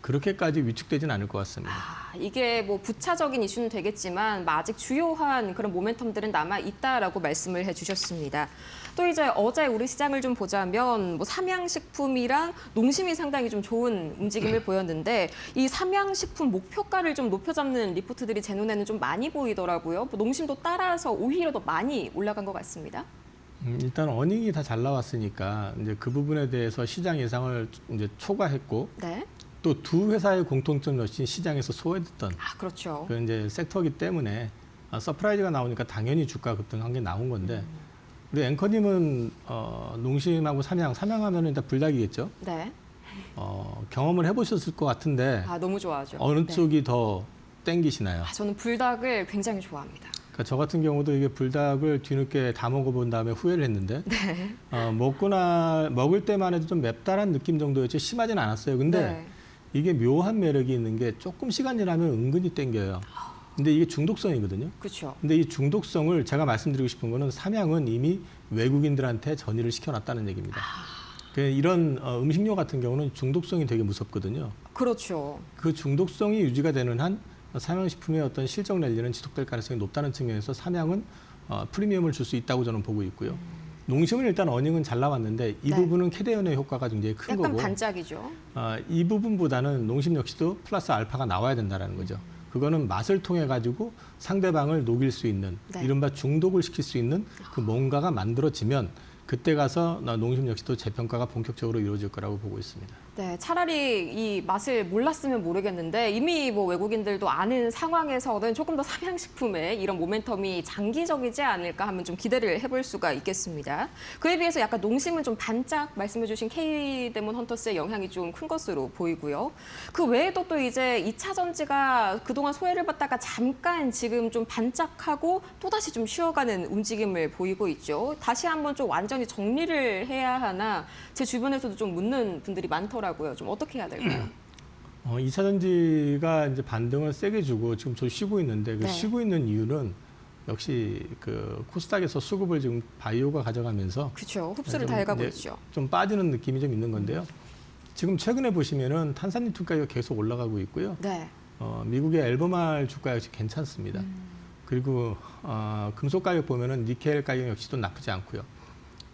그렇게까지 위축되진 않을 것 같습니다. 아, 이게 뭐 부차적인 이슈는 되겠지만 뭐 아직 주요한 그런 모멘텀들은 남아 있다라고 말씀을 해주셨습니다. 또 이제 어제 우리 시장을 좀 보자면 뭐 삼양식품이랑 농심이 상당히 좀 좋은 움직임을 보였는데 이 삼양식품 목표가를 좀 높여잡는 리포트들이 제 눈에는 좀 많이 보이더라고요. 뭐 농심도 따라서 오히려 더 많이 올라간 것 같습니다. 일단 어닝이 다 잘 나왔으니까 이제 그 부분에 대해서 시장 예상을 이제 초과했고 네. 또 두 회사의 공통점 역시 시장에서 소외됐던 아, 그렇죠. 그 이제 섹터이기 때문에 서프라이즈가 나오니까 당연히 주가 급등한 게 나온 건데 우리 앵커님은 농심하고 삼양하면 일단 불닭이겠죠. 네. 경험을 해보셨을 것 같은데 아, 너무 좋아하죠. 어느 네. 쪽이 더 땡기시나요? 아, 저는 불닭을 굉장히 좋아합니다. 그러니까 저 같은 경우도 이게 불닭을 뒤늦게 다 먹어본 다음에 후회를 했는데 네. 먹을 때만 해도 좀 맵다란 느낌 정도였지 심하진 않았어요. 근데 네. 이게 묘한 매력이 있는 게 조금 시간 지나면 은근히 땡겨요. 근데 이게 중독성이거든요. 그렇죠. 근데 이 중독성을 제가 말씀드리고 싶은 거는 삼양은 이미 외국인들한테 전이를 시켜놨다는 얘기입니다. 이런 음식료 같은 경우는 중독성이 되게 무섭거든요. 그렇죠. 그 중독성이 유지가 되는 한 삼양식품의 어떤 실적 랠리는 지속될 가능성이 높다는 측면에서 삼양은 프리미엄을 줄 수 있다고 저는 보고 있고요. 농심은 일단 어닝은 잘 나왔는데 이 네. 부분은 캐대연의 효과가 굉장히 큰 약간 거고 반짝이죠. 이 부분보다는 농심 역시도 플러스 알파가 나와야 된다는 거죠. 그거는 맛을 통해 가지고 상대방을 녹일 수 있는 네. 이른바 중독을 시킬 수 있는 그 뭔가가 만들어지면 그때 가서 농심 역시도 재평가가 본격적으로 이루어질 거라고 보고 있습니다. 네, 차라리 이 맛을 몰랐으면 모르겠는데 이미 뭐 외국인들도 아는 상황에서는 조금 더 삼양식품의 이런 모멘텀이 장기적이지 않을까 하면 좀 기대를 해볼 수가 있겠습니다. 그에 비해서 약간 농심은 좀 반짝 말씀해주신 K데몬 헌터스의 영향이 좀 큰 것으로 보이고요. 그 외에도 또 이제 2차 전지가 그동안 소외를 받다가 잠깐 지금 좀 반짝하고 또다시 좀 쉬어가는 움직임을 보이고 있죠. 다시 한번 좀 완전히 정리를 해야 하나 제 주변에서도 좀 묻는 분들이 많더라고요. 좀 어떻게 해야 될까요? 2차 전지가 이제 반등을 세게 주고 지금 저 쉬고 있는데 그 네. 쉬고 있는 이유는 역시 그 코스닥에서 수급을 지금 바이오가 가져가면서 그렇죠. 흡수를 좀 다 해가고 이제 있죠. 좀 빠지는 느낌이 좀 있는 건데요. 지금 최근에 보시면은 탄산리튬 가격이 계속 올라가고 있고요. 네. 미국의 앨범알 주가 역시 괜찮습니다. 그리고 금속 가격 보면은 니켈 가격 역시도 나쁘지 않고요.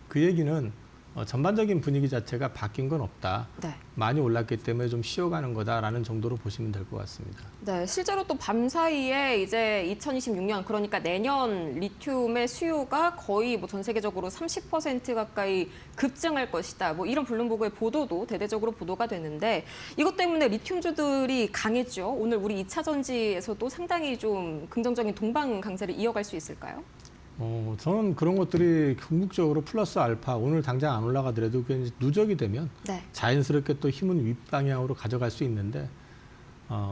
그 얘기는 전반적인 분위기 자체가 바뀐 건 없다. 네. 많이 올랐기 때문에 좀 쉬어가는 거다라는 정도로 보시면 될 것 같습니다. 네, 실제로 또 밤 사이에 이제 2026년 그러니까 내년 리튬의 수요가 거의 뭐 전 세계적으로 30% 가까이 급증할 것이다. 뭐 이런 블룸버그의 보도도 대대적으로 보도가 되는데 이것 때문에 리튬주들이 강했죠. 오늘 우리 2차 전지에서도 상당히 좀 긍정적인 동방 강세를 이어갈 수 있을까요? 저는 그런 것들이 궁극적으로 플러스 알파 오늘 당장 안 올라가더라도 그게 이제 누적이 되면 네. 자연스럽게 또 힘은 윗방향으로 가져갈 수 있는데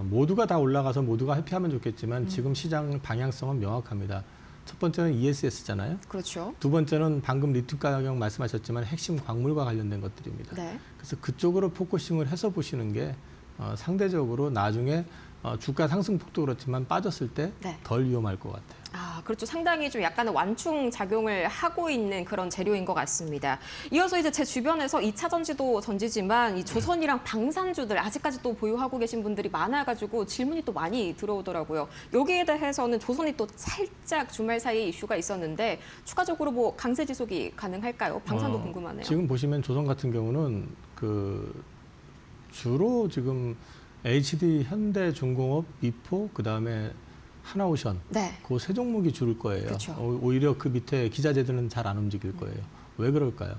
모두가 다 올라가서 모두가 해피하면 좋겠지만 지금 시장 방향성은 명확합니다. 첫 번째는 ESS잖아요. 그렇죠. 두 번째는 방금 리튬 가격 말씀하셨지만 핵심 광물과 관련된 것들입니다. 네. 그래서 그쪽으로 포커싱을 해서 보시는 게 상대적으로 나중에 주가 상승 폭도 그렇지만 빠졌을 때 덜 네. 위험할 것 같아요. 아, 그렇죠. 상당히 좀 약간의 완충 작용을 하고 있는 그런 재료인 것 같습니다. 이어서 이제 제 주변에서 2차 전지도 전지지만 이 조선이랑 방산주들 아직까지 또 보유하고 계신 분들이 많아가지고 질문이 또 많이 들어오더라고요. 여기에 대해서는 조선이 또 살짝 주말 사이에 이슈가 있었는데 추가적으로 뭐 강세 지속이 가능할까요? 방산도 궁금하네요. 지금 보시면 조선 같은 경우는 주로 지금 HD, 현대중공업, 미포, 그다음에 하나오션 네. 그 세 종목이 줄을 거예요. 그렇죠. 오히려 그 밑에 기자재들은 잘 안 움직일 거예요. 왜 그럴까요?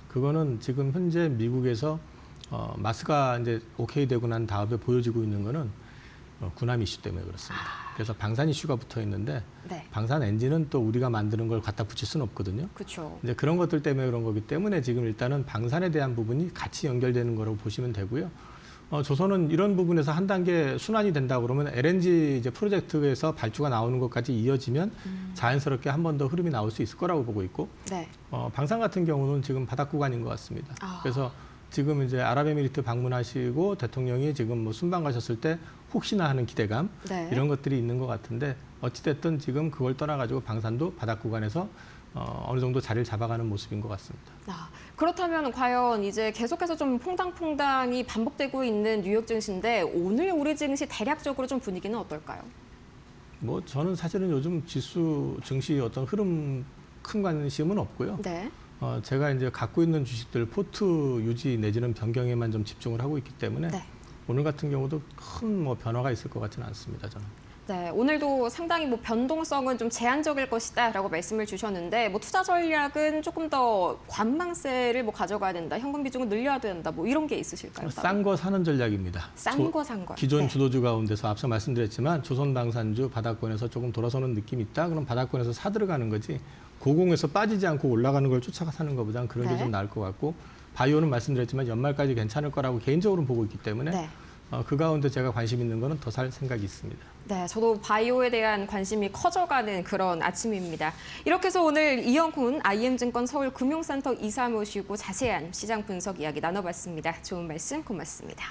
그거는 지금 현재 미국에서 마스가 이제 오케이 되고 난 다음에 보여지고 있는 거는 군함 이슈 때문에 그렇습니다. 그래서 방산 이슈가 붙어 있는데 네. 방산 엔진은 또 우리가 만드는 걸 갖다 붙일 수는 없거든요. 그렇죠. 이제 그런 것들 때문에 그런 거기 때문에 지금 일단은 방산에 대한 부분이 같이 연결되는 거라고 보시면 되고요. 조선은 이런 부분에서 한 단계 순환이 된다 그러면 LNG 이제 프로젝트에서 발주가 나오는 것까지 이어지면 자연스럽게 한 번 더 흐름이 나올 수 있을 거라고 보고 있고 네. 방산 같은 경우는 지금 바닥 구간인 것 같습니다. 그래서 지금 이제 아랍에미리트 방문하시고 대통령이 지금 뭐 순방 가셨을 때 혹시나 하는 기대감 네. 이런 것들이 있는 것 같은데 어찌됐든 지금 그걸 떠나가지고 방산도 바닥 구간에서 어느 정도 자리를 잡아가는 모습인 것 같습니다. 그렇다면 과연 이제 계속해서 좀 퐁당퐁당이 반복되고 있는 뉴욕 증시인데 오늘 우리 증시 대략적으로 좀 분위기는 어떨까요? 뭐 저는 사실은 요즘 지수 증시 어떤 흐름 큰 관심은 없고요. 네. 제가 이제 갖고 있는 주식들 포트 유지 내지는 변경에만 좀 집중을 하고 있기 때문에 네. 오늘 같은 경우도 큰 뭐 변화가 있을 것 같지는 않습니다. 저는. 네, 오늘도 상당히 뭐 변동성은 좀 제한적일 것이다라고 말씀을 주셨는데 뭐 투자 전략은 조금 더 관망세를 뭐 가져가야 된다, 현금 비중을 늘려야 된다, 뭐 이런 게 있으실까요? 싼 거 사는 전략입니다. 싼 거 산 거. 기존 네. 주도주 가운데서 앞서 말씀드렸지만 조선방산주 바닥권에서 조금 돌아서는 느낌이 있다. 그럼 바닥권에서 사 들어가는 거지. 고공에서 빠지지 않고 올라가는 걸 쫓아가 사는 것보다는 그런 게 네. 좀 나을 것 같고 바이오는 말씀드렸지만 연말까지 괜찮을 거라고 개인적으로 보고 있기 때문에 네. 그 가운데 제가 관심 있는 거는 더 살 생각이 있습니다. 네, 저도 바이오에 대한 관심이 커져가는 그런 아침입니다. 이렇게 해서 오늘 이영훈 IM증권 서울금융센터 이사 모시고 자세한 시장 분석 이야기 나눠봤습니다. 좋은 말씀 고맙습니다.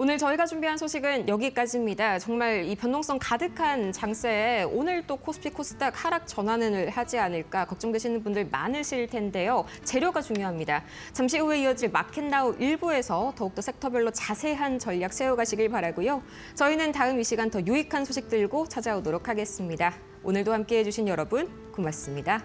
오늘 저희가 준비한 소식은 여기까지입니다. 정말 이 변동성 가득한 장세에 오늘 또 코스피 코스닥 하락 전환을 하지 않을까 걱정되시는 분들 많으실 텐데요. 재료가 중요합니다. 잠시 후에 이어질 마켓나우 1부에서 더욱더 섹터별로 자세한 전략 세워가시길 바라고요. 저희는 다음 이 시간 더 유익한 소식 들고 찾아오도록 하겠습니다. 오늘도 함께해 주신 여러분 고맙습니다.